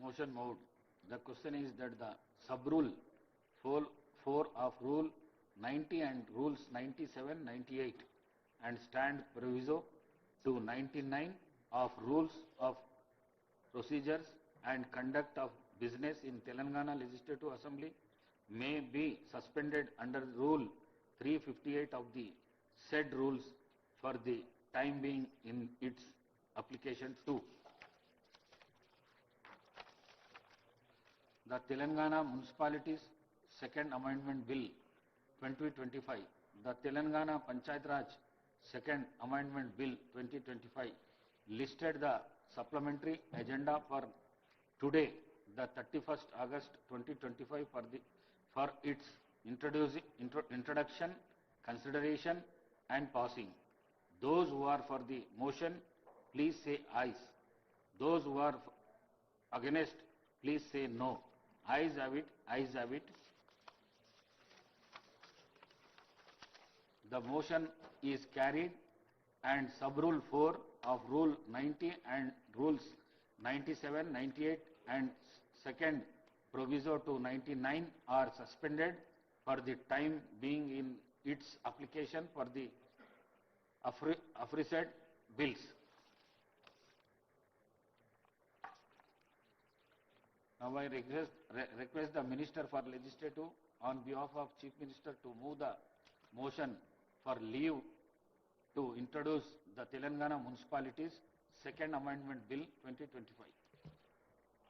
S9: Motion moved. The question is that the sub-rule 4 of Rule 90 and Rules 97, 98 and stand proviso to 99 of Rules of Procedures and Conduct of Business in Telangana Legislative Assembly may be suspended under Rule 358 of the said rules for the time being in its application to the Telangana Municipalities Second Amendment Bill 2025, the Telangana Panchayat Raj Second Amendment Bill 2025 listed the supplementary agenda for today, the 31st August 2025 for its introduction, consideration and passing. Those who are for the motion, please say ayes. Those who are against, please say no. Ayes have it. Ayes have it. The motion is carried and sub-rule 4 of Rule 90 and Rules 97, 98 and second proviso to 99 are suspended for the time being in its application for the aforesaid bills. Now I request the Minister for Legislative on behalf of Chief Minister to move the motion for leave to introduce the Telangana Municipalities Second Amendment Bill 2025.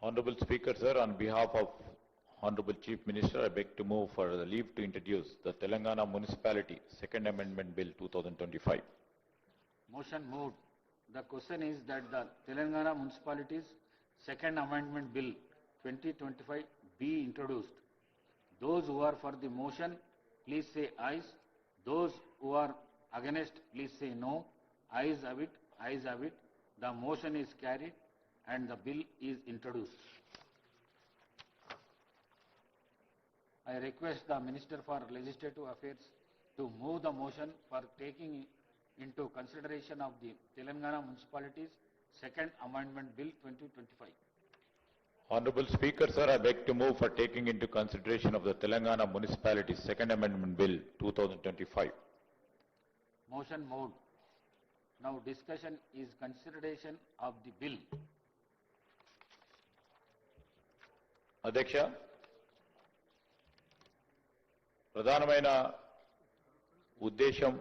S3: Honorable Speaker, sir, on behalf of Honorable Chief Minister, I beg to move for the leave to introduce the Telangana Municipality Second Amendment Bill 2025.
S9: Motion moved. The question is that the Telangana Municipalities Second Amendment Bill 2025 be introduced. Those who are for the motion, please say ayes. Those who are against, please say no. Ayes have it. Ayes have it. The motion is carried and the bill is introduced. I request the Minister for Legislative Affairs to move the motion for taking into consideration of the Telangana Municipalities Second Amendment Bill 2025.
S3: Honorable Speaker, sir, I beg to move for taking into consideration of the Telangana Municipality Second Amendment Bill 2025.
S9: Motion moved. Now discussion is consideration of the bill.
S3: అధ్యక్ష, ప్రధానమైన ఉద్దేశం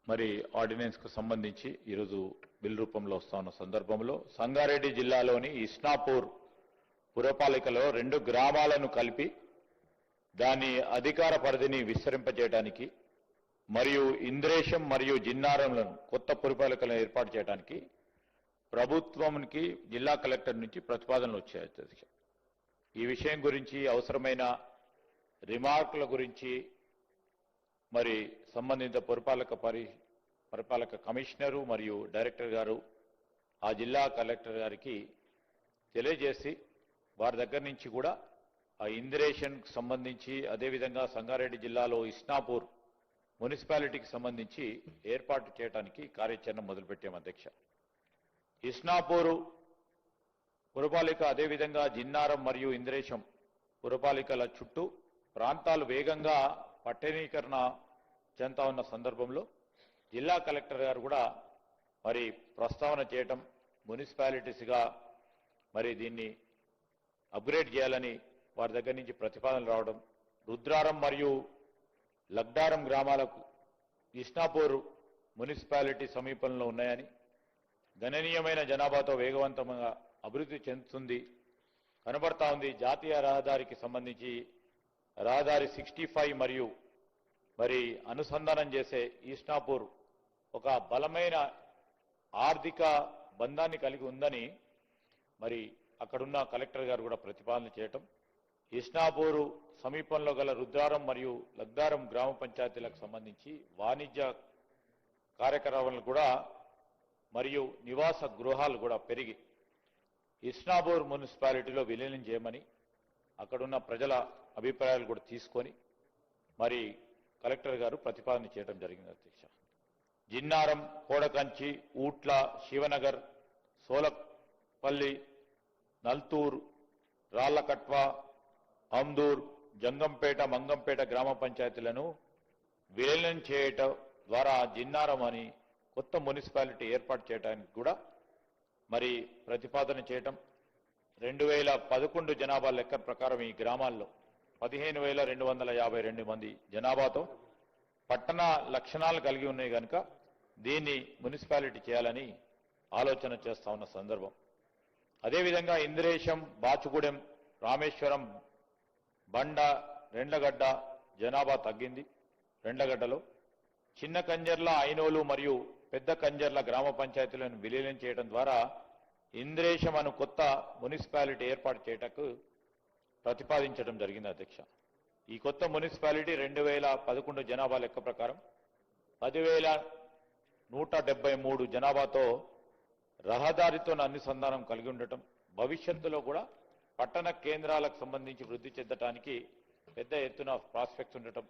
S3: మరి ordinance కు సంబంధించి ఈరోజు bill రూపంలో వస్తున్న సందర్భంలో సంగారెడ్డి జిల్లాలోని ఇస్నాపూర్ పురపాలికలో 2 గ్రామాలను కలిపి దాని అధికార పరిధిని విస్తరింపజేయడానికి మరియు ఇంద్రేశం మరియు జిన్నారంలను కొత్త పురపాలికలను ఏర్పాటు చేయడానికి ప్రభుత్వానికి జిల్లా కలెక్టర్ నుంచి ప్రతిపాదనలు వచ్చాయి అధ్యక్ష. ఈ విషయం గురించి అవసరమైన రిమార్కుల గురించి మరి సంబంధిత పురపాలక కమిషనరు మరియు డైరెక్టర్ గారు ఆ జిల్లా కలెక్టర్ గారికి తెలియజేసి వారి దగ్గర నుంచి కూడా ఆ ఇందిరేషన్కి సంబంధించి అదేవిధంగా సంగారెడ్డి జిల్లాలో ఇస్నాపూర్ మున్సిపాలిటీకి సంబంధించి ఏర్పాటు చేయడానికి కార్యాచరణ మొదలుపెట్టాం అధ్యక్ష. ఇస్నాపూరు పురపాలిక అదేవిధంగా జిన్నారం మరియు ఇంద్రేశం పురపాలికల చుట్టూ ప్రాంతాలు వేగంగా పట్టణీకరణ చెందుతా ఉన్న సందర్భంలో జిల్లా కలెక్టర్ గారు కూడా మరి ప్రస్తావన చేయటం, మున్సిపాలిటీస్గా మరి దీన్ని అప్గ్రేడ్ చేయాలని వారి దగ్గర నుంచి ప్రతిపాదనలు రావడం, రుద్రారం మరియు లగ్డారం గ్రామాలకు ఇస్నాపూర్ మున్సిపాలిటీ సమీపంలో ఉన్నాయని, గణనీయమైన జనాభాతో వేగవంతంగా అభివృద్ధి చెందుతుంది కనబడతా ఉంది. జాతీయ రహదారికి సంబంధించి రహదారి 65 మరియు మరి అనుసంధానం చేసే ఇస్నాపూర్ ఒక బలమైన ఆర్థిక బంధాన్ని కలిగి ఉందని మరి అక్కడున్న కలెక్టర్ గారు కూడా ప్రతిపాదన చేయటం, ఇస్నాపూరు సమీపంలో గల రుద్రారం మరియు లగ్దారం గ్రామ పంచాయతీలకు సంబంధించి వాణిజ్య కార్యకలాపాలను కూడా మరియు నివాస గృహాలు కూడా పెరిగి ఇస్నాపూర్ మున్సిపాలిటీలో విలీనం చేయమని అక్కడున్న ప్రజల అభిప్రాయాలు కూడా తీసుకొని మరి కలెక్టర్ గారు ప్రతిపాదన చేయడం జరిగింది అధ్యక్ష. జిన్నారం, కోడకంచి, ఊట్ల, శివనగర్, సోలపల్లి, నల్తూర్, రాళ్లకట్వ, అమ్దూర్, జంగంపేట, మంగంపేట గ్రామ పంచాయతీలను విలీనం చేయటం ద్వారా జిన్నారం అని కొత్త మున్సిపాలిటీ ఏర్పాటు చేయడానికి కూడా మరి ప్రతిపాదన చేయటం. 2011 జనాభా లెక్క ప్రకారం ఈ గ్రామాల్లో 15,252 మంది జనాభాతో పట్టణ లక్షణాలు కలిగి ఉన్నాయి కనుక దీన్ని మున్సిపాలిటీ చేయాలని ఆలోచన చేస్తా ఉన్న సందర్భం. అదేవిధంగా ఇంద్రేశం, బాచుగూడెం, రామేశ్వరం, బండ, రెండ్లగడ్డ జనాభా తగ్గింది. రెండ్లగడ్డలో చిన్న కంజర్ల, ఐనోలు మరియు పెద్ద కంజర్ల గ్రామ పంచాయతీలను విలీనం చేయడం ద్వారా ఇంద్రేశం అను కొత్త మున్సిపాలిటీ ఏర్పాటు చేయటకు ప్రతిపాదించడం జరిగింది అధ్యక్ష. ఈ కొత్త మున్సిపాలిటీ 2011 జనాభా లెక్క ప్రకారం 10,173 జనాభాతో రహదారితో అనుసంధానం కలిగి ఉండటం, భవిష్యత్తులో కూడా పట్టణ కేంద్రాలకు సంబంధించి వృద్ధి చెందడానికి పెద్ద ఎత్తున ప్రాస్పెక్ట్స్ ఉండటం,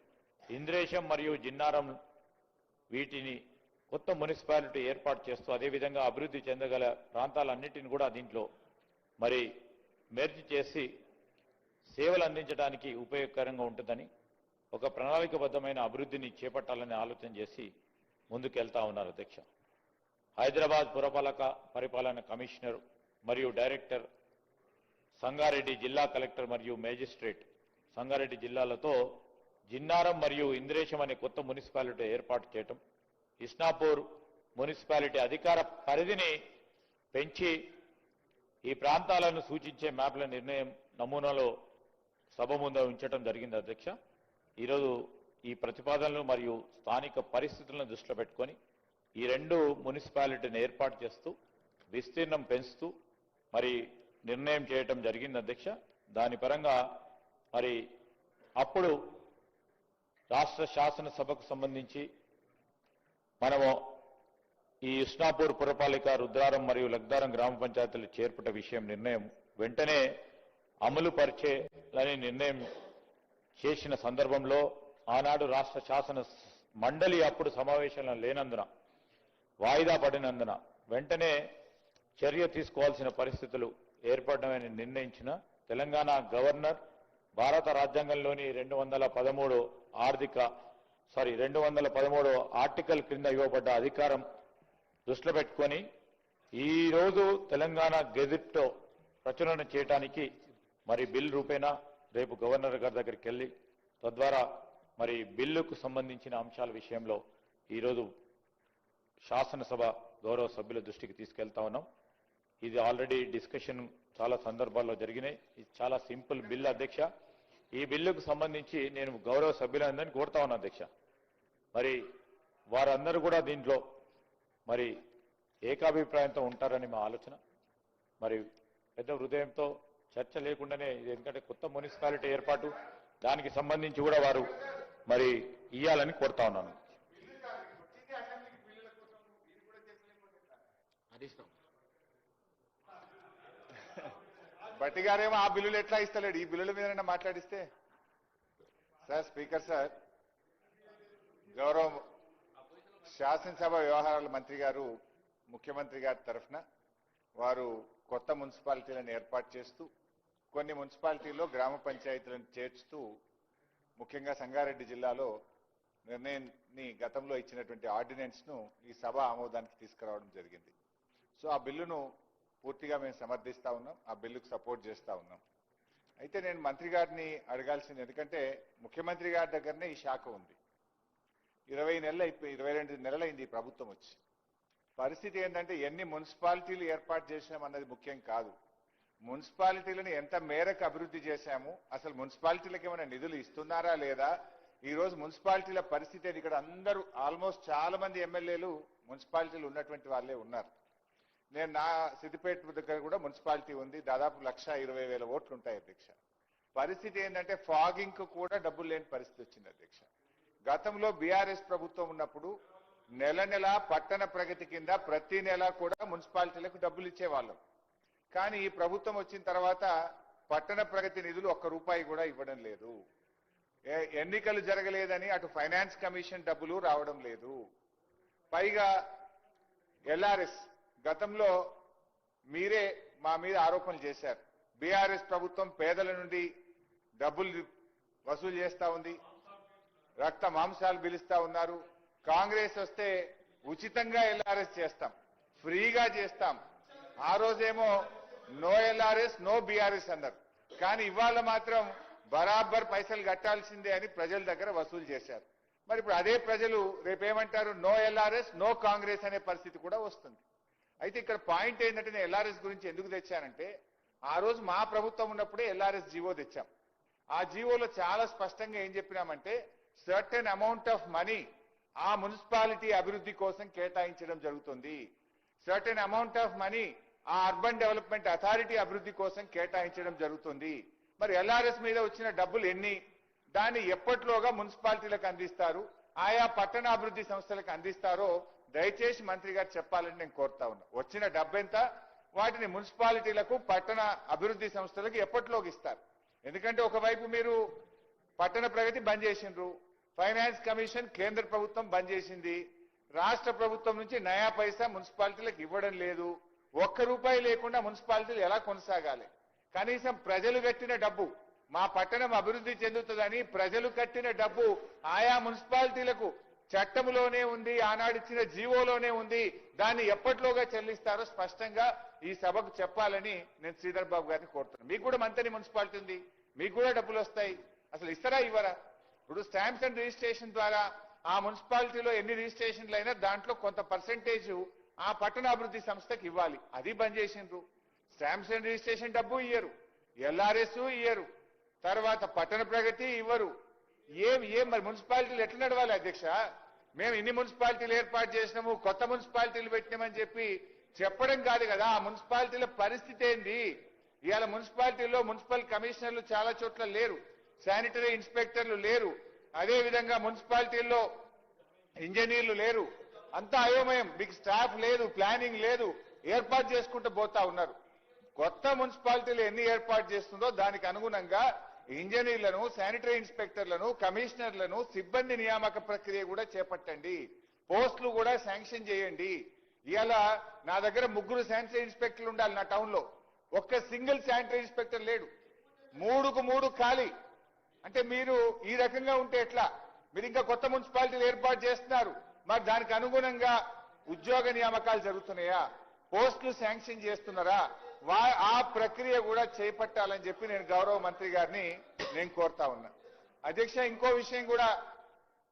S3: ఇంద్రేశం మరియు జిన్నారం వీటిని కొత్త మున్సిపాలిటీ ఏర్పాటు చేస్తూ అదేవిధంగా అభివృద్ధి చెందగల ప్రాంతాలన్నింటినీ కూడా దీంట్లో మరి మెర్జ్ చేసి సేవలు అందించడానికి ఉపయోగకరంగా ఉంటుందని ఒక ప్రణాళికబద్ధమైన అభివృద్ధిని చేపట్టాలని ఆలోచన చేసి ముందుకెళ్తా ఉన్నారు అధ్యక్ష. హైదరాబాద్ పరిపాలన కమిషనర్ మరియు డైరెక్టర్, సంగారెడ్డి జిల్లా కలెక్టర్ మరియు మేజిస్ట్రేట్ సంగారెడ్డి జిల్లాలతో జిన్నారం మరియు ఇంద్రేశం అనే కొత్త మున్సిపాలిటీ ఏర్పాటు చేయటం, ఇస్నాపూర్ మున్సిపాలిటీ అధికార పరిధిని పెంచి ఈ ప్రాంతాలను సూచించే మ్యాప్ల నిర్ణయం నమూనాలో సభ ముందు ఉంచడం జరిగింది అధ్యక్ష. ఈరోజు ఈ ప్రతిపాదనలు మరియు స్థానిక పరిస్థితులను దృష్టిలో పెట్టుకొని ఈ 2 మున్సిపాలిటీని ఏర్పాటు చేస్తూ విస్తీర్ణం పెంచుతూ మరి నిర్ణయం చేయటం జరిగింది అధ్యక్ష. దాని పరంగా మరి అప్పుడు రాష్ట్ర శాసనసభకు సంబంధించి మనము ఈ ఉస్నాపూర్ పురపాలిక, రుద్రారం మరియు లగ్దారం గ్రామ పంచాయతీలు చేర్పట విషయం నిర్ణయం వెంటనే అమలు పరిచేలని నిర్ణయం చేసిన సందర్భంలో ఆనాడు రాష్ట్ర శాసన మండలి అప్పుడు సమావేశంలో లేనందున, వాయిదా పడినందున వెంటనే చర్య తీసుకోవాల్సిన పరిస్థితులు ఏర్పడమని నిర్ణయించిన తెలంగాణ గవర్నర్ భారత రాజ్యాంగంలోని 213 ఆర్టికల్ క్రింద ఇవ్వబడ్డ అధికారం దృష్టిలో పెట్టుకొని ఈ రోజు తెలంగాణ గెజిట్ ప్రచురణ చేయడానికి మరి బిల్ రూపేణా రేపు గవర్నర్ గారి దగ్గరికి వెళ్ళి తద్వారా మరి బిల్లుకు సంబంధించిన అంశాల విషయంలో ఈరోజు శాసనసభ గౌరవ సభ్యుల దృష్టికి తీసుకెళ్తా ఉన్నాం. ఇది ఆల్రెడీ డిస్కషన్ చాలా సందర్భాల్లో జరిగినాయి. ఇది చాలా సింపుల్ బిల్ అధ్యక్ష. ఈ బిల్లుకు సంబంధించి నేను గౌరవ సభ్యులందరినీ కోరుతా ఉన్నా అధ్యక్ష. మరి వారందరూ కూడా దీంట్లో మరి ఏకాభిప్రాయంతో ఉంటారని మా ఆలోచన. మరి పెద్ద హృదయంతో చర్చ లేకుండానే ఇది, ఎందుకంటే కొత్త మున్సిపాలిటీ ఏర్పాటు దానికి సంబంధించి కూడా వారు మరి ఇయ్యాలని కోరుతా ఉన్నాను.
S13: భట్టి గారేమో ఆ బిల్లులు ఎట్లా ఇస్తలేడు, ఈ బిల్లుల మీద మాట్లాడిస్తే. సార్ స్పీకర్ సార్, గౌరవ శాసనసభ వ్యవహారాల మంత్రి గారు ముఖ్యమంత్రి గారి తరఫున వారు కొత్త మున్సిపాలిటీలను ఏర్పాటు చేస్తూ కొన్ని మున్సిపాలిటీల్లో గ్రామ పంచాయతీలను చేర్చుతూ ముఖ్యంగా సంగారెడ్డి జిల్లాలో నిర్ణయాన్ని గతంలో ఇచ్చినటువంటి ఆర్డినెన్స్ ను ఈ సభ ఆమోదానికి తీసుకురావడం జరిగింది. సో ఆ బిల్లును పూర్తిగా మేము సమర్థిస్తా ఉన్నాం, ఆ బిల్లుకు సపోర్ట్ చేస్తా ఉన్నాం. అయితే నేను మంత్రి గారిని అడగాల్సింది, ఎందుకంటే ముఖ్యమంత్రి గారి దగ్గరనే ఈ శాఖ ఉంది. 22 నెలలైంది ఈ ప్రభుత్వం వచ్చి. పరిస్థితి ఏంటంటే ఎన్ని మున్సిపాలిటీలు ఏర్పాటు చేశామన్నది ముఖ్యం కాదు, మున్సిపాలిటీలను ఎంత మేరకు అభివృద్ధి చేశాము, అసలు మున్సిపాలిటీలకు ఏమైనా నిధులు ఇస్తున్నారా లేదా. ఈ రోజు మున్సిపాలిటీల పరిస్థితి ఏంటి? ఇక్కడ అందరూ ఆల్మోస్ట్ చాలా మంది ఎమ్మెల్యేలు మున్సిపాలిటీలు ఉన్నటువంటి వాళ్ళే ఉన్నారు. నేను నా సిద్దిపేట దగ్గర కూడా మున్సిపాలిటీ ఉంది, దాదాపు 1,20,000 ఓట్లు ఉంటాయి అధ్యక్ష. పరిస్థితి ఏంటంటే ఫాగింగ్ కు కూడా డబ్బులు లేని పరిస్థితి వచ్చింది అధ్యక్ష. గతంలో బీఆర్ఎస్ ప్రభుత్వం ఉన్నప్పుడు నెల నెల పట్టణ ప్రగతి కింద ప్రతి నెల కూడా మున్సిపాలిటీలకు డబ్బులు ఇచ్చేవాళ్ళం. కానీ ఈ ప్రభుత్వం వచ్చిన తర్వాత పట్టణ ప్రగతి నిధులు ₹1 కూడా ఇవ్వడం లేదు. ఎన్నికలు జరగలేదని అటు ఫైనాన్స్ కమిషన్ డబ్బులు రావడం లేదు. పైగా ఎల్ఆర్ఎస్ గతంలో మీరే మా మీద ఆరోపణలు చేశారు, బీఆర్ఎస్ ప్రభుత్వం పేదల నుండి డబ్బులు వసూలు చేస్తా ఉంది, రక్త మాంసాలు పిలుస్తా ఉన్నారు. కాంగ్రెస్ వస్తే ఉచితంగా ఎల్ఆర్ఎస్ చేస్తాం, ఫ్రీగా చేస్తాం. ఆ రోజేమో నో ఎల్ఆర్ఎస్ నో బీఆర్ఎస్ అన్నారు. కానీ ఇవాళ మాత్రం బరాబర్ పైసలు కట్టాల్సిందే అని ప్రజల దగ్గర వసూలు చేశారు. మరి ఇప్పుడు అదే ప్రజలు రేపేమంటారు, నో ఎల్ఆర్ఎస్ నో కాంగ్రెస్ అనే పరిస్థితి కూడా వస్తుంది. అయితే ఇక్కడ పాయింట్ ఏంటంటే నేను ఎల్ఆర్ఎస్ గురించి ఎందుకు తెచ్చానంటే, ఆ రోజు మా ప్రభుత్వం ఉన్నప్పుడే ఎల్ఆర్ఎస్ జీవో తెచ్చాం. ఆ జీవోలో చాలా స్పష్టంగా ఏం చెప్పినామంటే, సర్టెన్ అమౌంట్ ఆఫ్ మనీ ఆ మున్సిపాలిటీ అభివృద్ధి కోసం కేటాయించడం జరుగుతుంది, సర్టెన్ అమౌంట్ ఆఫ్ మనీ ఆ అర్బన్ డెవలప్మెంట్ అథారిటీ అభివృద్ధి కోసం కేటాయించడం జరుగుతుంది. మరి ఎల్ఆర్ఎస్ మీద వచ్చిన డబ్బులు ఎన్ని, దాన్ని ఎప్పట్లోగా మున్సిపాలిటీలకు అందిస్తారు, ఆయా పట్టణాభివృద్ధి సంస్థలకు అందిస్తారో దయచేసి మంత్రి గారు చెప్పాలని నేను కోరుతా ఉన్నా. వచ్చిన డబ్బెంత, వాటిని మున్సిపాలిటీలకు పట్టణ అభివృద్ధి సంస్థలకు ఎప్పట్లోకి ఇస్తారు. ఎందుకంటే ఒకవైపు మీరు పట్టణ ప్రగతి బంద్ చేసిండ్రు, ఫైనాన్స్ కమిషన్ కేంద్ర ప్రభుత్వం బంద్ చేసింది, రాష్ట్ర ప్రభుత్వం నుంచి నయా పైసా మున్సిపాలిటీలకు ఇవ్వడం లేదు. ₹1 లేకుండా మున్సిపాలిటీలు ఎలా కొనసాగాలి? కనీసం ప్రజలు కట్టిన డబ్బు, మా పట్టణం అభివృద్ధి చెందుతుందని ప్రజలు కట్టిన డబ్బు ఆయా మున్సిపాలిటీలకు చట్టంలోనే ఉంది, ఆనాడిచ్చిన జీవోలోనే ఉంది. దాన్ని ఎప్పట్లోగా చెల్లిస్తారో స్పష్టంగా ఈ సభకు చెప్పాలని నేను శ్రీధర్ బాబు గారిని కోరుతున్నాను. మీకు కూడా మంత్రి మున్సిపాలిటీ ఉంది, మీకు కూడా డబ్బులు వస్తాయి, అసలు ఇస్తారా ఇవ్వరా? ఇప్పుడు స్టాంప్స్ అండ్ రిజిస్ట్రేషన్ ద్వారా ఆ మున్సిపాలిటీలో ఎన్ని రిజిస్ట్రేషన్లు అయినా దాంట్లో కొంత పర్సెంటేజ్ ఆ పట్టణాభివృద్ధి సంస్థకి ఇవ్వాలి, అది బంద్ చేసిండ్రు. స్టాంప్స్ అండ్ రిజిస్ట్రేషన్ డబ్బు ఇయ్యరు, ఎల్ఆర్ఎస్ ఇయ్యరు, తర్వాత పట్టణ ప్రగతి ఇవ్వరు. ఏం మరి మున్సిపాలిటీలు ఎట్లా నడవాలి అధ్యక్ష? మేము ఇన్ని మున్సిపాలిటీలు ఏర్పాటు చేసినాము, కొత్త మున్సిపాలిటీలు పెట్టినామని చెప్పడం కాదు కదా. ఆ మున్సిపాలిటీల పరిస్థితి ఏంది? ఇవాళ మున్సిపాలిటీల్లో మున్సిపల్ కమిషనర్లు చాలా చోట్ల లేరు, శానిటరీ ఇన్స్పెక్టర్లు లేరు, అదేవిధంగా మున్సిపాలిటీల్లో ఇంజనీర్లు లేరు. అంతా అయోమయం, మీకు స్టాఫ్ లేదు, ప్లానింగ్ లేదు, ఏర్పాటు చేసుకుంటూ పోతా ఉన్నారు. కొత్త మున్సిపాలిటీలు ఎన్ని ఏర్పాటు చేస్తుందో దానికి అనుగుణంగా ఇంజనీర్లను, శానిటరీ ఇన్స్పెక్టర్లను, కమిషనర్లను, సిబ్బంది నియామక ప్రక్రియ కూడా చేపట్టండి. పోస్టులు కూడా శాంక్షన్ చేయండి. ఇవాళ నా దగ్గర 3 శానిటరీ ఇన్స్పెక్టర్లు ఉండాలి నా టౌన్లో, ఒక్క సింగిల్ శానిటరీ ఇన్స్పెక్టర్ లేడు. 3కు 3 ఖాళీ. అంటే మీరు ఈ రకంగా ఉంటే ఎట్లా? మీరు ఇంకా కొత్త మున్సిపాలిటీలు ఏర్పాటు చేస్తున్నారు, మరి దానికి అనుగుణంగా ఉద్యోగ నియామకాలు జరుగుతున్నాయా? పోస్టులు శాంక్షన్ చేస్తున్నారా? ఆ ప్రక్రియ కూడా చేపట్టాలని చెప్పి నేను గౌరవ మంత్రి గారిని నేను కోరుతా ఉన్నా. అధ్యక్ష, ఇంకో విషయం కూడా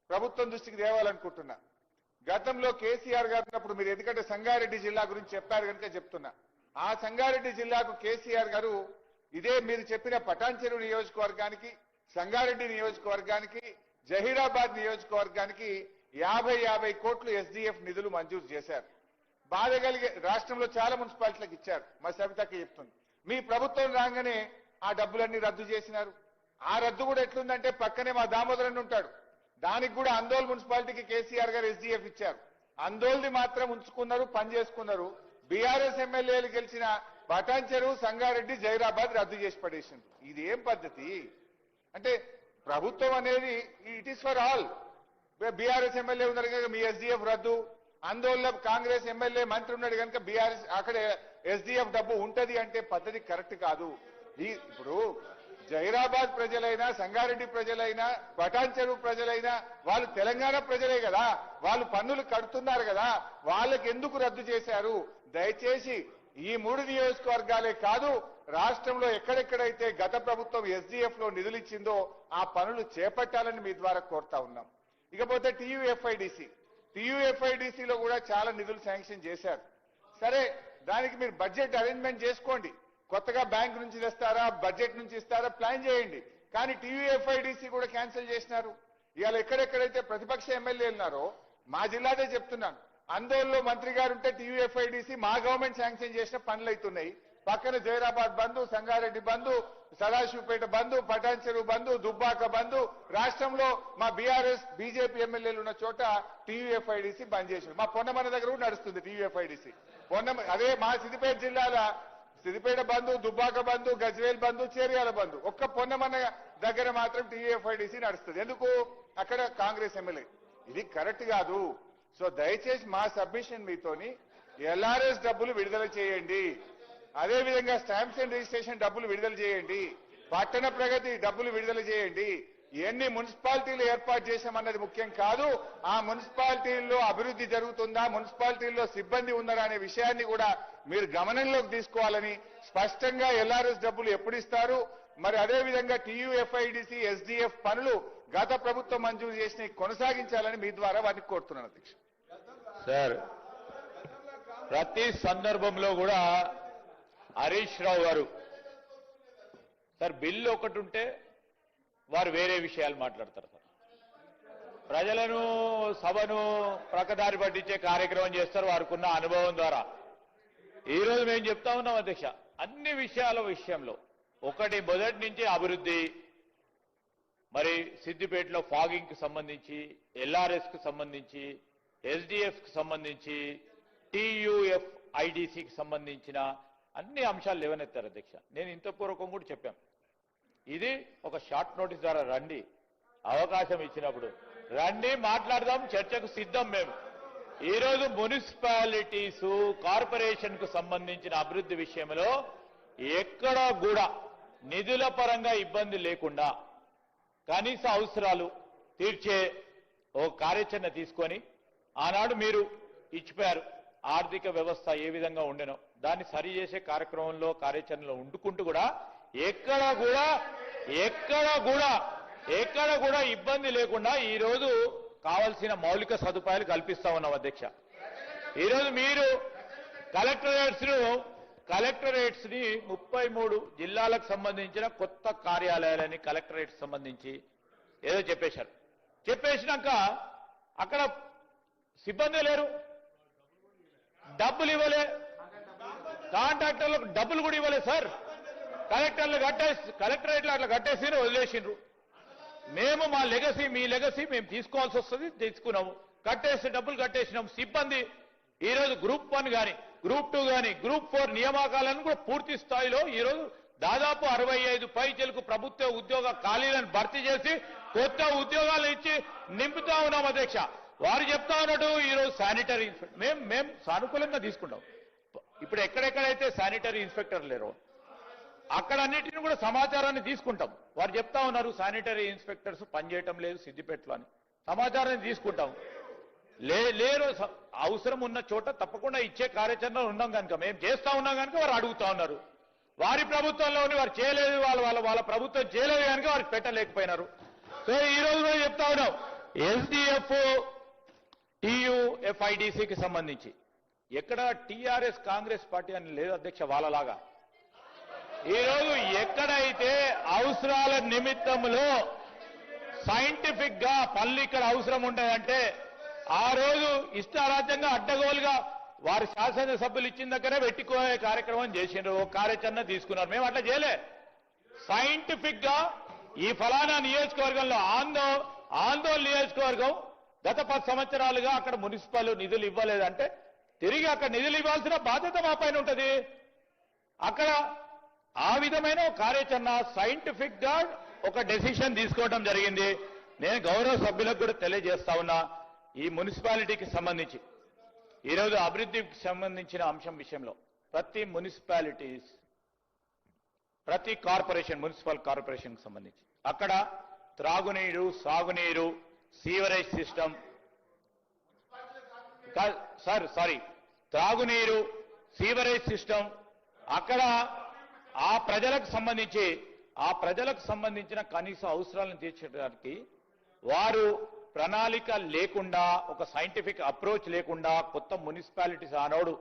S13: ప్రభుత్వం దృష్టికి తేవాలనుకుంటున్నా. గతంలో కేసీఆర్ గారు ఉన్నప్పుడు మీరు ఎందుకంటే సంగారెడ్డి జిల్లా గురించి చెప్పారు కనుక చెప్తున్నా. ఆ సంగారెడ్డి జిల్లాకు కేసీఆర్ గారు ఇదే మీరు చెప్పిన పటాన్చెరు నియోజకవర్గానికి, సంగారెడ్డి నియోజకవర్గానికి, జహీరాబాద్ నియోజకవర్గానికి 50 కోట్లు ఎస్డిఎఫ్ నిధులు మంజూరు చేశారు. బాధ కలిగే రాష్ట్రంలో చాలా మున్సిపాలిటీలకు ఇచ్చారు. మా సవితక్క చెప్తుంది. మీ ప్రభుత్వం రాగానే ఆ డబ్బులన్నీ రద్దు చేసినారు. ఆ రద్దు కూడా ఎట్లుందంటే పక్కనే మా దామోదరన్ ఉంటాడు, దానికి కూడా అందోల్ మున్సిపాలిటీకి కేసీఆర్ గారు ఎస్డిఎఫ్ ఇచ్చారు. అందోల్ది మాత్రం ఉంచుకున్నారు, పని చేసుకున్నారు. బీఆర్ఎస్ ఎమ్మెల్యేలు గెలిచిన పటాన్చెరు, సంగారెడ్డి, జైరాబాద్ రద్దు చేసి పడేసింది. ఇది ఏం పద్ధతి? అంటే ప్రభుత్వం అనేది it is for all. BRS MLA ఉన్నారు కనుక మీ ఎస్డిఎఫ్ రద్దు, ఆందోళన కాంగ్రెస్ ఎమ్మెల్యే మంత్రి ఉన్నాడు కనుక బీఆర్ఎస్ అక్కడ ఎస్డిఎఫ్ డబ్బు ఉంటది అంటే పద్ధతి కరెక్ట్ కాదు. ఇప్పుడు జైరాబాద్ ప్రజలైనా, సంగారెడ్డి ప్రజలైనా, పటాన్చెరు ప్రజలైనా వాళ్ళు తెలంగాణ ప్రజలే కదా, వాళ్ళు పన్నులు కడుతున్నారు కదా, వాళ్ళకి ఎందుకు రద్దు చేశారు? దయచేసి ఈ 3 నియోజకవర్గాలే కాదు, రాష్ట్రంలో ఎక్కడెక్కడైతే గత ప్రభుత్వం ఎస్డిఎఫ్ లో నిధులు ఇచ్చిందో ఆ పనులు చేపట్టాలని మీ ద్వారా కోరుతా ఉన్నాం. ఇకపోతే టీయూఎఫ్ఐడిసిలో కూడా చాలా నిధులు శాంక్షన్ చేశారు. సరే, దానికి మీరు బడ్జెట్ అరేంజ్మెంట్ చేసుకోండి. కొత్తగా బ్యాంక్ నుంచి తెస్తారా, బడ్జెట్ నుంచి ఇస్తారా, ప్లాన్ చేయండి. కానీ టీయూఎఫ్ఐడిసి కూడా క్యాన్సిల్ చేసినారు. ఇవాళ ఎక్కడెక్కడైతే ప్రతిపక్ష ఎమ్మెల్యేలు ఉన్నారో, మా జిల్లాదే చెప్తున్నాను, అందోల్లో మంత్రి గారు ఉంటే టీయూఎఫ్ఐడిసి మా గవర్నమెంట్ శాంక్షన్ చేసిన పనులు అవుతున్నాయి. పక్కన జైరాబాద్ బంధు, సంగారెడ్డి బంధు, సదాశివపేట బంధు, పటాన్చెరు బంధు, దుబ్బాక బంధు, రాష్ట్రంలో మా బీఆర్ఎస్ బీజేపీ ఎమ్మెల్యేలు ఉన్న చోట టీయూఎఫ్ఐడిసి బంద్ చేశారు. మా పొన్నమన్న దగ్గర కూడా నడుస్తుంది టీయూఎఫ్ఐడిసి. అదే మా సిద్దిపేట జిల్లాల సిద్దిపేట బంధు, దుబ్బాక బంధు, గజ్వేల్ బంధు, చేర్యాల బంధు, ఒక్క పొన్నమన్న దగ్గర మాత్రం టీయూఎఫ్ఐడిసి నడుస్తుంది. ఎందుకు? అక్కడ కాంగ్రెస్ ఎమ్మెల్యే. ఇది కరెక్ట్ కాదు. సో దయచేసి మా సబ్మిషన్ మీతోని ఎల్ఆర్ఎస్ డబ్బులు విడుదల చేయండి, అదేవిధంగా స్టాంప్స్ అండ్ రిజిస్ట్రేషన్ డబ్బులు విడుదల చేయండి, పట్టణ ప్రగతి డబ్బులు విడుదల చేయండి. ఎన్ని మున్సిపాలిటీలు ఏర్పాటు చేశామన్నది ముఖ్యం కాదు, ఆ మున్సిపాలిటీల్లో అభివృద్ధి జరుగుతుందా, మున్సిపాలిటీల్లో సిబ్బంది ఉన్నారా అనే విషయాన్ని కూడా మీరు గమనంలోకి తీసుకోవాలని, స్పష్టంగా ఎల్ఆర్ఎస్ డబ్బులు ఎప్పుడు ఇస్తారు, మరి అదేవిధంగా టీయూఎఫ్ఐడిసి, ఎస్డిఎఫ్ పనులు గత ప్రభుత్వం మంజూరు చేసిన కొనసాగించాలని మీ ద్వారా వాటిని కోరుతున్నాను అధ్యక్ష.
S3: సార్, ప్రతి సందర్భంలో కూడా హరీష్ రావు గారు సార్ బిల్లు ఒకటి ఉంటే వారు వేరే విషయాలు మాట్లాడతారు సార్. ప్రజలను, సభను ప్రక్కదారి పట్టించే కార్యక్రమం చేస్తారు వారికున్న అనుభవం ద్వారా. ఈ రోజు మేము చెప్తా ఉన్నాం అధ్యక్ష, అన్ని విషయాల విషయంలో ఒకటి మొదటి నుంచి అభివృద్ధి, మరి సిద్దిపేటలో ఫాగింగ్ కి సంబంధించి, ఎల్ఆర్ఎస్ కి సంబంధించి, ఎస్డిఎఫ్ కి సంబంధించి, టీయూఎఫ్ఐడిసికి సంబంధించిన అన్ని అంశాలు లేవనెత్తారు అధ్యక్ష. నేను ఇంత పూర్వకం కూడా చెప్పాను, ఇది ఒక షార్ట్ నోటీస్ ద్వారా రండి, అవకాశం ఇచ్చినప్పుడు రండి, మాట్లాడదాం, చర్చకు సిద్ధం. మేము ఈరోజు మున్సిపాలిటీస్, కార్పొరేషన్ కు సంబంధించిన అభివృద్ధి విషయంలో ఎక్కడా కూడా నిధుల పరంగా ఇబ్బంది లేకుండా కనీస అవసరాలు తీర్చే ఓ కార్యాచరణ తీసుకొని ఆనాడు మీరు ఇచ్చిపోయారు. ఆర్థిక వ్యవస్థ ఏ విధంగా ఉండెనో దాన్ని సరి చేసే కార్యక్రమంలో, కార్యాచరణలో ఉండుకుంటూ కూడా ఎక్కడ కూడా ఇబ్బంది లేకుండా ఈ రోజు కావాల్సిన మౌలిక సదుపాయాలు కల్పిస్తా ఉన్నాం అధ్యక్ష. ఈరోజు మీరు కలెక్టరేట్స్ ను కలెక్టరేట్స్ ని 33 జిల్లాలకు సంబంధించిన కొత్త కార్యాలయాలని కలెక్టరేట్స్ సంబంధించి ఏదో చెప్పేశారు. చెప్పేసినాక అక్కడ సిబ్బంది లేరు, డబ్బులు ఇవ్వలే, కాంట్రాక్టర్లకు డబ్బులు కూడా ఇవ్వలేదు సార్. కలెక్టరేట్లు అట్లా కట్టేసి వదిలేసిండ్రు. మేము మా లెగసీ, మీ లెగసీ మేము తీసుకోవాల్సి వస్తుంది, తీసుకున్నాము. డబ్బులు కట్టేసినాము. సిబ్బంది ఈరోజు గ్రూప్ 1 కానీ, గ్రూప్ 2 కానీ, గ్రూప్ 4 నియామకాలను కూడా పూర్తి స్థాయిలో ఈరోజు దాదాపు 65 పైచలకు ప్రభుత్వ ఉద్యోగ ఖాళీలను భర్తీ చేసి కొత్త ఉద్యోగాలు ఇచ్చి నింపుతా ఉన్నాం అధ్యక్ష. వారు చెప్తా ఉన్నట్టు ఈరోజు శానిటరీ ఇన్స్పెక్టర్ మేము సానుకూలంగా తీసుకుంటాం. ఇప్పుడు ఎక్కడెక్కడైతే శానిటరీ ఇన్స్పెక్టర్ లేరో అక్కడ అన్నిటిని కూడా సమాచారాన్ని తీసుకుంటాం. వారు చెప్తా ఉన్నారు శానిటరీ ఇన్స్పెక్టర్స్ పనిచేయటం లేదు సిద్దిపేటలో అని. సమాచారాన్ని తీసుకుంటాం. లేరు, అవసరం ఉన్న చోట తప్పకుండా ఇచ్చే కార్యాచరణ ఉన్నాం కనుక, మేము చేస్తా ఉన్నాం కనుక వారు అడుగుతా ఉన్నారు. వారి ప్రభుత్వంలోని వారు చేయలేదు, వాళ్ళ ప్రభుత్వం చేయలేదు కనుక వారికి పెట్టలేకపోయినారు. సో ఈ రోజు కూడా చెప్తా ఉన్నాం, ఎస్డిఎఫ్ TUFIDCకి సంబంధించి ఎక్కడ టీఆర్ఎస్ కాంగ్రెస్ పార్టీ అని లేదు అధ్యక్ష. వాళ్ళలాగా ఈరోజు ఎక్కడైతే అవసరాల నిమిత్తంలో సైంటిఫిక్ గా పనులు ఇక్కడ అవసరం ఉండదంటే ఆ రోజు ఇష్టారాజ్యంగా అడ్డగోలుగా వారి శాసనసభ్యులు ఇచ్చిన దగ్గరే పెట్టుకోయే కార్యక్రమం చేసిండ్రు, కార్యాచరణ తీసుకున్నారు. మేము అట్లా చేయలే. సైంటిఫిక్ గా ఈ ఫలానా నియోజకవర్గంలో ఆందోళన నియోజకవర్గం గత 10 సంవత్సరాలుగా అక్కడ మున్సిపల్ నిధులు ఇవ్వలేదంటే తిరిగి అక్కడ నిధులు ఇవ్వాల్సిన బాధ్యత మా పైన ఉంటుంది. అక్కడ ఆ విధమైన కార్యాచరణ సైంటిఫిక్ గా ఒక డెసిషన్ తీసుకోవడం జరిగింది. నేను గౌరవ సభ్యులకు కూడా తెలియజేస్తా ఉన్నా, ఈ మున్సిపాలిటీకి సంబంధించి ఈరోజు అభివృద్ధికి సంబంధించిన అంశం విషయంలో ప్రతి మున్సిపాలిటీస్, ప్రతి కార్పొరేషన్, మున్సిపల్ కార్పొరేషన్కి సంబంధించి అక్కడ త్రాగునీరు, సాగునీరు, సీవరేజ్ సిస్టమ్, త్రాగునీరు, సీవరేజ్ సిస్టమ్, అక్కడ ఆ ప్రజలకు సంబంధించిన కనీస అవసరాలను తీర్చడానికి వారు ప్రణాళిక లేకుండా, ఒక సైంటిఫిక్ అప్రోచ్ లేకుండా కొత్త మున్సిపాలిటీస్ ఆనోడు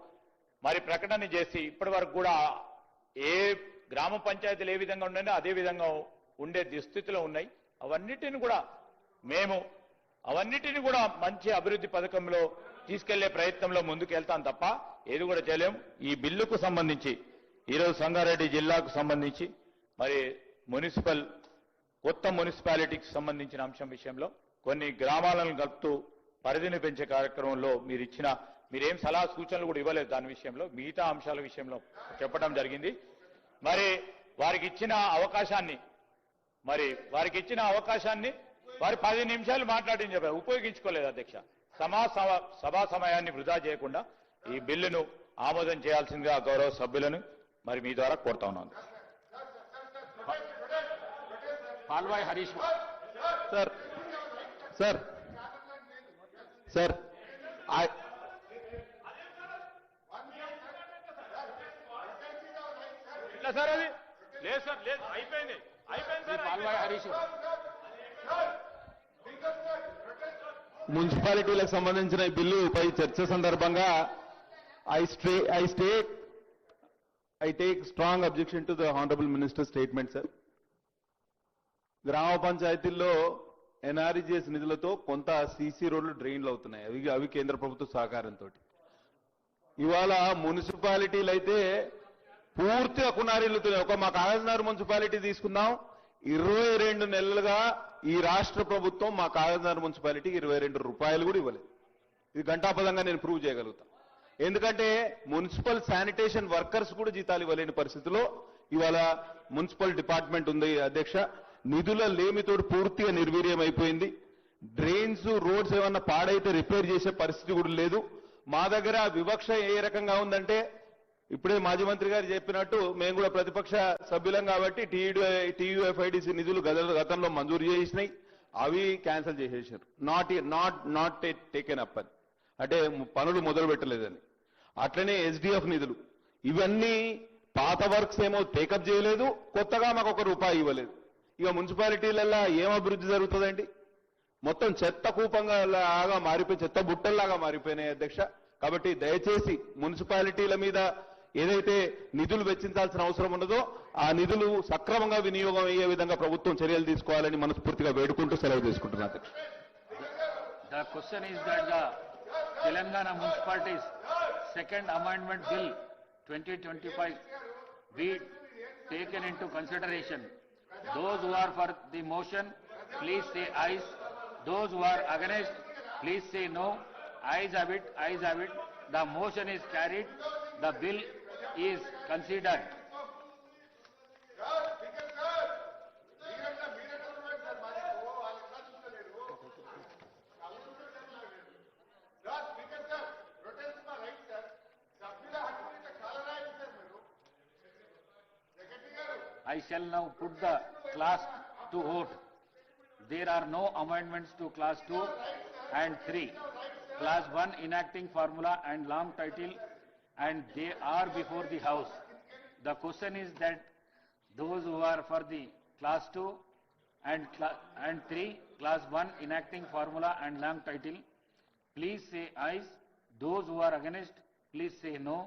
S3: మరి ప్రకటన చేసి ఇప్పటి వరకు కూడా ఏ గ్రామ పంచాయతీలు ఏ విధంగా ఉన్నాయో అదే విధంగా ఉండే దుస్థితిలో ఉన్నాయి. అవన్నిటిని కూడా మంచి అభివృద్ధి పథకంలో తీసుకెళ్లే ప్రయత్నంలో ముందుకెళ్తాం తప్ప ఏది కూడా చేయలేం. ఈ బిల్లుకు సంబంధించి ఈరోజు సంగారెడ్డి జిల్లాకు సంబంధించి మరి కొత్త మున్సిపాలిటీకి సంబంధించిన అంశం విషయంలో కొన్ని గ్రామాలను కలుపుతూ పరిధిని పెంచే కార్యక్రమంలో మీరేం సలహా సూచనలు కూడా ఇవ్వలేదు. దాని విషయంలో మిగతా అంశాల విషయంలో చెప్పడం జరిగింది. మరి వారికి ఇచ్చిన అవకాశాన్ని వారి 10 నిమిషాలు మాట్లాడిన చెప్పారు, ఉపయోగించుకోలేదు అధ్యక్ష. సభా సమయాన్ని వృధా చేయకుండా ఈ బిల్లును ఆమోదం చేయాల్సిందిగా గౌరవ సభ్యులను మరి మీ ద్వారా కోరుతా ఉన్నాను.
S9: Palvai Harish
S12: sir sir sir
S1: sir అది లేదు సార్, లేదు, అయిపోయింది సార్.
S9: పాల్వాయి హరీష్
S12: మున్సిపాలిటీలకు సంబంధించిన ఈ బిల్లుపై చర్చ సందర్భంగా I take strong objection to the Honorable Minister's statement, sir. గ్రామ పంచాయతీల్లో NREGS నిధులతో కొంత సీసీ రోడ్లు డ్రైన్లు అవుతున్నాయి. అవి కేంద్ర ప్రభుత్వ సహకారంతో. ఇవాళ మున్సిపాలిటీలు అయితే పూర్తిగా కునారిల్లుతున్నాయి. మా కాగజ్నగర్ మున్సిపాలిటీ తీసుకుందాం, 22 నెలలుగా ఈ రాష్ట్ర ప్రభుత్వం మా కాగజ్నగర్ మున్సిపాలిటీకి 22 రూపాయలు కూడా ఇవ్వలేదు. ఇది ఘంటాపదంగా నేను ప్రూవ్ చేయగలుగుతా. ఎందుకంటే మున్సిపల్ శానిటేషన్ వర్కర్స్ కూడా జీతాలు ఇవ్వలేని పరిస్థితిలో ఇవాళ మున్సిపల్ డిపార్ట్మెంట్ ఉంది అధ్యక్ష. నిధుల లేమితో పూర్తిగా నిర్వీర్యం అయిపోయింది. డ్రైన్స్, రోడ్స్ ఏమన్నా పాడైతే రిపేర్ చేసే పరిస్థితి కూడా లేదు. మా దగ్గర వివక్ష ఏ రకంగా ఉందంటే, ఇప్పుడే మాజీ మంత్రి గారు చెప్పినట్టు మేము కూడా ప్రతిపక్ష సభ్యులం కాబట్టి TUFIDC నిధులు గతంలో మంజూరు చేసినాయి, అవి క్యాన్సిల్ చేసేసారు. నాట్ టేకెన్ అప్ అని, అంటే పనులు మొదలు పెట్టలేదని. అట్లనే SDF నిధులు, ఇవన్నీ పాత వర్క్స్ ఏమో టేకప్ చేయలేదు, కొత్తగా మాకు 1 రూపాయి ఇవ్వలేదు. ఇక మున్సిపాలిటీలలో ఏం అభివృద్ధి జరుగుతుందండి? మొత్తం చెత్త కూపంగా లాగా మారిపోయి, చెత్త బుట్టల్లాగా మారిపోయినాయి అధ్యక్ష. కాబట్టి దయచేసి మున్సిపాలిటీల మీద ఏదైతే నిధులు వెచ్చించాల్సిన అవసరం ఉన్నదో ఆ నిధులు సక్రమంగా వినియోగం అయ్యే విధంగా ప్రభుత్వం చర్యలు తీసుకోవాలని మనస్ఫూర్తిగా వేడుకుంటూ సెలవు తీసుకుంటున్నా అధ్యక్ష.
S9: The question is that the Telangana Municipalities Second Amendment Bill 2025 be taken into consideration. Those who are for the motion, please say ayes. Those who are against, please say no. Ayes have it, ayes have it. The motion is carried. The bill is considered. I shall now put the class to vote. There are no amendments to class 2 and 3. Class 1 enacting formula and long title, and they are before the House. The question is that those who are for the class 2 and 3, class 1 enacting formula and long title, please say ayes. Those who are against, please say no.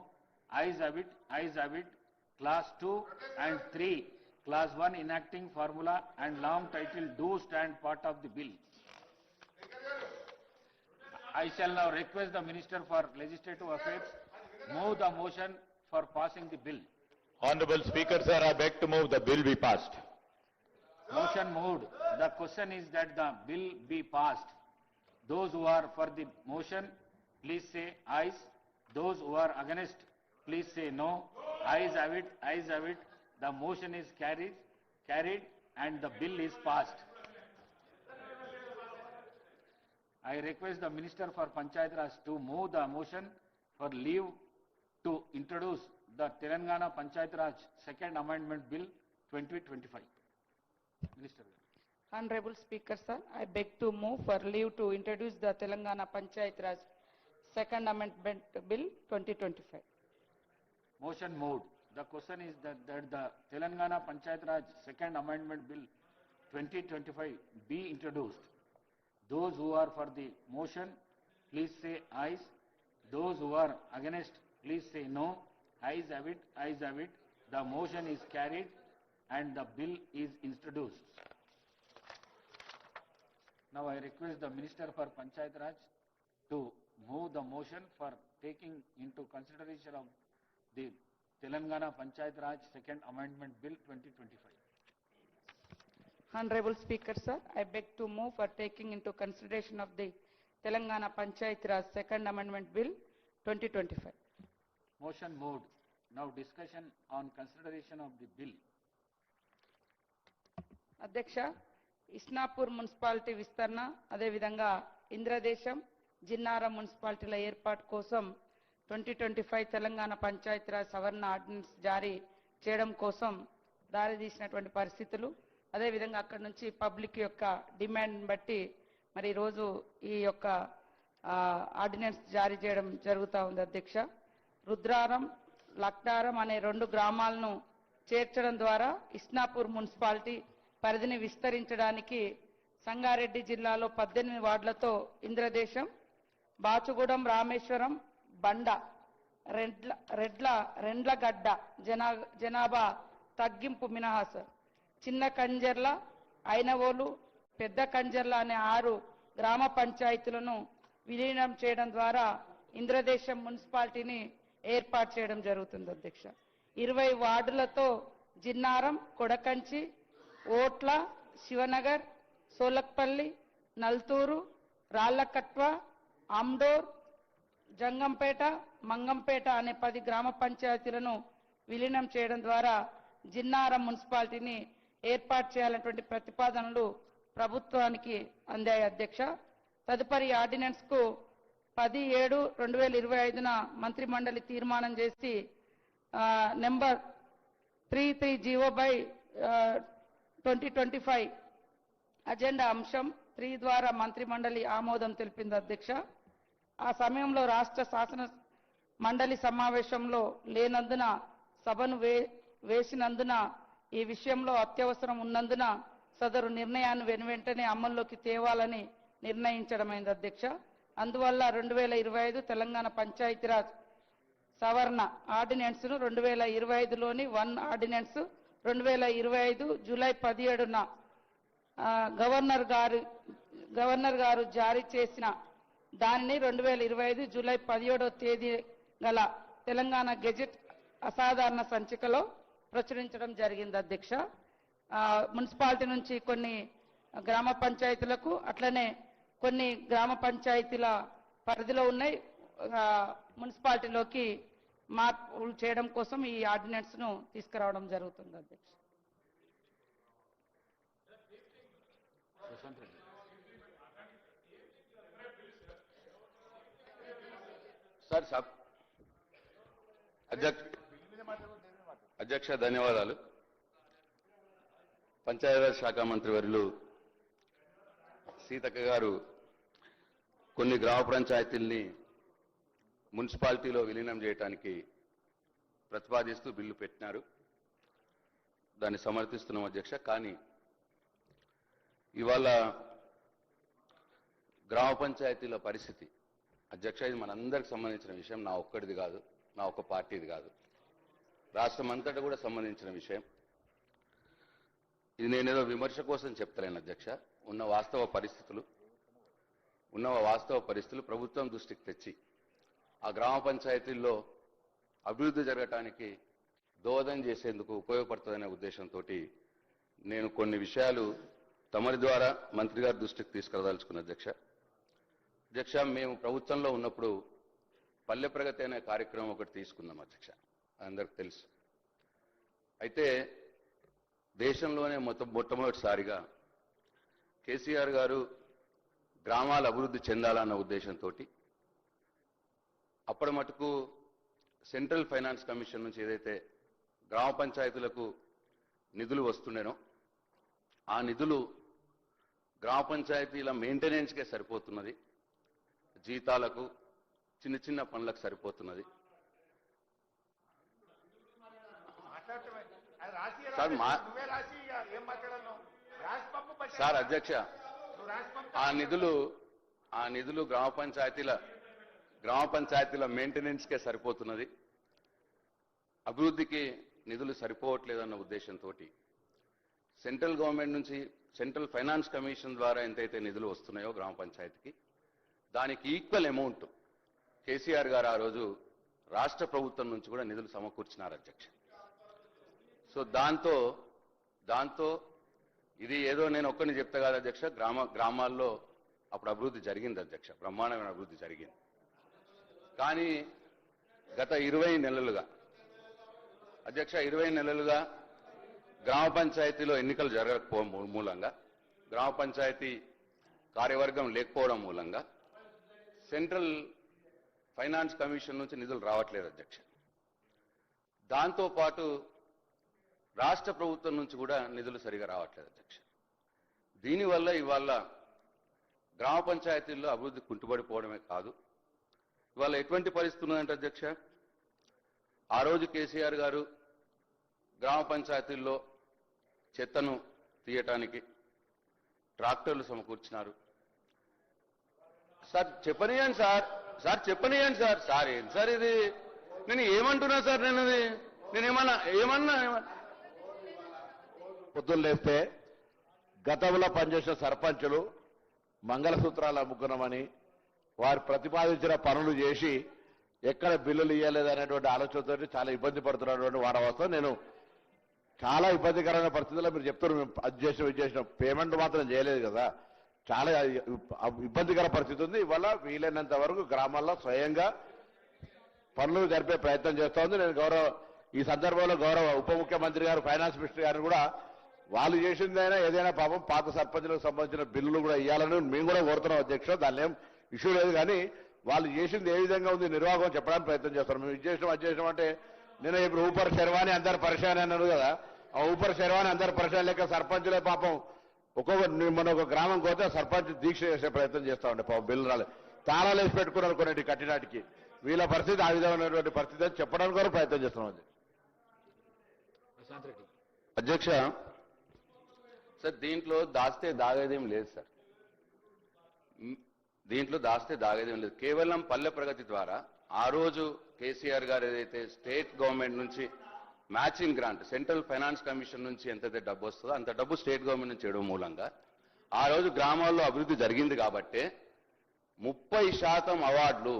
S9: Ayes have it, ayes have it. Class 2 and 3, Class 1 enacting formula and long title do stand part of the bill. I shall now request the Minister for Legislative Affairs move the motion for passing the bill.
S3: Honorable Speaker, sir, I beg to move the bill be passed.
S9: Motion moved. The question is that the bill be passed. Those who are for the motion, please say ayes. Those who are against, please say no. Ayes have it, ayes have it. The motion is carried and the bill is passed. I request the Minister for Panchayat Raj to move the motion for leave to introduce the Telangana Panchayat Raj Second Amendment Bill 2025. Minister.
S6: Honorable Speaker, sir, I beg to move for leave to introduce the Telangana Panchayat Raj Second Amendment Bill 2025.
S9: Motion moved. The question is that the Telangana Panchayat Raj Second Amendment Bill 2025 be introduced. Those who are for the motion, please say ayes. Those who are against, please say no. Ayes have it, ayes have it. The motion is carried and the bill is introduced. Now I request the Minister for Panchayat Raj to move the motion for taking into consideration of the Telangana Panchayat Raj Second Amendment Bill 2025.
S6: Honorable Speaker, sir, I beg to move for taking into consideration of the Telangana Panchayat Raj Second Amendment Bill 2025.
S9: Motion moved. Now discussion on consideration of the bill.
S6: అధ్యక్ష, Isnapur municipality విస్తరణ, అదేవిధంగా ఇంద్రదేశం, జిన్నారం మున్సిపాలిటీల ఏర్పాటు కోసం 2025 తెలంగాణ పంచాయతీరాజ్ సవరణ ordinance జారీ చేయడం కోసం దారితీసినటువంటి పరిస్థితులు, అదేవిధంగా అక్కడి నుంచి పబ్లిక్ యొక్క డిమాండ్ బట్టి మరి ఈరోజు ఈ యొక్క ఆర్డినెన్స్ జారీ చేయడం జరుగుతూ ఉంది అధ్యక్ష. రుద్రారం, లక్నారం అనే 2 గ్రామాలను చేర్చడం ద్వారా ఇస్నాపూర్ మున్సిపాలిటీ పరిధిని విస్తరించడానికి సంగారెడ్డి జిల్లాలో 18 వార్డులతో ఇంద్రదేశం, బాచుగూడెం, రామేశ్వరం, బండ, రెండ్లగడ్డ జనాభా తగ్గింపు మినహా చిన్న కంజర్ల, ఐనవోలు, పెద్ద కంజర్ల అనే 6 గ్రామ పంచాయతీలను విలీనం చేయడం ద్వారా ఇంద్రదేశం మున్సిపాలిటీని ఏర్పాటు చేయడం జరుగుతుంది అధ్యక్ష. 20 వార్డులతో జిన్నారం, కొడకంచి, ఓట్ల, శివనగర్, సోలక్పల్లి, నల్తూరు, రాళ్లకట్వ, ఆమ్డోర్, జంగంపేట, మంగంపేట అనే 10 గ్రామ పంచాయతీలను విలీనం చేయడం ద్వారా జిన్నారం మున్సిపాలిటీని ఏర్పాటు చేయాలనేటువంటి ప్రతిపాదనలు ప్రభుత్వానికి అందాయి అధ్యక్ష. తదుపరి ఆర్డినెన్స్ కు 10/7/2025న మంత్రి మండలి తీర్మానం చేసి నెంబర్ 33/2025 అజెండా అంశం 3 ద్వారా మంత్రి మండలి ఆమోదం తెలిపింది అధ్యక్ష. ఆ సమయంలో రాష్ట్ర శాసన మండలి సమావేశంలో లేనందున, సభను వేసినందున, ఈ విషయంలో అత్యవసరం ఉన్నందున సదరు నిర్ణయాన్ని వెనువెంటనే అమల్లోకి తేవాలని నిర్ణయించడమైంది అధ్యక్ష. అందువల్ల 2025 తెలంగాణ పంచాయతీరాజ్ సవరణ ఆర్డినెన్స్ ను 2025లోని 1 ఆర్డినెన్స్ 2025 జూలై 17న గవర్నర్ గారు జారీ చేసిన దానిని 2025 జూలై 17వ తేదీ గల తెలంగాణ గెజెట్ అసాధారణ సంచికలో ప్రచురించడం జరిగింది అధ్యక్ష. మున్సిపాలిటీ నుంచి కొన్ని గ్రామ పంచాయతీలకు అట్లనే కొన్ని గ్రామ పంచాయతీల పరిధిలో ఉన్నాయి మున్సిపాలిటీలోకి మార్పులు చేయడం కోసం ఈ ఆర్డినెన్స్ ను తీసుకురావడం జరుగుతుంది అధ్యక్ష.
S10: సార్ అధ్యక్ష ధన్యవాదాలు. పంచాయతీరాజ్ శాఖ మంత్రి వర్యులు సీతక్క గారు కొన్ని గ్రామ పంచాయతీల్ని మున్సిపాలిటీలో విలీనం చేయడానికి ప్రతిపాదిస్తూ బిల్లు పెట్టినారు. దాన్ని సమర్థిస్తున్నాం అధ్యక్ష. కానీ ఇవాళ గ్రామ పంచాయతీల పరిస్థితి అధ్యక్ష, ఇది మనందరికి సంబంధించిన విషయం, నా ఒక్కడిది కాదు, నా ఒక్క పార్టీది కాదు, రాష్ట్రం అంతటా కూడా సంబంధించిన విషయం. ఇది నేనేదో విమర్శ కోసం చెప్తలేను అధ్యక్ష. ఉన్న వాస్తవ పరిస్థితులు ప్రభుత్వం దృష్టికి తెచ్చి ఆ గ్రామ పంచాయతీల్లో అభివృద్ధి జరగటానికి దోహదం చేసేందుకు ఉపయోగపడుతుందనే ఉద్దేశంతో నేను కొన్ని విషయాలు తమరి ద్వారా మంత్రి గారి దృష్టికి తీసుకురాదలుచుకున్న అధ్యక్ష. మేము ప్రభుత్వంలో ఉన్నప్పుడు పల్లె ప్రగతి అనే కార్యక్రమం ఒకటి తీసుకున్నాం అధ్యక్ష, అందరికి తెలుసు. అయితే దేశంలోనే మొట్టమొదటిసారిగా కేసీఆర్ గారు గ్రామాల అభివృద్ధి చెందాలన్న ఉద్దేశంతో అప్పటి మటుకు సెంట్రల్ ఫైనాన్స్ కమిషన్ నుంచి ఏదైతే గ్రామ పంచాయతీలకు నిధులు వస్తుండేనో ఆ నిధులు గ్రామ పంచాయతీల మెయింటెనెన్స్కే సరిపోతున్నది, జీతాలకు చిన్న చిన్న పనులకు సరిపోతున్నది. సార్ అధ్యక్ష, ఆ నిధులు గ్రామ పంచాయతీల మెయింటెనెన్స్కే సరిపోతున్నది, అభివృద్ధికి నిధులు సరిపోవట్లేదన్న ఉద్దేశంతో సెంట్రల్ గవర్నమెంట్ నుంచి సెంట్రల్ ఫైనాన్స్ కమిషన్ ద్వారా ఎంతైతే నిధులు వస్తున్నాయో గ్రామ పంచాయతీకి దానికి ఈక్వల్ అమౌంట్ కేసీఆర్ గారు ఆ రోజు రాష్ట్ర ప్రభుత్వం నుంచి కూడా నిధులు సమకూర్చినారు అధ్యక్ష. సో దాంతో ఇది ఏదో నేను ఒక్కరిని చెప్తా కాదు అధ్యక్ష, గ్రామాల్లో అప్పుడు అభివృద్ధి జరిగింది అధ్యక్ష, బ్రహ్మాండమైన అభివృద్ధి జరిగింది. కానీ గత 20 నెలలుగా అధ్యక్ష, 20 నెలలుగా గ్రామ పంచాయతీలో ఎన్నికలు జరగకపోవడం మూలంగా, గ్రామ పంచాయతీ కార్యవర్గం లేకపోవడం మూలంగా సెంట్రల్ ఫైనాన్స్ కమిషన్ నుంచి నిధులు రావట్లేదు అధ్యక్ష. దాంతోపాటు రాష్ట్ర ప్రభుత్వం నుంచి కూడా నిధులు సరిగా రావట్లేదు అధ్యక్ష. దీనివల్ల ఇవాళ గ్రామ పంచాయతీల్లో అభివృద్ధి కుంటుపడిపోవడమే కాదు, ఇవాళ ఎటువంటి పరిస్థితి ఉన్నదంటే అధ్యక్ష, ఆ రోజు కేసీఆర్ గారు గ్రామ పంచాయతీల్లో చెత్తను తీయటానికి ట్రాక్టర్లు సమకూర్చినారు. సార్ చెప్పనియండి సార్ ఏంటి సార్ ఇది, నేను ఏమంటున్నా సార్, నేనేమన్నా
S2: పొద్దున్న లేస్తే గతంలో పనిచేసిన సర్పంచులు మంగళసూత్రాలు అమ్ముకున్నామని వారు ప్రతిపాదించిన పనులు చేసి ఎక్కడ బిల్లులు ఇవ్వలేదనేటువంటి ఆలోచనతో చాలా ఇబ్బంది పడుతున్నటువంటి వారవస్థ. నేను చాలా ఇబ్బందికరమైన పరిస్థితుల్లో మీరు చెప్తున్నారు అది చేసిన పేమెంట్ మాత్రం చేయలేదు కదా, చాలా ఇబ్బందికర పరిస్థితి ఉంది. ఇవాళ వీలైనంత వరకు గ్రామాల్లో స్వయంగా పనులు జరిపే ప్రయత్నం చేస్తూ ఉంది. నేను ఈ సందర్భంలో గౌరవ ఉప ముఖ్యమంత్రి గారు, ఫైనాన్స్ మినిస్టర్ గారు కూడా వాళ్ళు చేసిందైనా ఏదైనా పాపం పాత సర్పంచులకు సంబంధించిన బిల్లులు కూడా ఇవ్వాలని మేము కూడా కోరుతున్నాం అధ్యక్ష, దానిలో ఏం ఇష్యూ లేదు. కానీ వాళ్ళు చేసింది ఏ విధంగా ఉంది నిర్వాహకం చెప్పడానికి ప్రయత్నం చేస్తారు. మేము ఇది చేసినాం అంటే నేను ఇప్పుడు ఊపర్ శర్వాణి అందరు పరిశాన్ అన్నారు కదా, ఆ ఊపర్ శర్వాణి అందరు పరిశాన్ లేక సర్పంచులే పాపం మన ఒక గ్రామం పోతే సర్పంచ్ దీక్ష చేసే ప్రయత్నం చేస్తా ఉండే పాపం బిల్లు రాలేదు, తాళాలు వేసి పెట్టుకున్నారు కొన్నిటి కట్టినాటికి. వీళ్ళ పరిస్థితి ఆ విధమైనటువంటి పరిస్థితి అని చెప్పడానికి కూడా ప్రయత్నం చేస్తున్నాం
S10: అధ్యక్ష. సార్ దీంట్లో దాస్తే దాగేదేం లేదు సార్, కేవలం పల్లె ప్రగతి ద్వారా
S14: ఆ రోజు కేసీఆర్ గారు ఏదైతే స్టేట్ గవర్నమెంట్ నుంచి matching grant central finance commission నుంచి ఎంతైతే డబ్బు వస్తుందో అంత డబ్బు స్టేట్ గవర్నమెంట్ నుంచి ఇవ్వడం మూలంగా ఆ రోజు గ్రామాల్లో అభివృద్ధి జరిగింది కాబట్టి 30% అవార్డులు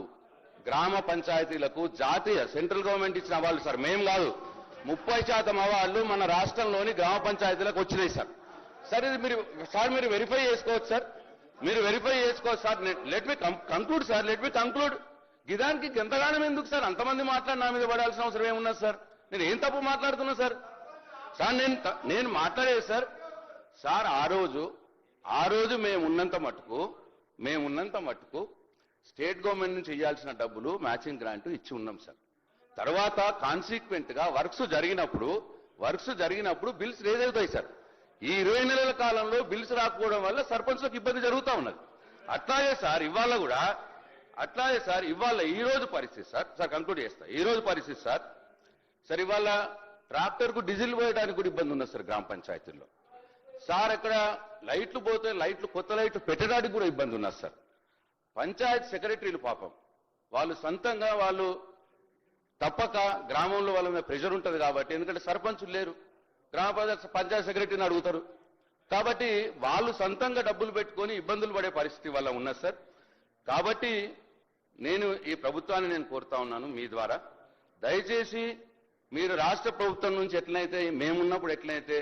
S14: గ్రామ పంచాయతీలకు జాతీయ సెంట్రల్ గవర్నమెంట్ ఇచ్చిన అవార్డులు సార్, మేం కాదు. 30% అవార్డులు మన రాష్ట్రంలోని గ్రామ పంచాయతీలకు వచ్చినాయి సార్. సార్ ఇది మీరు వెరిఫై చేసుకోవచ్చు సార్, మీరు వెరిఫై చేసుకోవచ్చు sir. Let me conclude sir, let me conclude. గిదానికి ఎంతగానం ఎందుకు సార్ అంతమంది మాట్లాడి నా మీద పడాల్సిన అవసరం ఏమున్నది సార్? నేను ఏం తప్పు మాట్లాడుతున్నా సార్? సార్ నేను మాట్లాడేది సార్ ఆ రోజు మేము ఉన్నంత మట్టుకు స్టేట్ గవర్నమెంట్ నుంచి ఇవ్వాల్సిన డబ్బులు మ్యాచింగ్ గ్రాంట్ ఇచ్చి ఉన్నాం సార్. తర్వాత కాన్సిక్వెంట్ గా వర్క్స్ జరిగినప్పుడు బిల్స్ రేజ్ అవుతాయి సార్. ఈ 20 నెలల కాలంలో బిల్స్ రాకపోవడం వల్ల సర్పంచ్లకు ఇబ్బంది జరుగుతూ ఉన్నది. అట్లాగే సార్ ఇవాళ ఈ రోజు పరిస్థితి సార్ కంక్లూడ్ చేస్తా. ఈ రోజు పరిస్థితి సార్ ఇవాళ ట్రాక్టర్కు డీజిల్ పోయడానికి కూడా ఇబ్బంది ఉన్నది సార్ గ్రామ పంచాయతీల్లో. సార్ ఇక్కడ లైట్లు పోతే కొత్త లైట్లు పెట్టడానికి కూడా ఇబ్బంది ఉన్నది సార్. పంచాయత్ సెక్రటరీలు పాపం వాళ్ళు సొంతంగా తప్పక గ్రామంలో వాళ్ళ మీద ప్రెషర్ ఉంటుంది కాబట్టి, ఎందుకంటే సర్పంచులు లేరు, పంచాయత్ సెక్రటరీని అడుగుతారు కాబట్టి వాళ్ళు సొంతంగా డబ్బులు పెట్టుకొని ఇబ్బందులు పడే పరిస్థితి వల్ల ఉన్నది సార్. కాబట్టి నేను ఈ ప్రభుత్వాన్ని కోరుతా ఉన్నాను మీ ద్వారా, దయచేసి మీరు రాష్ట్ర ప్రభుత్వం నుంచి ఎట్లయితే మేమున్నప్పుడు ఎట్లయితే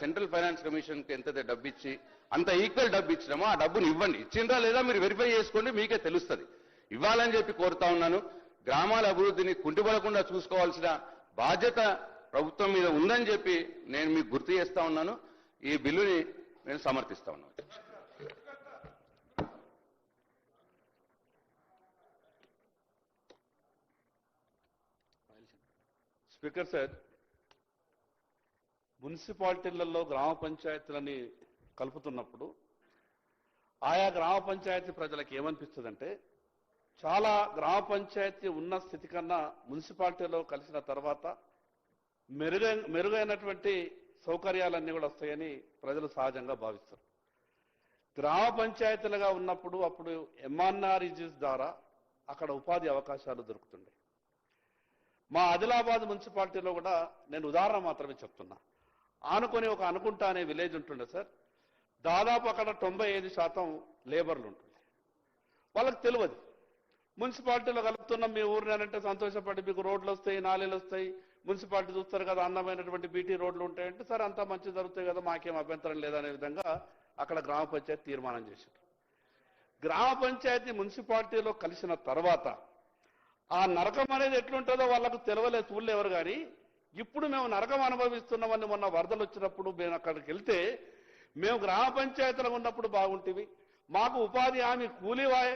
S14: సెంట్రల్ ఫైనాన్స్ కమిషన్కి ఎంతైతే డబ్బు ఇచ్చి అంత ఈక్వల్ డబ్బు ఇచ్చినామో ఆ డబ్బుని ఇవ్వండి. ఇచ్చిండ్రా లేదా మీరు వెరిఫై చేసుకోండి, మీకే తెలుస్తుంది. ఇవ్వాలని చెప్పి కోరుతా ఉన్నాను. గ్రామాల అభివృద్ధిని కుంటిపడకుండా చూసుకోవాల్సిన బాధ్యత ప్రభుత్వం మీద ఉందని చెప్పి నేను మీకు గుర్తు చేస్తా ఉన్నాను. ఈ బిల్లుని నేను సమర్థిస్తా ఉన్నాను.
S15: స్పీకర్ సార్, మున్సిపాలిటీలలో గ్రామ పంచాయతీలని కలుపుతున్నప్పుడు ఆయా గ్రామ పంచాయతీ ప్రజలకు ఏమనిపిస్తుందంటే, చాలా గ్రామ పంచాయతీ ఉన్న స్థితి కన్నా మున్సిపాలిటీలో కలిసిన తర్వాత మెరుగైనటువంటి సౌకర్యాలన్నీ కూడా వస్తాయని ప్రజలు సహజంగా భావిస్తారు. గ్రామ పంచాయతీలుగా ఉన్నప్పుడు అప్పుడు ఎంఆర్ఆర్ఈజీస్ ద్వారా అక్కడ ఉపాధి అవకాశాలు దొరుకుతుండే. మా ఆదిలాబాద్ మున్సిపాలిటీలో కూడా నేను ఉదాహరణ మాత్రమే చెప్తున్నా. ఆనుకొని ఒక అనుకుంటా అనే విలేజ్ ఉంటుండే సార్. దాదాపు అక్కడ 95% లేబర్లు ఉంటుండే. వాళ్ళకి తెలియదు మున్సిపాలిటీలో కలుపుతున్నాం మీ ఊరినంటే సంతోషపడి మీకు రోడ్లు వస్తాయి, నాలీలు వస్తాయి, మున్సిపాలిటీ చూస్తారు కదా, అందమైనటువంటి బీటీ రోడ్లు ఉంటాయంటే సార్ అంతా మంచి జరుగుతాయి కదా, మాకేం అభ్యంతరం లేదనే విధంగా అక్కడ గ్రామ పంచాయతీ తీర్మానం చేశారు. గ్రామ పంచాయతీ మున్సిపాలిటీలో కలిసిన తర్వాత ఆ నరకం అనేది ఎట్లుంటుందో వాళ్ళకు తెలియలేదు, చూడలేవరు. కానీ ఇప్పుడు మేము నరకం అనుభవిస్తున్నామని మొన్న వరదలు వచ్చినప్పుడు మేము అక్కడికి వెళ్తే, మేము గ్రామ పంచాయతీలో ఉన్నప్పుడు బాగుంటుంది, మాకు ఉపాధి హామీ కూలీవాయే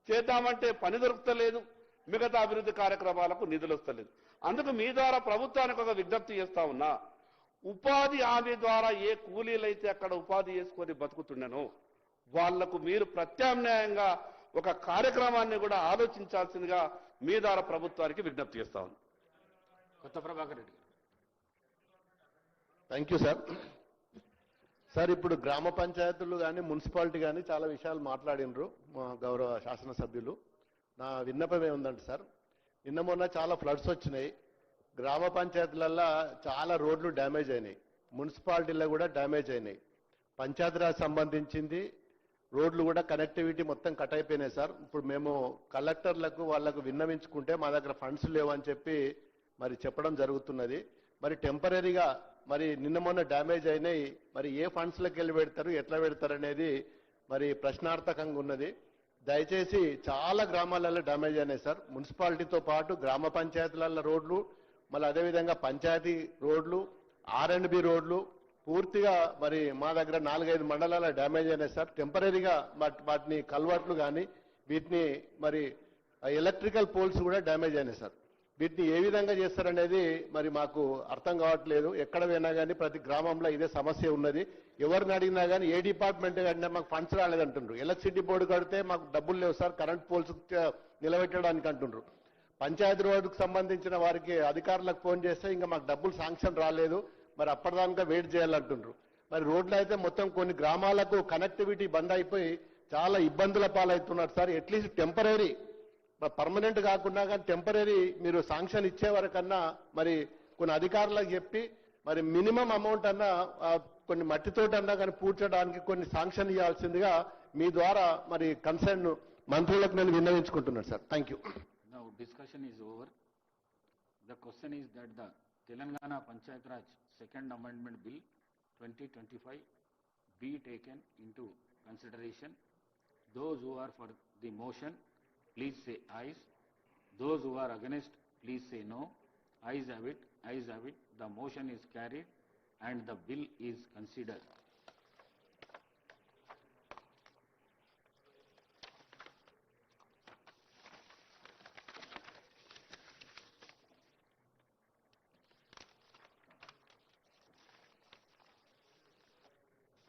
S15: చేద్దామంటే పని దొరుకుతలేదు, మిగతా అభివృద్ధి కార్యక్రమాలకు నిధులు వస్తలేదు. అందుకు మీ ద్వారా ప్రభుత్వానికి ఒక విజ్ఞప్తి చేస్తా ఉన్నా, ఉపాధి హామీ ద్వారా ఏ కూలీలైతే అక్కడ ఉపాధి చేసుకొని బతుకుతున్నానో వాళ్లకు మీరు ప్రత్యామ్నాయంగా ఒక కార్యక్రమాన్ని కూడా ఆలోచించాల్సిందిగా మీ ద్వారా ప్రభుత్వానికి విజ్ఞప్తి చేస్తా ఉన్నాను.
S9: కొత్త Prabhakar Reddy.
S7: Thank you sir. Sir ఇప్పుడు గ్రామ పంచాయతీలు కానీ మున్సిపాలిటీ కానీ చాలా విషయాలు మాట్లాడినరు మా గౌరవ శాసనసభ్యులు. నా విన్నపం ఏముందంటే సార్, నిన్న మొన్న చాలా ఫ్లడ్స్ వచ్చినాయి, గ్రామ పంచాయతీలల్లో చాలా రోడ్లు డ్యామేజ్ అయినాయి, మున్సిపాలిటీలో కూడా డ్యామేజ్ అయినాయి. పంచాయతీరాజ్ సంబంధించింది రోడ్లు కూడా కనెక్టివిటీ మొత్తం కట్ అయిపోయినాయి సార్. ఇప్పుడు మేము కలెక్టర్లకు వాళ్లకు విన్నవించుకుంటే మా దగ్గర ఫండ్స్ లేవని చెప్పి మరి చెప్పడం జరుగుతున్నది. మరి టెంపరీగా మరి నిన్న మొన్న డ్యామేజ్ అయినాయి, మరి ఏ ఫండ్స్లోకి వెళ్ళి పెడతారు, ఎట్లా పెడతారు అనేది మరి ప్రశ్నార్థకంగా ఉన్నది. దయచేసి చాలా గ్రామాలలో డ్యామేజ్ అయినాయి సార్. మున్సిపాలిటీతో పాటు గ్రామ పంచాయతీల రోడ్లు, మళ్ళీ అదేవిధంగా పంచాయతీ రోడ్లు, R&B రోడ్లు పూర్తిగా మరి మా దగ్గర 4-5 మండలాల డ్యామేజ్ అయినాయి సార్. టెంపరీగా వాటిని కల్వర్ట్లు కానీ వీటిని మరి ఎలక్ట్రికల్ పోల్స్ కూడా డ్యామేజ్ అయినాయి సార్. వీటిని ఏ విధంగా చేస్తారనేది మరి మాకు అర్థం కావట్లేదు. ఎక్కడ పోయినా కానీ ప్రతి గ్రామంలో ఇదే సమస్య ఉన్నది. ఎవరిని అడిగినా కానీ ఏ డిపార్ట్మెంట్ అంటే మాకు ఫండ్స్ రాలేదంటుండ్రు. ఎలక్ట్రిసిటీ బోర్డు కడితే మాకు డబ్బులు లేవు సార్ కరెంట్ పోల్స్ నిలబెట్టడానికి అంటుండ్రు. పంచాయతీ రోడ్డుకు సంబంధించిన వారికి అధికారులకు ఫోన్ చేస్తే ఇంకా మాకు డబ్బులు శాంక్షన్ రాలేదు, మరి అప్పటిదాకా వెయిట్ చేయాలంటుండ్రు. మరి రోడ్లు అయితే మొత్తం కొన్ని గ్రామాలకు కనెక్టివిటీ బంద్ అయిపోయి చాలా ఇబ్బందుల పాలవుతున్నారు సార్. అట్లీస్ట్ టెంపరీ పర్మనెంట్ కాకుండా కానీ టెంపరీ మీరు శాంక్షన్ ఇచ్చే వరకన్నా మరి కొన్ని అధికారులకు చెప్పి మరి మినిమం అమౌంట్ అన్నా కొన్ని మట్టితోటన్నా కానీ పూడ్చడానికి కొన్ని శాంక్షన్ ఇవ్వాల్సిందిగా మీ ద్వారా మరి కన్సర్న్ మంత్రులకు నేను విన్నవించుకుంటున్నాను sir. Thank you.
S9: Now discussion is over. The question is that the Telangana Panchayat Raj Second Amendment Bill 2025 be taken into consideration. Those who are for the motion, please say ayes. Those who are against, please say no. Ayes have it, ayes have it. The motion is carried and the bill is considered.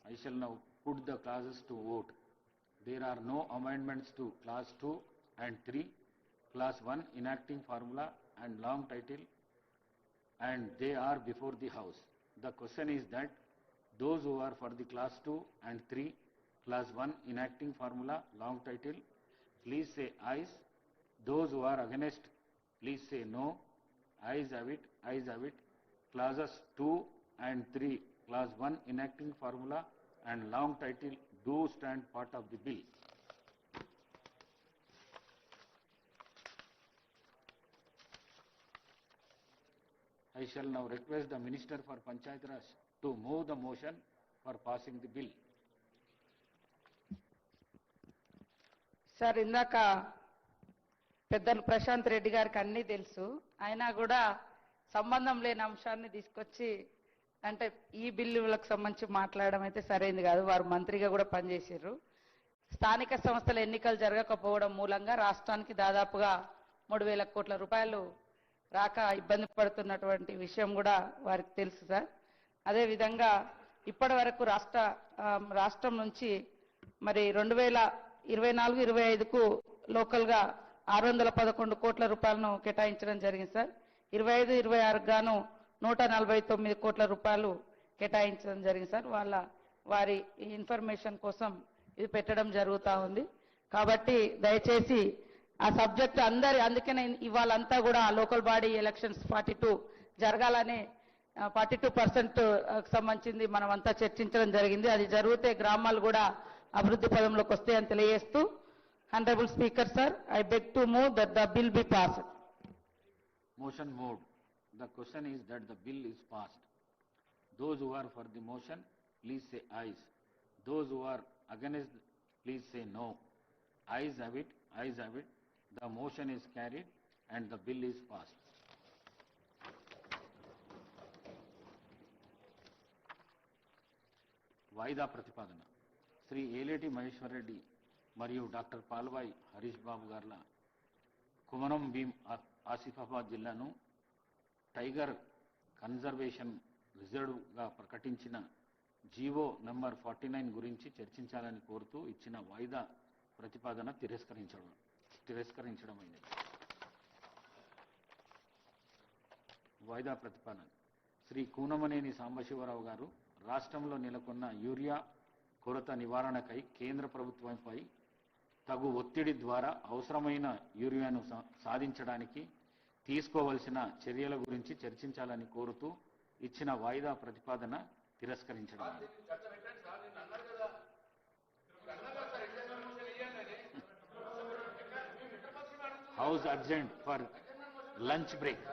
S9: I shall now put the clauses to vote. There are no amendments to clause 2 and 3, clause 1 enacting formula and long title, and they are before the house. The question is that those who are for the clause 2 and 3, clause 1 enacting formula, long title, please say ayes. Those who are against, please say no. Ayes have it, ayes have it. Clauses 2 and 3, clause 1 enacting formula and long title do stand part of the bill. I shall now request the Minister for Panchayat Raj to move the motion for passing the bill.
S6: Sir ఇందాక పెద్దలు ప్రశాంత్ రెడ్డి గారికి అన్నీ తెలుసు, అయినా కూడా సంబంధం లేని అంశాన్ని తీసుకొచ్చి అంటే ఈ బిల్లులకు సంబంధించి మాట్లాడడం అయితే సరైనది కాదు. వారు మంత్రిగా కూడా పనిచేసారు. స్థానిక సంస్థల ఎన్నికలు జరగకపోవడం మూలంగా రాష్ట్రానికి దాదాపుగా 3,000 కోట్ల రూపాయలు రాక ఇబ్బంది పడుతున్నటువంటి విషయం కూడా వారికి తెలుసు సార్. అదేవిధంగా ఇప్పటి వరకు రాష్ట్రం నుంచి మరి 2024-25కు లోకల్గా 611 కోట్ల రూపాయలను కేటాయించడం జరిగింది సార్. 25-26 గాను 149 కోట్ల రూపాయలు కేటాయించడం జరిగింది సార్. వారి ఇన్ఫర్మేషన్ కోసం ఇది పెట్టడం జరుగుతూ ఉంది. కాబట్టి దయచేసి ఆ సబ్జెక్ట్ అందుకనే ఇవాళంతా కూడా లోకల్ బాడీ ఎలక్షన్స్ 42 జరగాలని 42% సంబంధించింది మనం అంతా చర్చించడం జరిగింది. అది జరిగితే గ్రామాలు కూడా అభివృద్ధి పదంలోకి వస్తాయని తెలియజేస్తూ, Honorable Speaker sir, I beg to move that the bill be passed.
S9: Motion moved. The question is that the bill is passed. Those who are for the motion, please say ayes. Those who are against, please say no. Ayes have it, ayes have it. The motion is carried and the bill is passed. వాయిదా ప్రతిపాదన శ్రీ ఏలేటి మహేశ్వర్ రెడ్డి మరియు doctor Palvai Harish బాబు గార్ల కుమరం భీం ఆసిఫాబాద్ జిల్లాను tiger conservation రిజర్వ్గా ప్రకటించిన GO number 49 గురించి చర్చించాలని కోరుతూ ఇచ్చిన వాయిదా ప్రతిపాదన తిరస్కరించడమైనది. వాయిదా ప్రతిపాదన శ్రీ కూనమనేని సాంబశివరావు గారు రాష్ట్రంలో నెలకొన్న యూరియా కొరత నివారణకై కేంద్ర ప్రభుత్వంపై తగు ఒత్తిడి ద్వారా అవసరమైన యూరియాను సాధించడానికి తీసుకోవలసిన చర్యల గురించి చర్చించాలని కోరుతూ ఇచ్చిన వాయిదా ప్రతిపాదన తిరస్కరించడం. House urgent for lunch break.